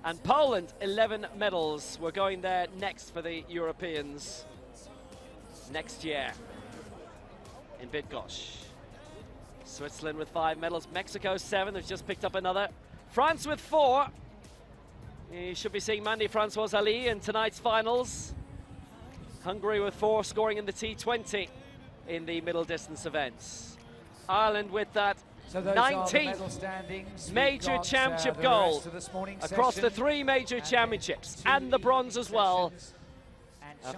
B: And Poland, 11 medals. We're going there next for the Europeans next year in Bydgoszcz. Switzerland with 5 medals, Mexico 7, they've just picked up another. France with 4. You should be seeing Mandy Francoise Ali in tonight's finals. Hungary with 4, scoring in the T20 in the middle distance events. Ireland with that 19th major championship goal across the 3 major championships, and the bronze as well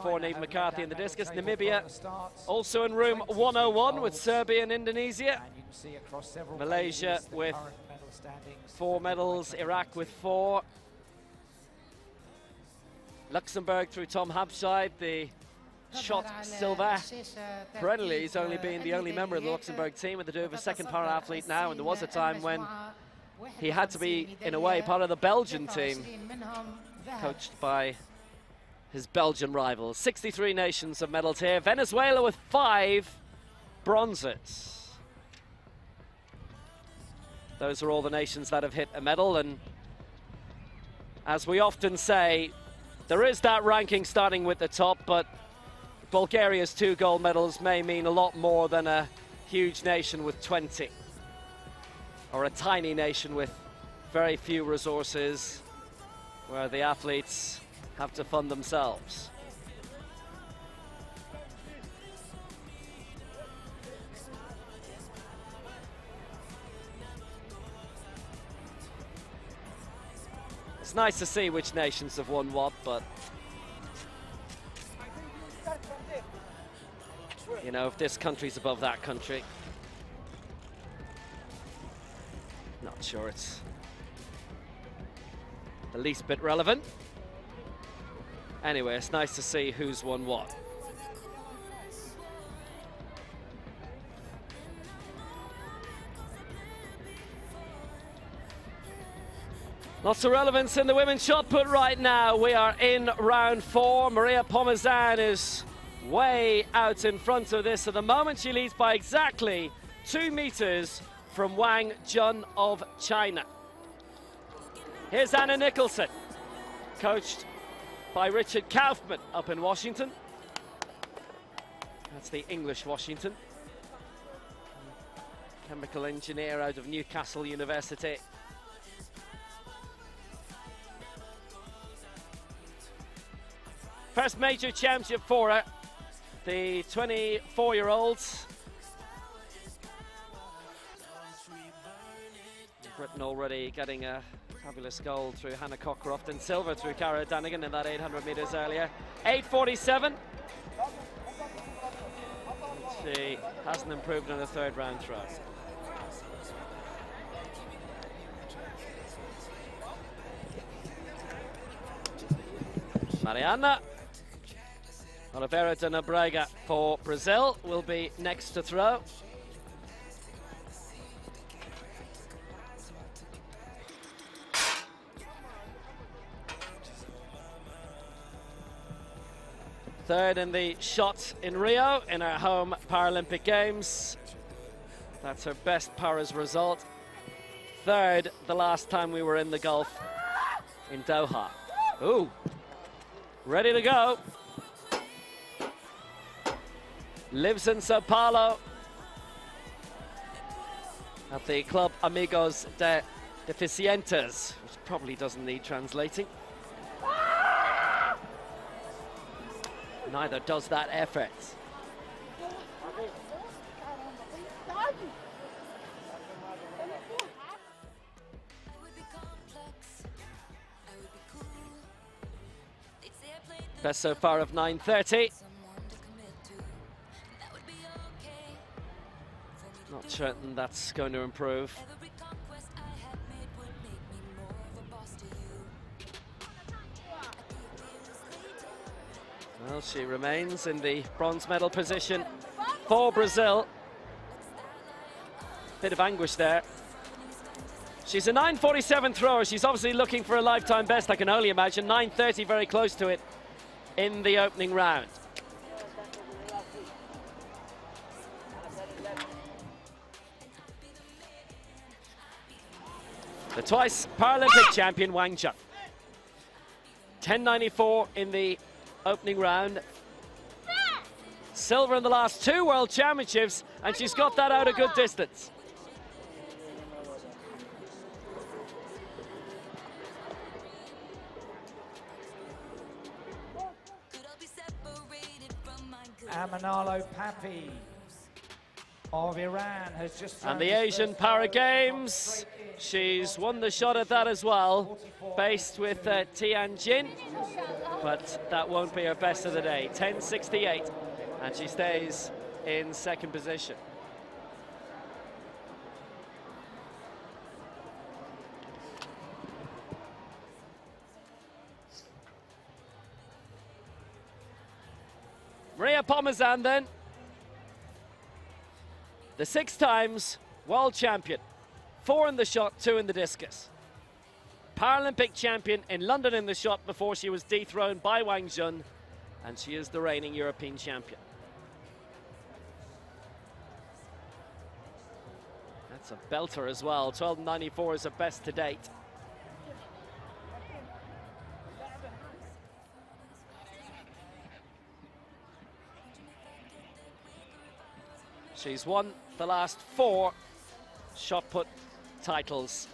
B: for Neve McCarthy in the discus. Namibia also in room 101 with Serbia and Indonesia. Malaysia with 4 medals, Iraq with 4. Luxembourg through Tom Habscheid, the shot silver. Perennially, he's only been the only member of the Luxembourg team, and they do have a 2nd para-athlete now, and there was a time when he had to be, in a way, part of the Belgian team, coached by his Belgian rivals. 63 nations have medalled here. Venezuela with 5 bronzes. Those are all the nations that have hit a medal, and as we often say, there is that ranking starting with the top, but Bulgaria's 2 gold medals may mean a lot more than a huge nation with 20, or a tiny nation with very few resources, where the athletes have to fund themselves. It's nice to see which nations have won what, but you know, if this country's above that country, not sure it's the least bit relevant. Anyway, it's nice to see who's won what. Lots of relevance in the women's shot put right now. We are in round 4. Maria Pomazan is way out in front of this. At the moment, she leads by exactly 2 meters from Wang Jun of China. Here's Anna Nicholson, coached by Richard Kaufman up in Washington. That's the English Washington. Chemical engineer out of Newcastle University. First major championship for her. The 24-year-olds. Britain already getting a fabulous gold through Hannah Cockcroft and silver through Cara Dunnigan in that 800 metres earlier. 8:47. She hasn't improved on a third round throw. Mariana Oliveira de Nobrega for Brazil will be next to throw. Third in the shot in Rio in our home Paralympic Games. That's her best paras result. Third the last time we were in the Gulf in Doha. Ooh, ready to go. Lives in Sao Paulo at the Club Amigos de Deficientes, which probably doesn't need translating. Neither does that effort. Best so far of 9:30. Not certain that's going to improve. Well, she remains in the bronze medal position for Brazil. Bit of anguish there. She's a 9:47 thrower. She's obviously looking for a lifetime best, I can only imagine. 9:30, very close to it in the opening round. The twice Paralympic champion Wang Jun. 10.94 in the opening round. Silver in the last two World Championships, and she's got that out a good distance.
C: Amanalo Papi of Iran has just...
B: And the Asian Para Games, she's won the shot at that as well, based with Tianjin, but that won't be her best of the day. 10.68, and she stays in second position. Maria Pomazan then, the 6 times world champion, 4 in the shot, 2 in the discus. Paralympic champion in London in the shot before she was dethroned by Wang Jun, and she is the reigning European champion. That's a belter as well. 12.94 is her best to date. She's won the last 4 shot put titles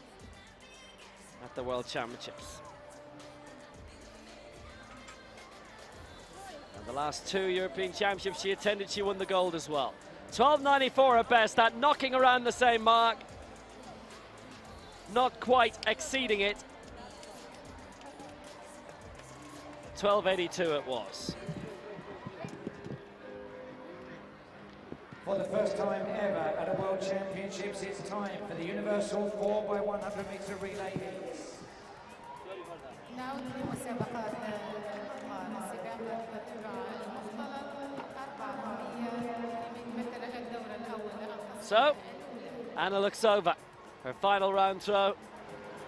B: at the World Championships. And the last 2 European Championships she attended, she won the gold as well. 12.94 her best, that knocking around the same mark. Not quite exceeding it. 12.82 it was.
C: For the first time ever at a World Championships, it's time for the Universal 4x100 meter relay heats.
D: نعود لمسابقات السباق الطلال المختلط 400 مثل الدور الأول.
B: So, Anna Luxova, her final round throw,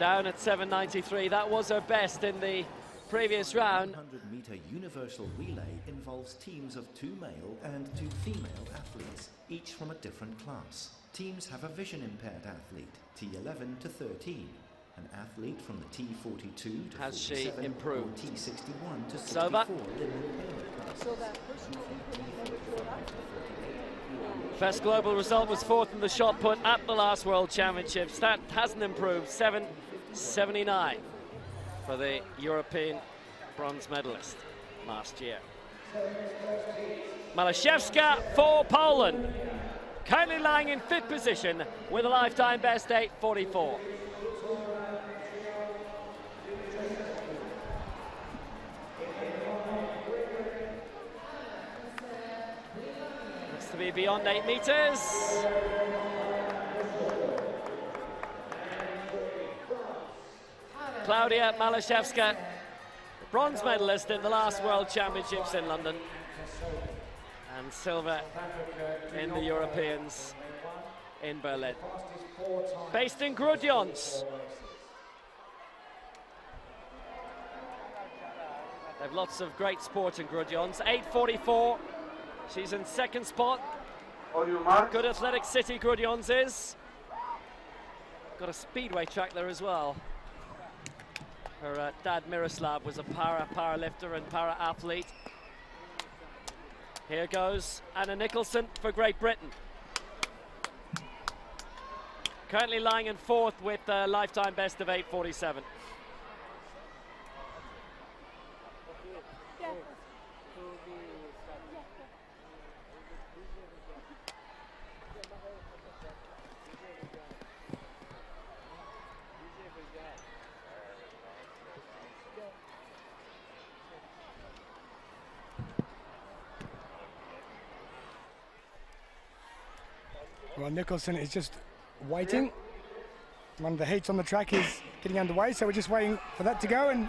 B: down at 7.93. That was her best in the previous round.
H: 100-meter universal relay involves teams of 2 male and 2 female athletes, each from a different class. Teams have a vision-impaired athlete, T11 to 13, an athlete from the T42 to 47,
B: Has she improved?
H: or T61 to 64
B: Sova.
H: in the impairment class.
B: Best global result was 4th in the shot put at the last World Championships. That hasn't improved. 7.79 for the European bronze medalist. last year. Malashevska for Poland, currently lying in 5th position with a lifetime best 8:44. Looks to be beyond 8 meters. Klaudia Malashevska, bronze medalist in the last World Championships in London, and silver in the Europeans in Berlin. Based in Grudziądz. They've lots of great sport in Grudziądz. 8:44. She's in 2nd spot. Good athletic city Grudziądz is. Got a speedway track there as well. Her dad Miroslav was a powerlifter and para-athlete. Here goes Anna Nicholson for Great Britain. Currently lying in 4th with a lifetime best of 8:47.
A: Well, Nicholson is just waiting. One of the heats on the track is getting underway, so we're just waiting for that to go, and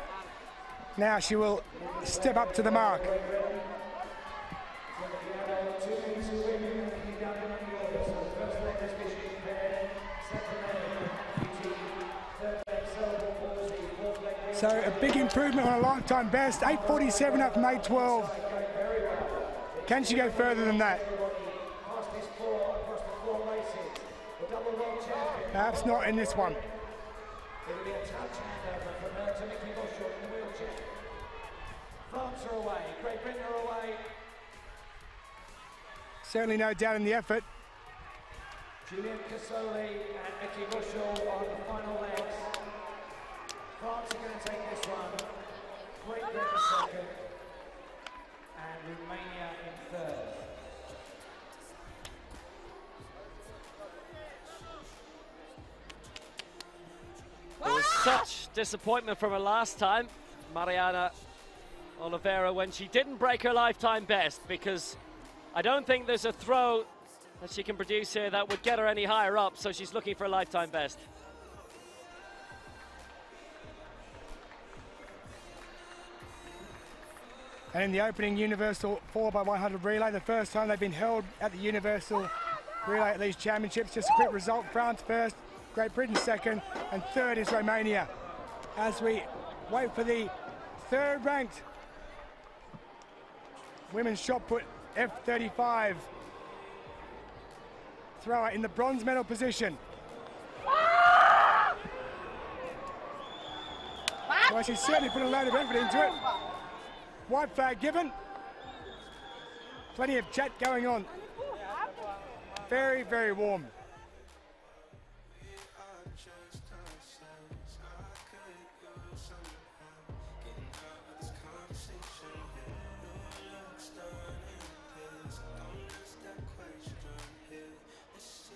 A: now she will step up to the mark. So a big improvement on a lifetime best, 8:47 up from 8:12. Can she go further than that? Perhaps not in this one.
C: It'll be a touch handover from her to Mickey Bushel in the wheelchair. France are away, Great Britain are away.
A: Certainly no doubt in the effort.
C: Julian Casoli and Mickey Bushel on the final legs. France are going to take this one. Great Britain 2nd. And Romania in 3rd.
B: There was such disappointment from her last time, Mariana Oliveira, when she didn't break her lifetime best, because I don't think there's a throw that she can produce here that would get her any higher up, so she's looking for a lifetime best.
A: And in the opening Universal 4x100 relay, the first time they've been held at the Universal relay at these championships. Just a quick result: France first, Great Britain 2nd, and 3rd is Romania. As we wait for the 3rd ranked women's shot put F35 thrower in the bronze medal position. Well, she's certainly put a load of effort into it. White flag given. Plenty of chat going on. Very, very warm.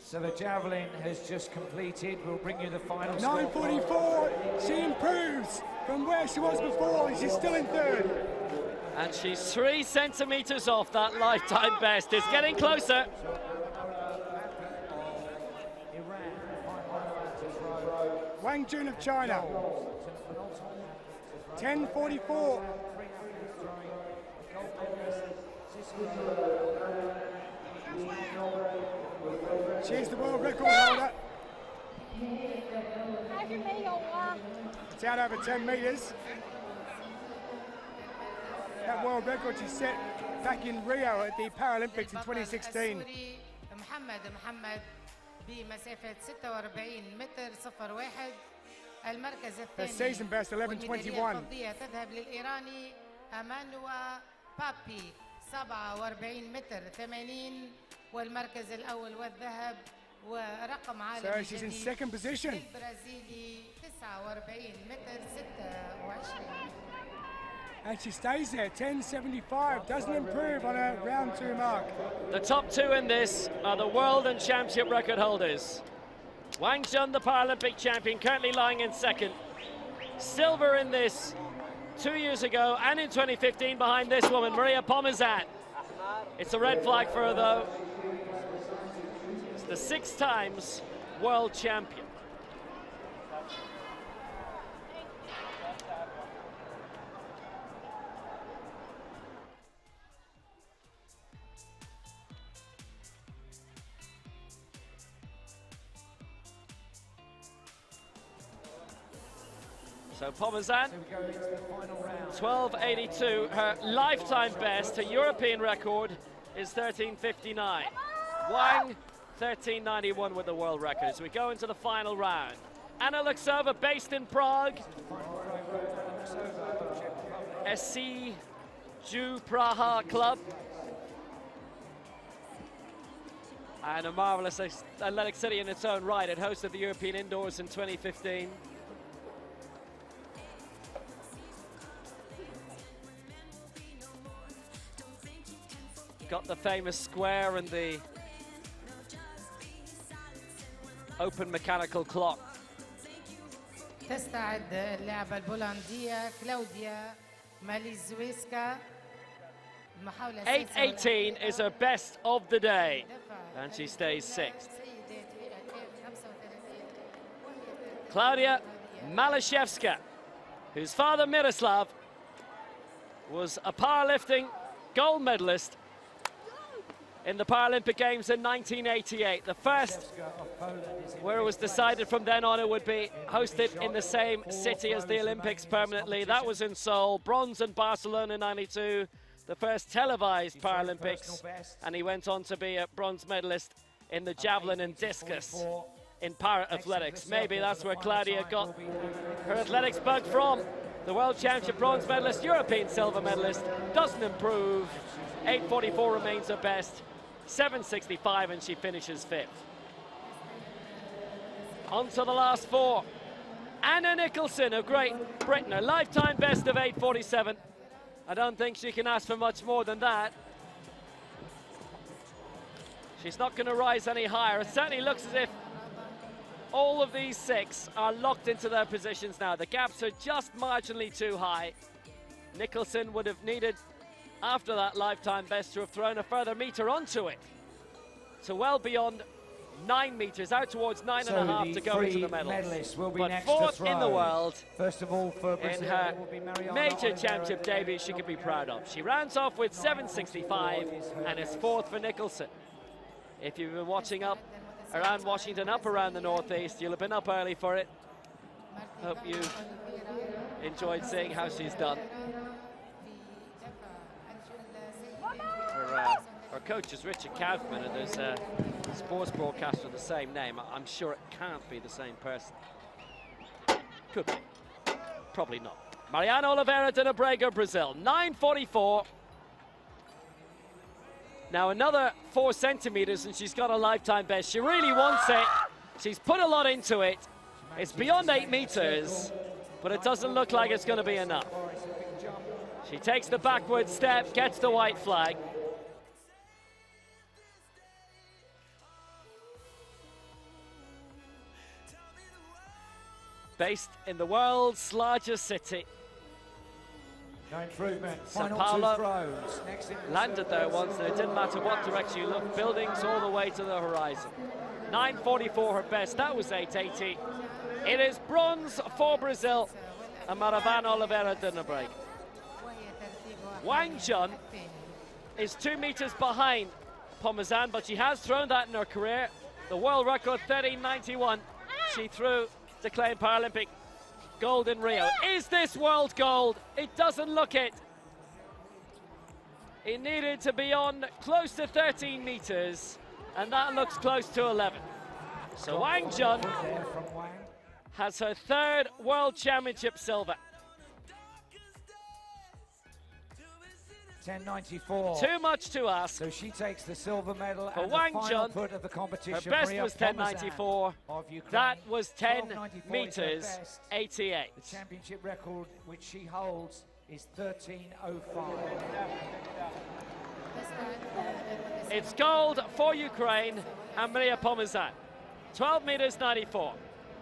C: So the javelin has just completed. We'll bring you the final score.
A: 9:44. She improves from where she was before, and she's still in 3rd.
B: And she's 3 centimeters off that lifetime best. It's getting closer.
A: Wang Jun of China. 10:44. She's the world record holder. It's out over 10 metres. That world record she set back in Rio at the Paralympics in 2016.
D: محمد بمسافة 46 متر 01. المركز الثاني.
A: Her season best 11:21.
D: الفضية تذهب للإيراني أمانوا بابي 47 متر 80. والمركز الأول والذهب ورقم عالمي
A: So she's in 2nd position.
D: البرازيلي 49 متر 26.
A: And she stays there, 10.75, doesn't improve on a round 2 mark.
B: The top two in this are the world and championship record holders. Wang Jun, the Paralympic champion, currently lying in second. Silver in this 2 years ago and in 2015 behind this woman, Maria Pomazan. It's a red flag for her though. It's the 6 times world champion. So Pomazan, 12.82, her lifetime best, her European record is 13.59. Wang, 13.91 with the world record. As we go into the final round. Anna Luxova, based in Prague. SC Ju Praha club. And a marvelous athletic city in its own right. It hosted the European Indoors in 2015. Got the famous square and the open mechanical clock.
D: تستعد اللاعبة البولندية كلاوديا ماليزويسكا.
B: 8.18 is her best of the day, and she stays 6th. Klaudia Malashevska, whose father Miroslav was a powerlifting gold medalist in the Paralympic Games in 1988. The first where it was decided from then on it would be hosted in the same city as the Olympics permanently. That was in Seoul. Bronze in Barcelona in 92, the first televised Paralympics. And he went on to be a bronze medalist in the javelin and discus in para-athletics. Maybe that's where Claudia got her athletics bug from. The World Championship bronze medalist, European silver medalist, doesn't improve. 8.44 remains her best. 7.65 and she finishes 5th. On to the last 4. Anna Nicholson of Great Britain, a lifetime best of 8.47. I don't think she can ask for much more than that. She's not going to rise any higher. It certainly looks as if all of these 6 are locked into their positions now. The gaps are just marginally too high. Nicholson would have needed, after that lifetime best, to have thrown a further metre onto it. So well beyond 9 metres, out towards 9.5 to go into the medals.
C: Will be
B: but
C: next
B: 4th in the world.
C: First of all, for Brazil,
B: in her
C: will be Mariana
B: major
C: Oliveira
B: championship debut, she could be proud of. She rounds off with 7.65 and is 4th for Nicholson. If you've been watching up around Washington, up around the Northeast, you'll have been up early for it. Hope you've enjoyed seeing how she's done. Her coach is Richard Kaufman, and there's a sports broadcaster with the same name. I'm sure it can't be the same person. Could be. Probably not. Mariana Oliveira de Nobrega, Brazil, 9.44. Now another 4 centimeters and she's got a lifetime best. She really wants it. She's put a lot into it. It's beyond 8 meters, but it doesn't look like it's going to be enough. She takes the backward step, gets the white flag. Based in the world's largest city.
C: No improvement.
B: Sao
C: Final
B: Paulo
C: 2 throws. Next in
B: landed there once, and it didn't matter what direction you looked. Buildings all the way to the horizon. 9.44 her best. That was 8.80. It is bronze for Brazil. And Mariana Oliveira de Nobrega. Wang Jun is 2 meters behind Pomazan, but she has thrown that in her career. The world record 13.91. She threw to claim Paralympic gold in Rio. Is this world gold? It doesn't look it. It needed to be on close to 13 meters, and that looks close to 11. So Wang Jun has her 3rd World Championship silver.
C: 10.94.
B: Too much to ask.
C: So she takes the silver medal
B: For
C: and
B: Wang
C: the final
B: Jun,
C: put of the competition.
B: her best
C: Maria
B: was
C: Pomazan
B: 10.94.
C: of Ukraine.
B: That was 10
C: 12.94 is her
B: meters,
C: best.
B: 88.
C: The championship record which she holds is 13:05.
B: It's gold for Ukraine and Maria Pomazan. 12 meters 94.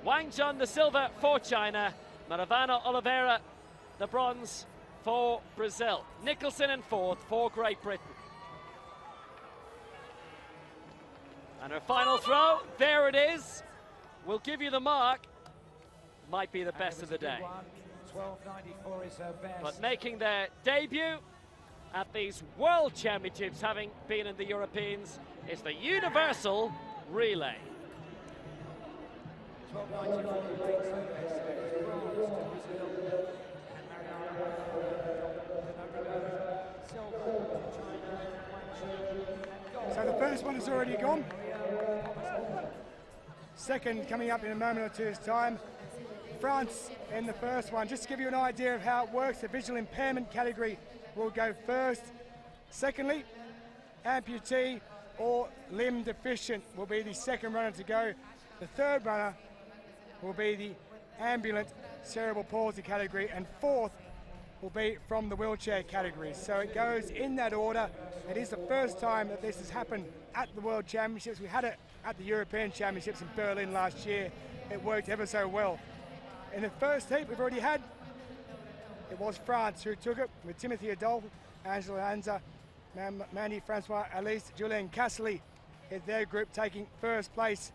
B: Wang Jun the silver for China. Maravana Oliveira the bronze for Brazil. Nicholson in fourth for Great Britain. And her final throw, there it is. We'll give you the mark. Might be the best of the day.
C: 12:94 is her best.
B: But making their debut at these World Championships, having been in the Europeans, is the Universal Relay.
C: 12:94 brings her best. It is bronze to Brazil and Mariana silver to China, and gold.
A: So the first one has already gone. Second coming up in a moment or two's time. France in the first one. Just to give you an idea of how it works, the visual impairment category will go first. Secondly, amputee or limb deficient will be the second runner to go. The third runner will be the ambulant cerebral palsy category, and fourth will be from the wheelchair category. So it goes in that order. It is the first time that this has happened at the World Championships. We had it at the European Championships in Berlin last year. It worked ever so well. In the first heat we've already had, it was France who took it with Timothy Adolphe, Angela Hansa, Mandy Francois, Alice, Julien Cassely in their group taking first place.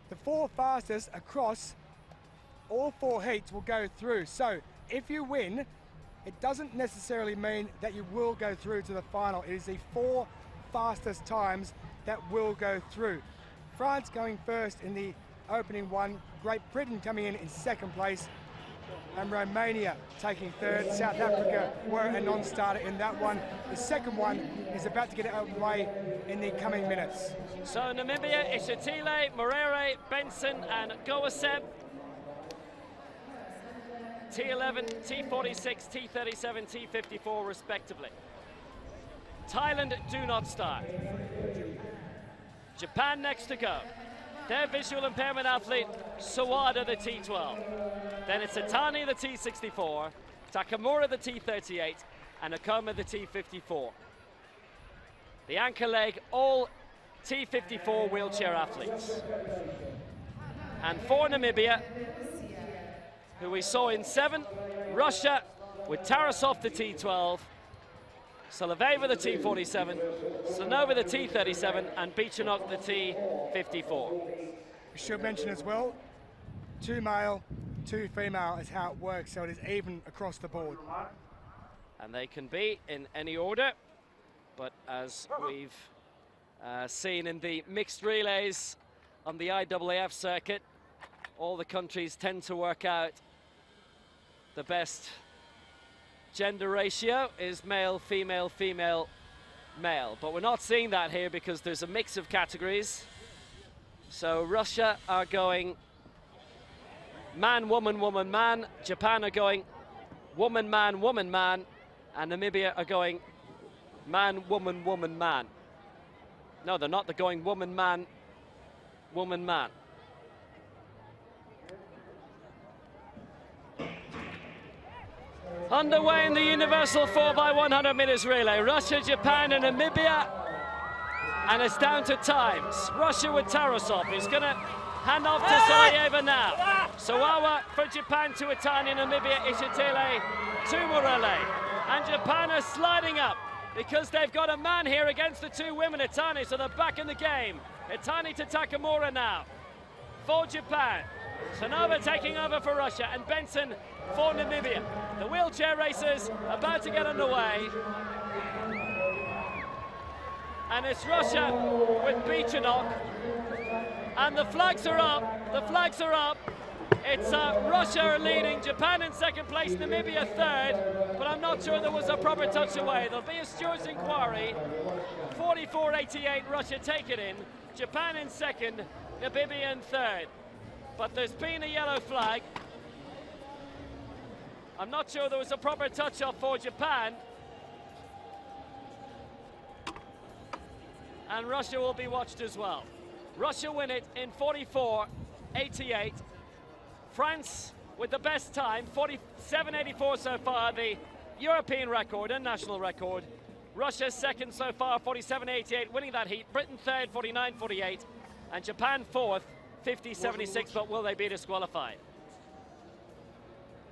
A: The four fastest across all four heats will go through. So if you win, it doesn't necessarily mean that you will go through to the final. It is the four fastest times that will go through. France going first in the opening one, Great Britain coming in second place, and Romania taking third. South Africa were a non-starter in that one. The second one is about to get underway in the coming minutes.
B: So Namibia, Ishatile, Morere, Benson and Goaseb. T11, T46, T37, T54 respectively. Thailand do not start. Japan next to go. Their visual impairment athlete, Sawada, the T12. Then it's Atani, the T64, Takamura, the T38, and Akoma, the T54. The anchor leg, all T54 wheelchair athletes. And for Namibia, who we saw in 7, Russia with Tarasov, the T12, Soloveva, the T47, Slanova, the T37, and Bichanok, the T54.
A: We should mention as well, 2 male, 2 female is how it works, so it is even across the board.
B: And they can be in any order, but as we've seen in the mixed relays on the IAAF circuit, all the countries tend to work out the best gender ratio is male, female, female, male. But we're not seeing that here because there's a mix of categories. So Russia are going man, woman, woman, man. Japan are going woman, man, woman, man. And Namibia are going man, woman, woman, man. No, they're not. They're going woman, man, woman, man. Underway in the Universal 4x100 meters relay. Russia, Japan and Namibia. And it's down to times. Russia with Tarasov is going to hand off to Sarajevo now. Sawawa for Japan to Atani, Namibia, Ishatile to Morele. And Japan are sliding up because they've got a man here against the 2 women, Atani, so they're back in the game. Atani to Takamura now for Japan. Sonova taking over for Russia, and Benson for Namibia. The wheelchair racers about to get underway. And it's Russia with Bichanok. And the flags are up, the flags are up. It's Russia leading, Japan in second place, Namibia third, but I'm not sure there was a proper touch away. There'll be a stewards inquiry. 44.88, Russia take it in. Japan in second, Namibia in third. But there's been a yellow flag. I'm not sure there was a proper touch-off for Japan. And Russia will be watched as well. Russia win it in 44.88. France with the best time, 47.84 so far, the European record and national record. Russia second so far, 47.88, winning that heat. Britain third, 49.48, and Japan fourth, 50.76, but will they be disqualified?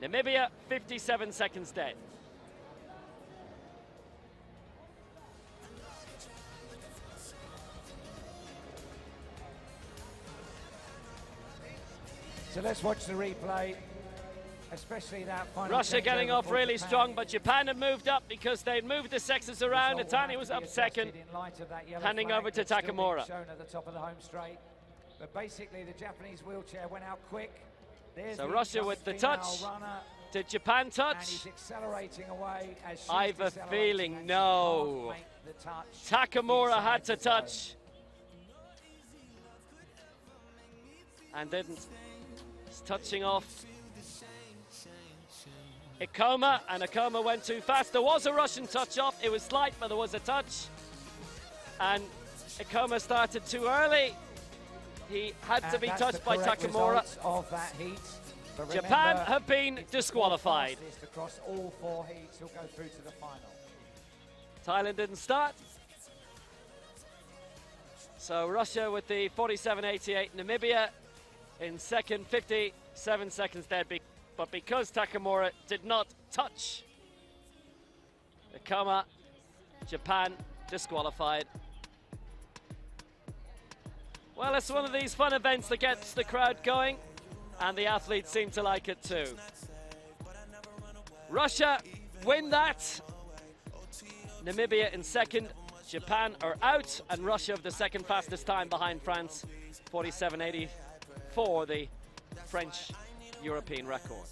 B: Namibia, 57 seconds dead.
C: So let's watch the replay, especially that final.
B: Russia getting off really strong, but Japan had moved up because they'd moved the sexes around. Itani was up second, handing over to Takamura.
C: Shown at the top of the home straight, but basically the Japanese wheelchair went out quick. There's
B: So Russia with the touch.
C: runner,
B: Did Japan
C: and
B: touch?
C: he's accelerating away as she's
B: I have a
C: decelerating,
B: feeling
C: and she
B: no.
C: can't make the touch
B: Takamura had
C: inside
B: to
C: the zone.
B: touch and didn't. He's touching off Ikoma, and Ikoma went too fast. There was a Russian touch off. It was slight, but there was a touch. And Ikoma started too early. He had to be
C: that's
B: touched
C: the
B: by
C: correct
B: Takamura.
C: results of that heat. But
B: Japan
C: remember,
B: have been
C: it's the
B: disqualified.
C: fastest across all 4 heats who'll go through to the final.
B: Thailand didn't start. So Russia with the 47.88, Namibia in second, 57 seconds dead. But because Takamura did not touch Ikoma, Japan disqualified. Well, it's one of these fun events that gets the crowd going, and the athletes seem to like it too. Russia win that. Namibia in second. Japan are out, and Russia have the second fastest time behind France, 47.84, the French European record.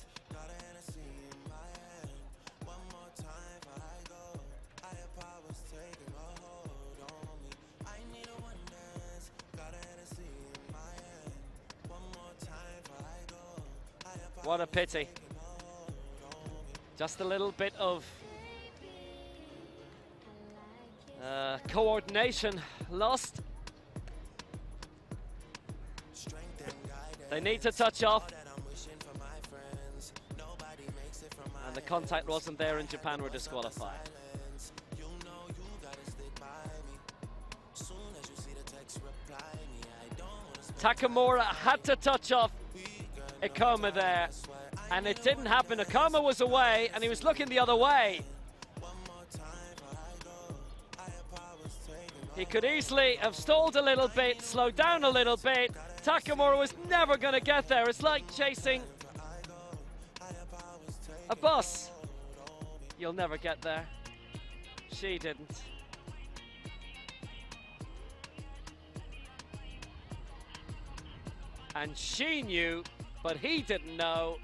B: What a pity. Just a little bit of coordination lost. They need to touch off. And the contact wasn't there, and Japan were disqualified. Takamura had to touch off Ikoma there, and it didn't happen. Ikoma was away, and he was looking the other way. He could easily have stalled a little bit, slowed down a little bit. Takamura was never going to get there. It's like chasing a bus. You'll never get there. She didn't. And she knew, but he didn't know,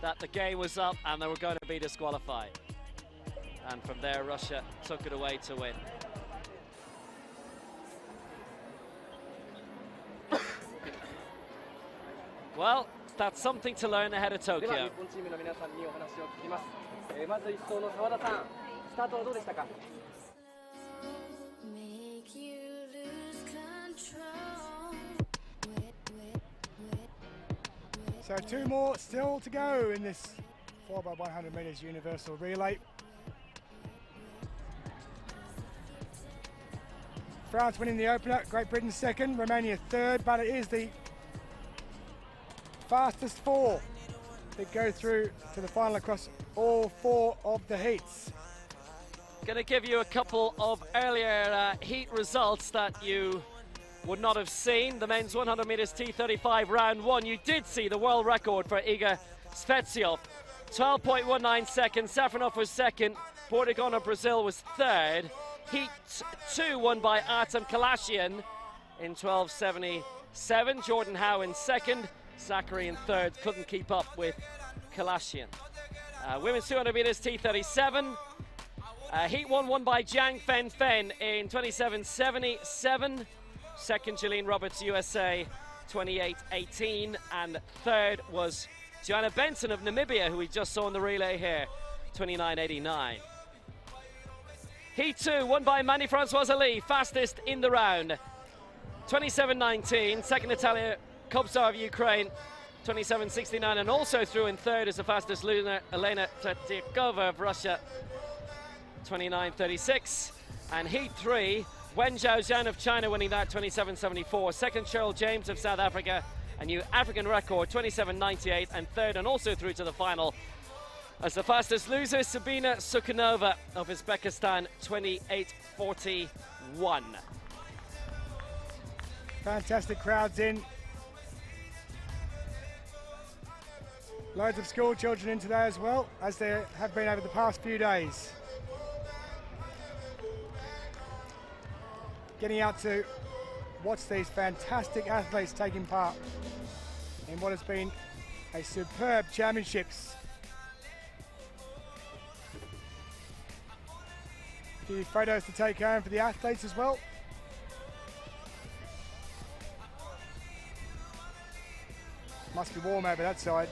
B: that the game was up and they were going to be disqualified. And from there, Russia took it away to win. Well, that's something to learn ahead of Tokyo.
A: So 2 more still to go in this 4x100 meters universal relay. France winning the opener, Great Britain second, Romania third, but it is the fastest 4 that go through to the final across all 4 of the heats.
B: Going to give you a couple of earlier heat results that you would not have seen. The men's 100 meters T35 round 1. You did see the world record for Iga Swiatek, 12.19 seconds. Safronov was second. Portugal of Brazil was third. Heat 2 won by Artem Kalashian in 12.77. Jordan Howe in second. Zachary in third. Couldn't keep up with Kalashian. Women's 200 meters T37. Heat 1 won by Jiang Fen in 27.77. Second, Jalene Roberts, USA, 28.18. And third was Joanna Benson of Namibia, who we just saw in the relay here, 29.89. Heat 2 won by Marie-Françoise Ali, fastest in the round, 27.19. Second, Natalia Kobzar of Ukraine, 27.69, and also through in third is the fastest Elena Tretyakova of Russia, 29.36. And heat 3, Wen Zhaozhan of China winning that, 27.74. Second, Cheryl James of South Africa, a new African record, 27.98. And third, and also through to the final, as the fastest loser, Sabina Sukhanova of Uzbekistan, 28.41.
A: Fantastic crowds in. Loads of school children in today as well, as there have been over the past few days. Getting out to watch these fantastic athletes taking part in what has been a superb championships. A few photos to take home for the athletes as well. Must be warm over that side.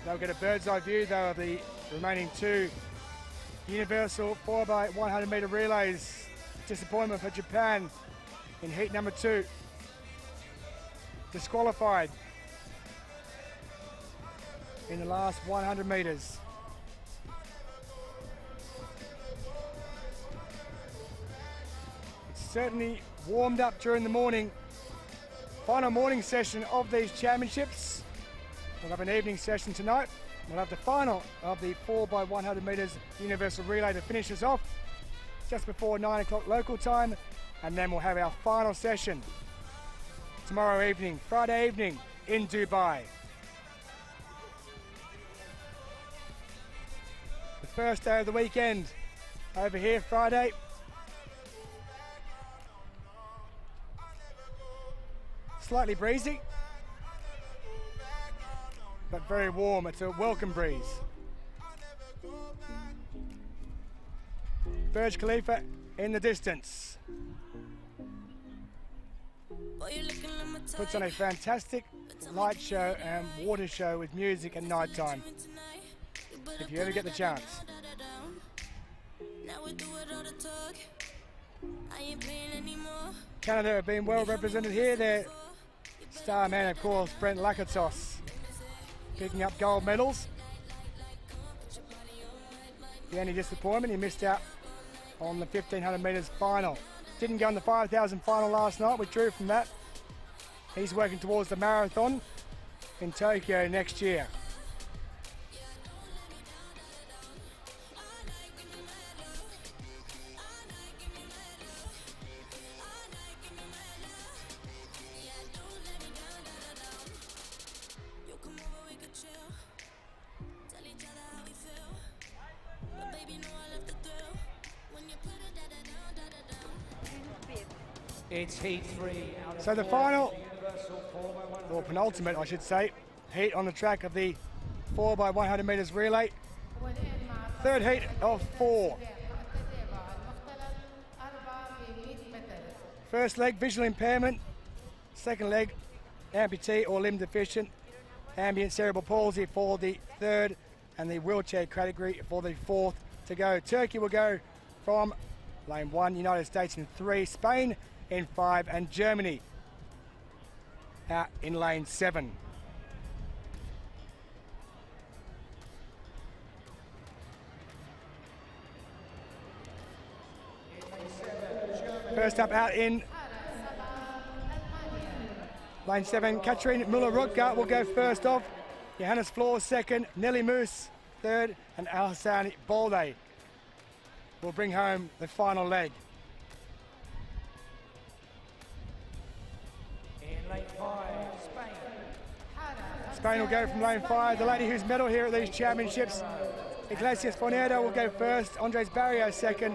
A: They'll get a bird's eye view though of the remaining two universal 4x100 metre relays. Disappointment for Japan in heat number 2. Disqualified in the last 100 metres. It's certainly warmed up during the morning. Final morning session of these championships. We'll have an evening session tonight. We'll have the final of the 4x100 metres universal relay to finish us off just before 9 o'clock local time, and then we'll have our final session tomorrow evening, Friday evening in Dubai. The first day of the weekend over here Friday. Slightly breezy, but very warm. It's a welcome breeze. Burj Khalifa in the distance. Puts on a fantastic light show and water show with music at night time, if you ever get the chance. Canada have been well represented here. Their star man, of course, Brent Lakatos, picking up gold medals. The only disappointment, he missed out on the 1500 metres final. Didn't go in the 5,000 final last night, withdrew from that. He's working towards the marathon in Tokyo next year.
C: It's heat 3.
A: So the final, or penultimate I should say, heat on the track of the 4x100 metres relay. Third heat of 4. First leg, visual impairment. Second leg, amputee or limb deficient. Ambient cerebral palsy for the third, and the wheelchair category for the fourth to go. Turkey will go from lane 1, United States in 3, Spain in 5, and Germany out in lane 7. First up out in lane 7, Katrin Muller-Rutger will go first off. Johannes Floor second, Nelly Moose third, and Al-Hassani Balde will bring home the final leg.
C: Lane 5, Spain.
A: Spain will go from lane 5. The lady who's medal here at these championships, Iglesias Fornedo, will go first. Andres Barrio second.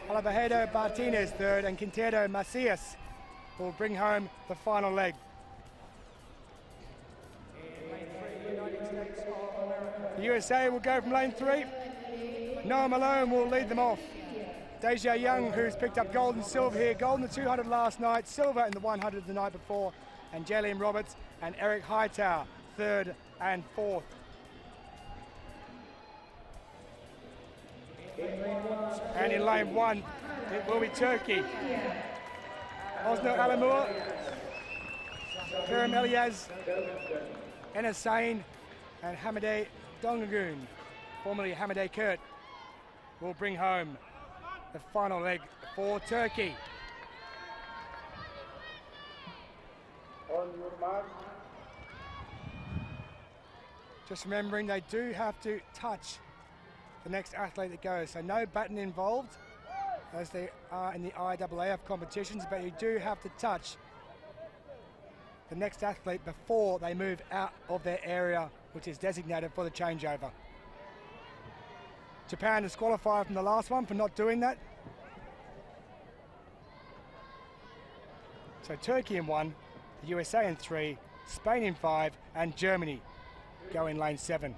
A: Alabajedo Martinez third, and Quintero Macias will bring home the final leg. The USA will go from lane 3. Noah Malone will lead them off. Deja Young, who's picked up gold and silver here. Gold in the 200 last night, silver in the 100 the night before. And Jaylene Roberts and Eric Hightower, third and fourth. And in lane 1, it will be Turkey. Osno Alamur Kerem Elias, Enes Sain, and Hamide Dongagoon, formerly Hamide Kurt, will bring home the final leg for Turkey.
E: On your mark.
A: Just remembering they do have to touch the next athlete that goes, so no button involved as they are in the IAAF competitions, but you do have to touch the next athlete before they move out of their area which is designated for the changeover. Japan disqualified from the last one for not doing that. So Turkey in 1, the USA in 3, Spain in 5, and Germany go in lane 7.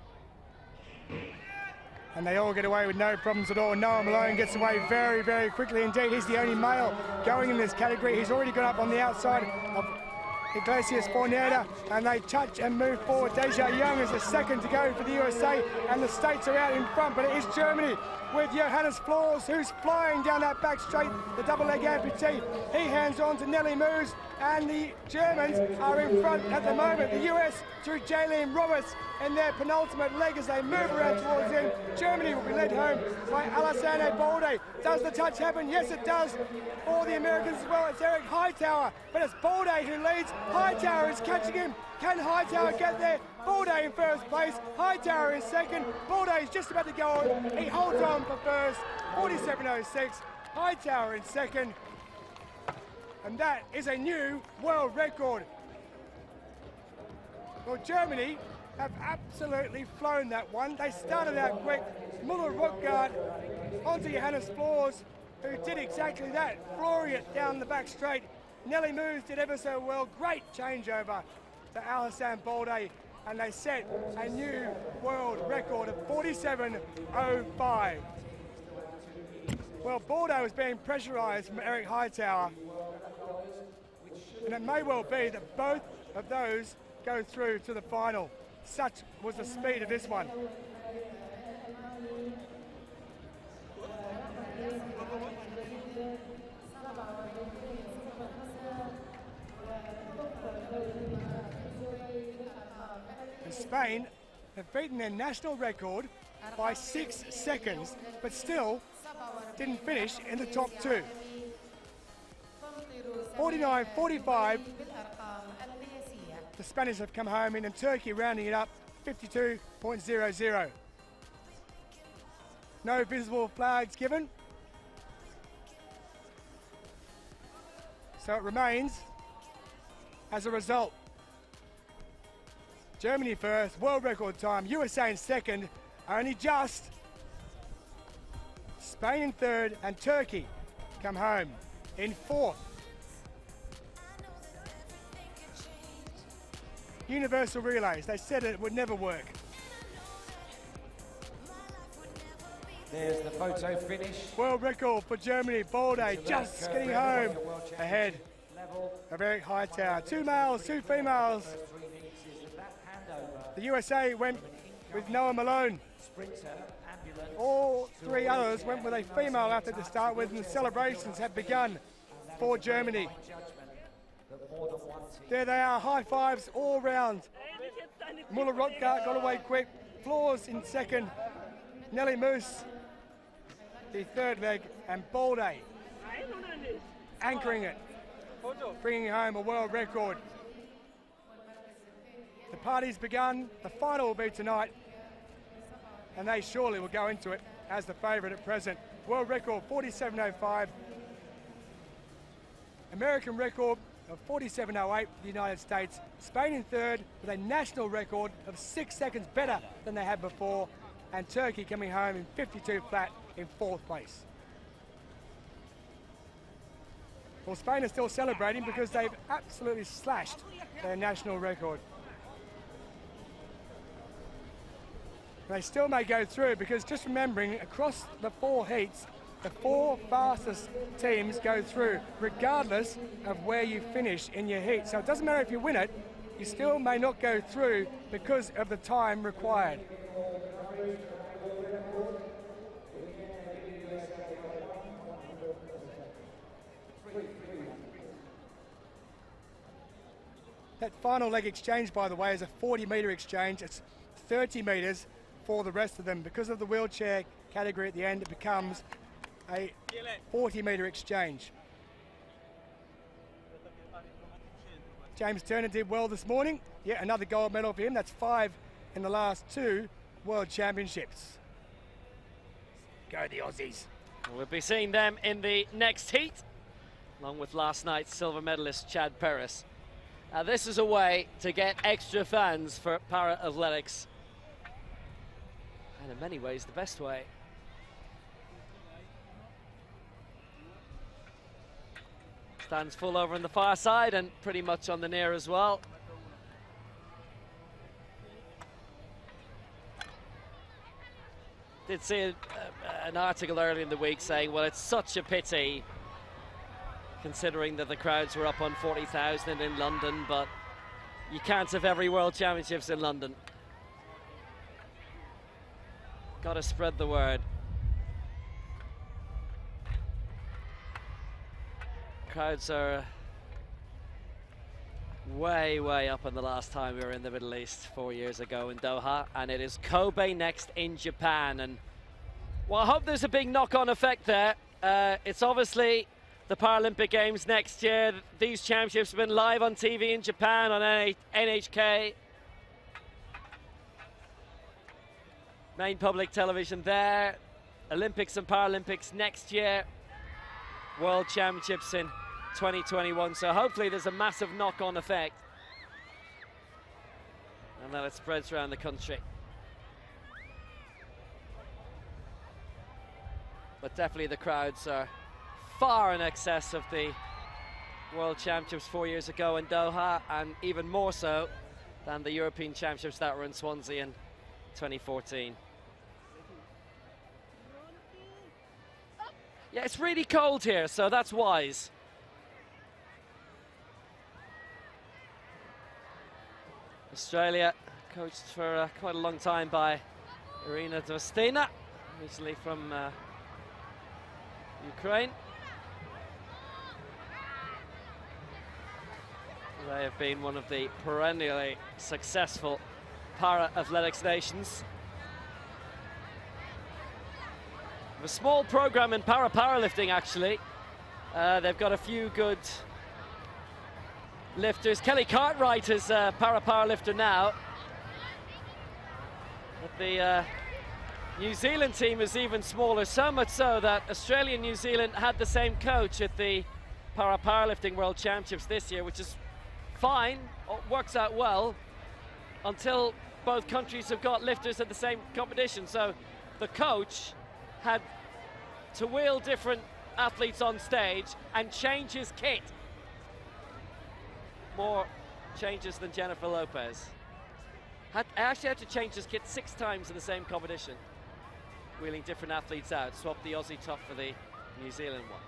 A: And they all get away with no problems at all. Noah Malone gets away very, very quickly indeed. He's the only male going in this category. He's already got up on the outside of Iglesias Forneda, and they touch and move forward. Deja Young is the second to go for the USA, and the States are out in front, but it is Germany with Johannes Flors, who's flying down that back straight, the double leg amputee. He hands on to Nelly Moos, and the Germans are in front at the moment. The US through Jaylene Roberts in their penultimate leg as they move around towards him. Germany will be led home by Alessandro Balde. Does the touch happen? Yes, it does. For the Americans as well, it's Eric Hightower, but it's Balde who leads. Hightower is catching him. Can Hightower get there? Balde in first place, Hightower in second. Balde is just about to go on. He holds on for first, 47.06. Hightower in second. And that is a new world record. Well, Germany have absolutely flown that one. They started out quick. Muller Rockgard onto Johannes Flors, who did exactly that, flooring it down the back straight. Nelly Moos did ever so well. Great changeover to Alassane Balde, and they set a new world record of 47.05. Well, Balde was being pressurised from Eric Hightower, and it may well be that both of those go through to the final. Such was the speed of this one. And Spain have beaten their national record by 6 seconds, but still didn't finish in the top 2. 49.45. The Spanish have come home in, and Turkey rounding it up 52.00. No visible flags given. So it remains as a result. Germany first, world record time. USA in second, only just. Spain in third, and Turkey come home in fourth. Universal relays, they said it would never work.
C: There's the photo finish.
A: World record for Germany, Balde just getting home ahead of Eric Hightower. 2 males, 2 females. The USA went with Noah Malone. All 3 others went with a female athlete to start with, and the celebrations have begun for Germany. There they are, high fives all round. Muller Rockgart got away quick. Flors in second. Nelly Moos, the third leg, and Balde anchoring it, bringing home a world record. The party's begun. The final will be tonight, and they surely will go into it as the favourite at present. World record 47.05. American record of 47.08 for the United States. Spain in third with a national record of 6 seconds better than they had before, and Turkey coming home in 52 flat in fourth place. Well, Spain are still celebrating because they've absolutely slashed their national record. They still may go through, because just remembering, across the 4 heats, the 4 fastest teams go through, regardless of where you finish in your heat. So it doesn't matter if you win it, you still may not go through because of the time required. That final leg exchange, by the way, is a 40-metre exchange. It's 30 metres for the rest of them. Because of the wheelchair category at the end, it becomes a 40-metre exchange. James Turner did well this morning. Yeah, another gold medal for him. That's 5 in the last 2 World Championships. Go the Aussies.
B: We'll be seeing them in the next heat, along with last night's silver medalist Chad Paris. This is a way to get extra fans for para-athletics, and in many ways the best way. Stands full over on the far side and pretty much on the near as well. Did see an article earlier in the week saying, well, it's such a pity considering that the crowds were up on 40,000 in London, but you can't have every World Championships in London. Got to spread the word. Crowds are way, way up on the last time we were in the Middle East 4 years ago in Doha, and it is Kobe next in Japan. And well, I hope there's a big knock-on effect there. It's obviously the Paralympic Games next year. These championships have been live on TV in Japan on NHK. Main public television there. Olympics and Paralympics next year. World Championships in 2021. So hopefully there's a massive knock-on effect, and that it spreads around the country. But definitely the crowds are far in excess of the World Championships 4 years ago in Doha, and even more so than the European Championships that were in Swansea in 2014. Yeah, it's really cold here, so that's wise. Australia, coached for quite a long time by Irina Dostina, originally from Ukraine. They have been one of the perennially successful para-athletics nations. A small program in powerlifting, actually. They've got a few good lifters. Kelly Cartwright is a powerlifter now. But the New Zealand team is even smaller, so much so that Australia and New Zealand had the same coach at the powerlifting World Championships this year, which is fine, works out well, until both countries have got lifters at the same competition. So the coach had to wheel different athletes on stage and change his kit. More changes than Jennifer Lopez. I actually had to change his kit 6 times in the same competition, wheeling different athletes out. Swapped the Aussie top for the New Zealand one.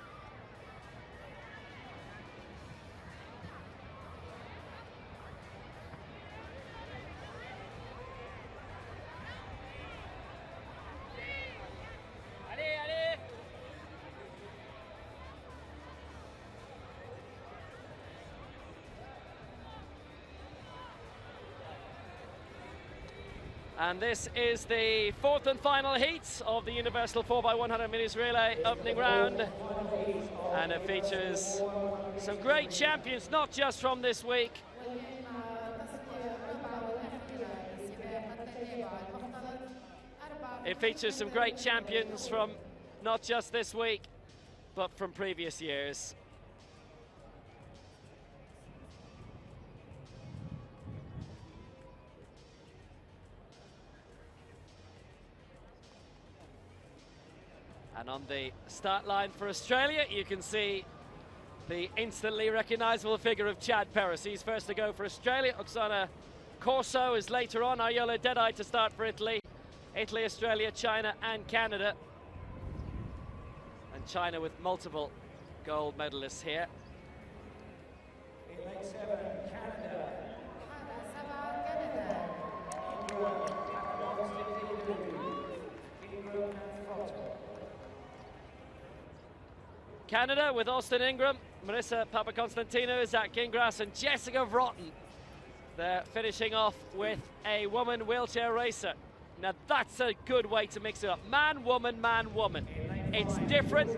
B: And this is the 4th and final heat of the Universal 4x100 meters relay opening round. And it features some great champions, not just from this week. It features some great champions from not just this week, but from previous years. And on the start line for Australia, you can see the instantly recognisable figure of Chad Paris. He's first to go for Australia. Oksana Corso is later on. Ayola Deadeye to start for Italy. Italy, Australia, China and Canada. And China with multiple gold medalists here.
C: In leg 7, Canada.
B: Canada with Austin Ingram, Marissa Papakonstantino, Zach Gingras and Jessica Vrotten They're finishing off with a woman wheelchair racer. Now that's a good way to mix it up. Man, woman, man, woman. It's different.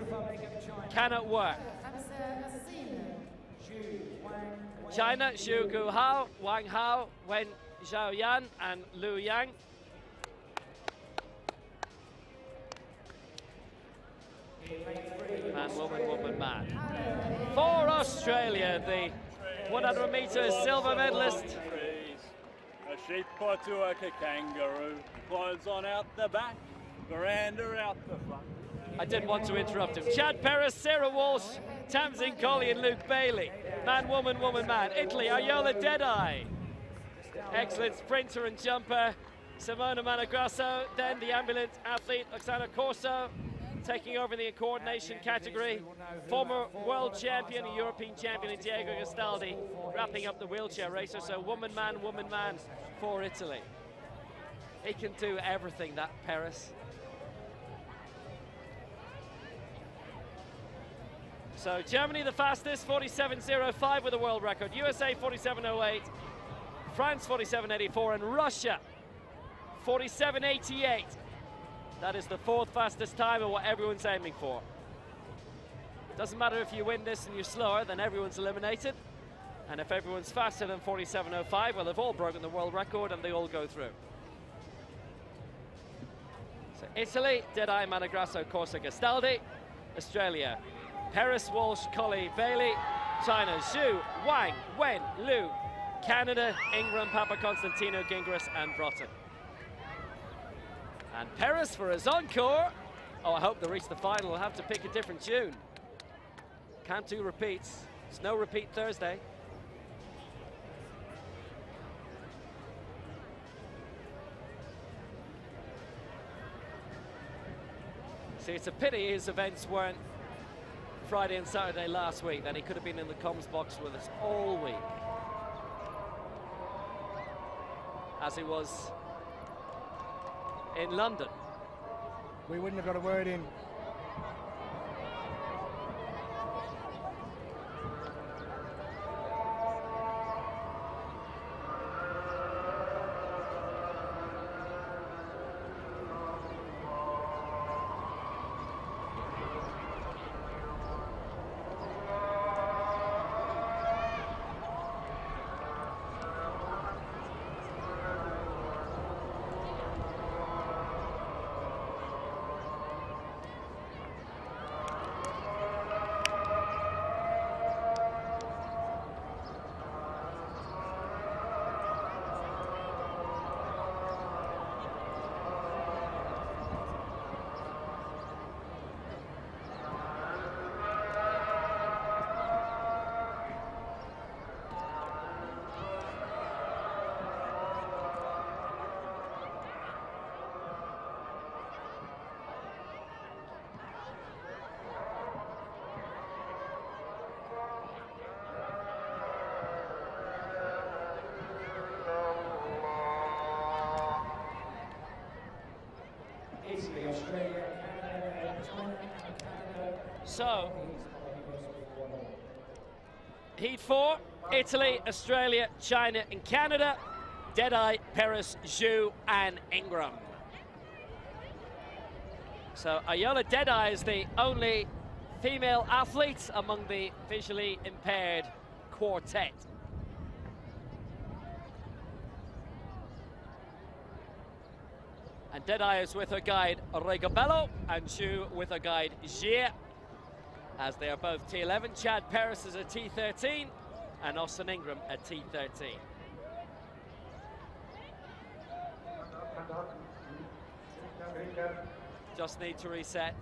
B: Can it work? China, Xu Gu Hao, Wang Hao, Wen Xiaoyan, and Lu Yang. Man, woman, woman, man. For Australia, the 100 metres silver medalist.
I: A sheep or two, a kangaroo. Clothes on out the back, veranda out the front.
B: I didn't want to interrupt him. Chad Perez, Sarah Walsh, Tamsin Colley and Luke Bailey. Man, woman, woman, man. Italy, Ayola Deadeye. Excellent sprinter and jumper, Simona Managrasso. Then the ambulance athlete, Oksana Corso, taking over the coordination category. Former world champion and European champion Diego Gastaldi, wrapping up the wheelchair racer. So woman, man, for Italy. He can do everything, that Perez. So Germany the fastest, 47.05 with a world record. USA 47.08, France 47.84, and Russia 47.88. That is the fourth fastest time of what everyone's aiming for. Doesn't matter if you win this and you're slower, then everyone's eliminated. And if everyone's faster than 47.05, well, they've all broken the world record and they all go through. So Italy, Deadeye, Managrasso, Corso, Gastaldi. Australia, Perez, Walsh, Colley, Bailey. China, Zhu, Wang, Wen, Lu. Canada, Ingram, Papa Constantino, Gingras, and Broughton. And Perez for his encore. Oh, I hope they reach the final. We'll have to pick a different tune. Can't do repeats. It's no repeat Thursday. See, it's a pity his events weren't Friday and Saturday last week. Then he could have been in the comms box with us all week, as he was in London.
A: We wouldn't have got a word in.
B: So, Heat 4, Italy, Australia, China and Canada. Deadeye, Perez, Zhu and Ingram. So Ayola Deadeye is the only female athlete among the visually impaired quartet. And Deadeye is with her guide Regabello and Zhu with her guide Jie, as they are both T11. Chad Perez is a T13 and Austin Ingram a T13. Just need to reset.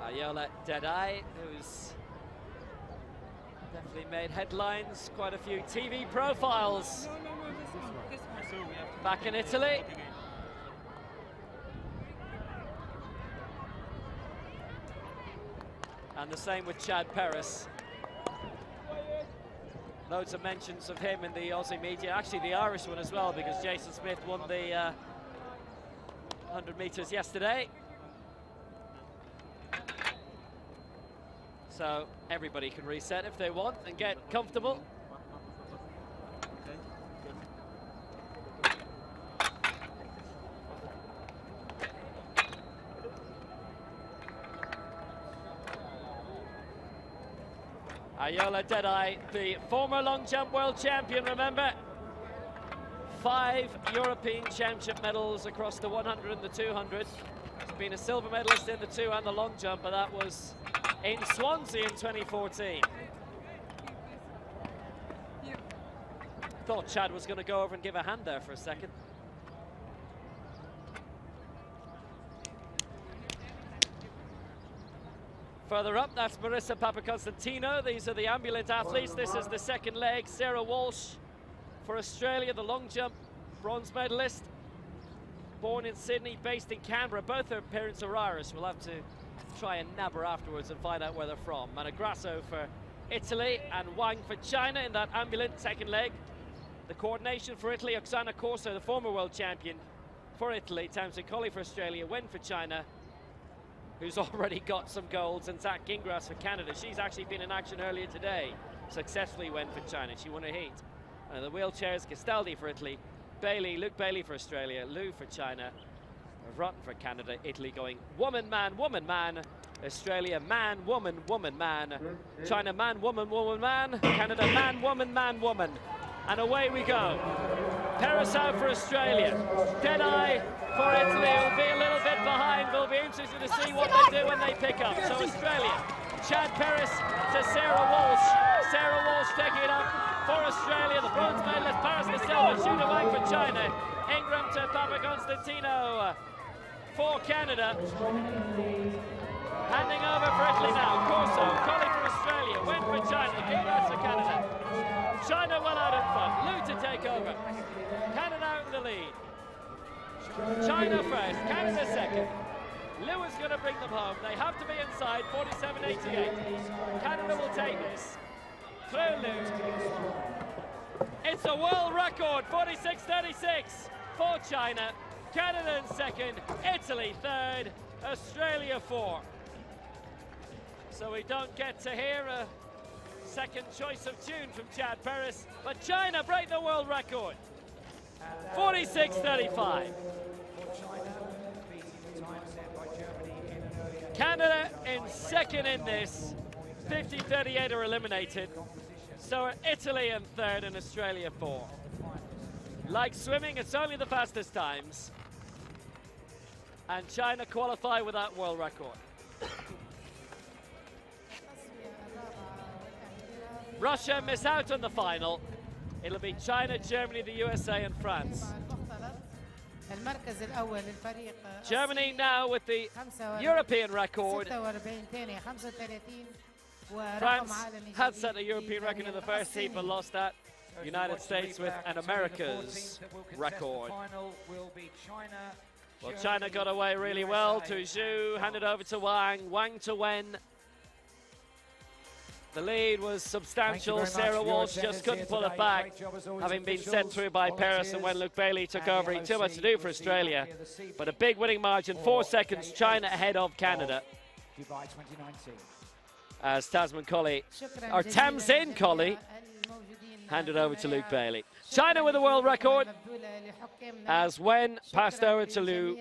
B: Ayola Deadeye, who's definitely made headlines, quite a few TV profiles back in Italy. And the same with Chad Perez. Loads of mentions of him in the Aussie media, actually the Irish one as well, because Jason Smith won the 100 metres yesterday. So everybody can reset if they want and get comfortable. Ayola Deadeye, the former long jump world champion, remember? 5 European Championship medals across the 100 and the 200. He's been a silver medalist in the 2 and the long jump, but that was in Swansea in 2014. Thought Chad was going to go over and give a hand there for a second. Further up, that's Marissa Papaconstantino. These are the ambulance athletes. This is the second leg. Sarah Walsh for Australia, the long jump bronze medalist. Born in Sydney, based in Canberra. Both her parents are Irish. We'll have to try and nab her afterwards and find out where they're from. Managrasso for Italy and Wang for China in that ambulance second leg. The coordination for Italy, Oksana Corso, the former world champion for Italy. Tamsin Colley for Australia, Wen for China, who's already got some golds, and Zach Gingras for Canada. She's actually been in action earlier today, successfully went for China. She won her heat. And the wheelchairs, Castaldi for Italy, Luke Bailey for Australia, Liu for China, Rotten for Canada, Italy going woman, man, Australia man, woman, man, China man, woman, man, Canada man, woman. And away we go. Paris out for Australia. Deadeye for Italy will be a little bit behind. We'll be interested to see what they do when they pick up. So Australia, Chad Paris to Sarah Walsh. Sarah Walsh taking it up for Australia. The bronze medalist, Paris to silver. Shuna Wang for China. Ingram to Papaconstantino for Canada. Handing over for Italy now. Corso, Colley for Australia. Wen for China. Gingras for Canada. China well out in front. Liu to take over. Canada out in the lead. China first, Canada second. Liu is going to bring them home. They have to be inside, 47.88. Canada will take this. Through Liu. It's a world record, 46.36 for China. Canada in second, Italy third, Australia fourth. So we don't get to hear a second choice of tune from Chad Paris, but China break the world record. 46.35. Canada in second in this. 50.38 are eliminated. So are Italy in third and Australia fourth. Like swimming, it's only the fastest times. And China qualify with that world record. Russia miss out on the final. It'll be China, Germany, the USA, and France. Germany now with the European record. France had set a European record in the first heat, but lost that. United States with an America's record. Well, China got away really well to Zhu, handed over to Wang, Wang to Wen. The lead was substantial. Sarah Walsh just couldn't pull it back, having been sent through by Paris, and when Luke Bailey took over, he had too much to do for Australia. But a big winning margin, 4 seconds, China ahead of Canada. As Tamsin Colley handed over to Luke Bailey. China with a world record, as Wen passed over to Liu.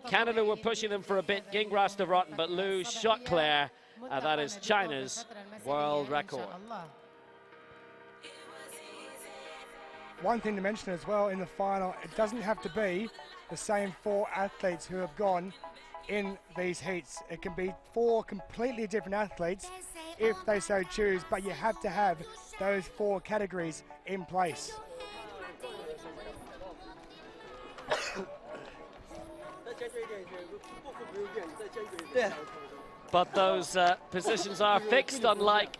B: Canada were pushing them for a bit, Gingras to Rotten, but Liu shot clear. That is China's world record.
A: One thing to mention as well in the final, it doesn't have to be the same 4 athletes who have gone in these heats. It can be 4 completely different athletes if they so choose, but you have to have those 4 categories in place.
B: But those positions are fixed, unlike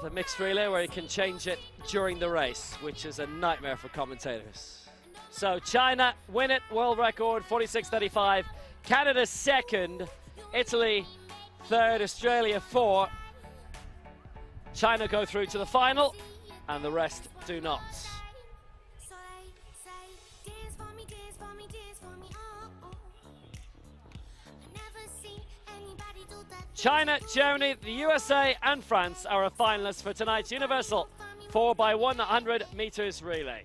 B: the mixed relay where you can change it during the race, which is a nightmare for commentators. So China win it, world record, 46.35. Canada second, Italy third, Australia fourth. China go through to the final, and the rest do not. China, Germany, the USA and France are our finalists for tonight's Universal 4x100 meters relay.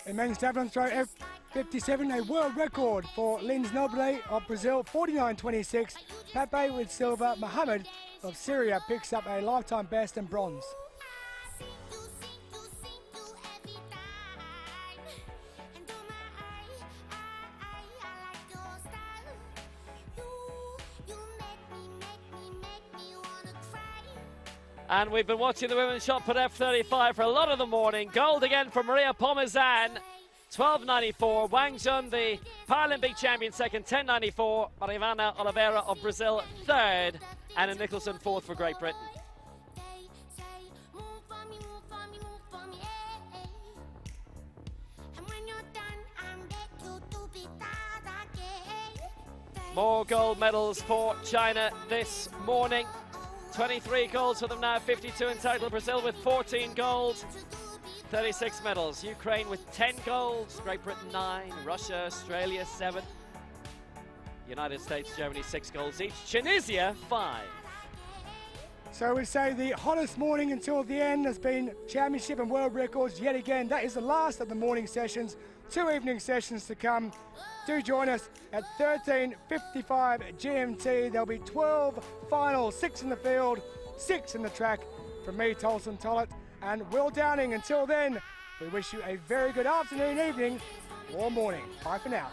A: In men's javelin throw F57, a world record for Lins Noble of Brazil, 49.26. Pape with silver. Mohammed of Syria picks up a lifetime best and bronze.
B: And we've been watching the women's shot put F35 for a lot of the morning. Gold again for Maria Pomazan, 12.94. Wang Jun, the Paralympic champion, second, 10.94. Marivana Oliveira of Brazil, third. Anna Nicholson, fourth for Great Britain. More gold medals for China this morning. 23 golds for them now, 52 in total. Brazil with 14 golds, 36 medals. Ukraine with 10 golds, Great Britain 9, Russia, Australia 7. United States, Germany 6 golds each. Tunisia 5.
A: So we say the hottest morning until the end has been championship and world records yet again. That is the last of the morning sessions. 2 evening sessions to come. Do join us at 13:55 GMT. There'll be 12 finals, 6 in the field, 6 in the track. From me, Tolson Tollett and Will Downing. Until then, we wish you a very good afternoon, evening, or morning. Bye for now.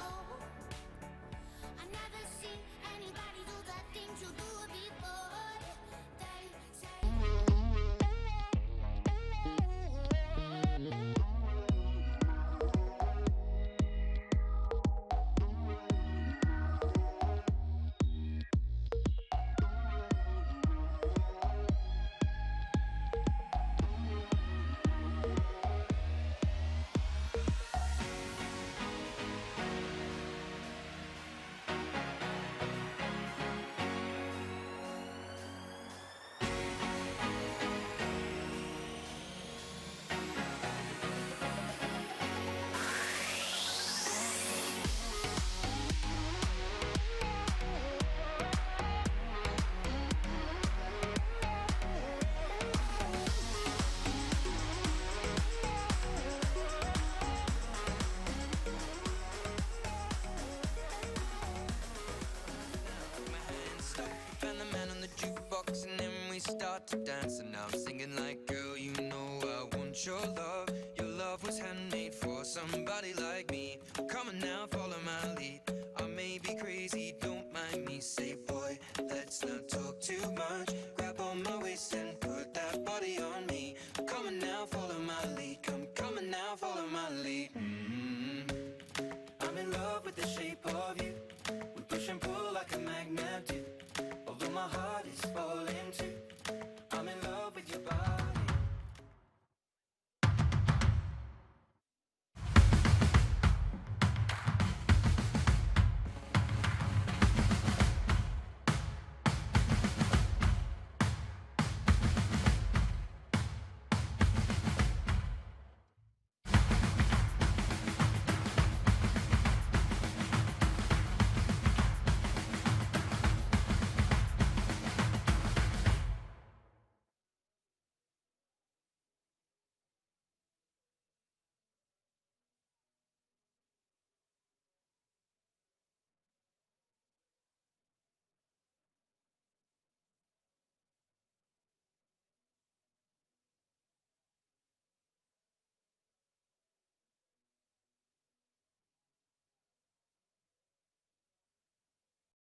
J: Start to dance and now I'm singing like, girl, you know I want your love. Your love was handmade for somebody like me. Come on now, follow my lead. I may be crazy, don't mind me. Say, boy, let's not talk too much. Grab on my waist and put that body on me. Come on now, follow my lead. Come on now, follow my lead. I'm in love with the shape of you. We push and pull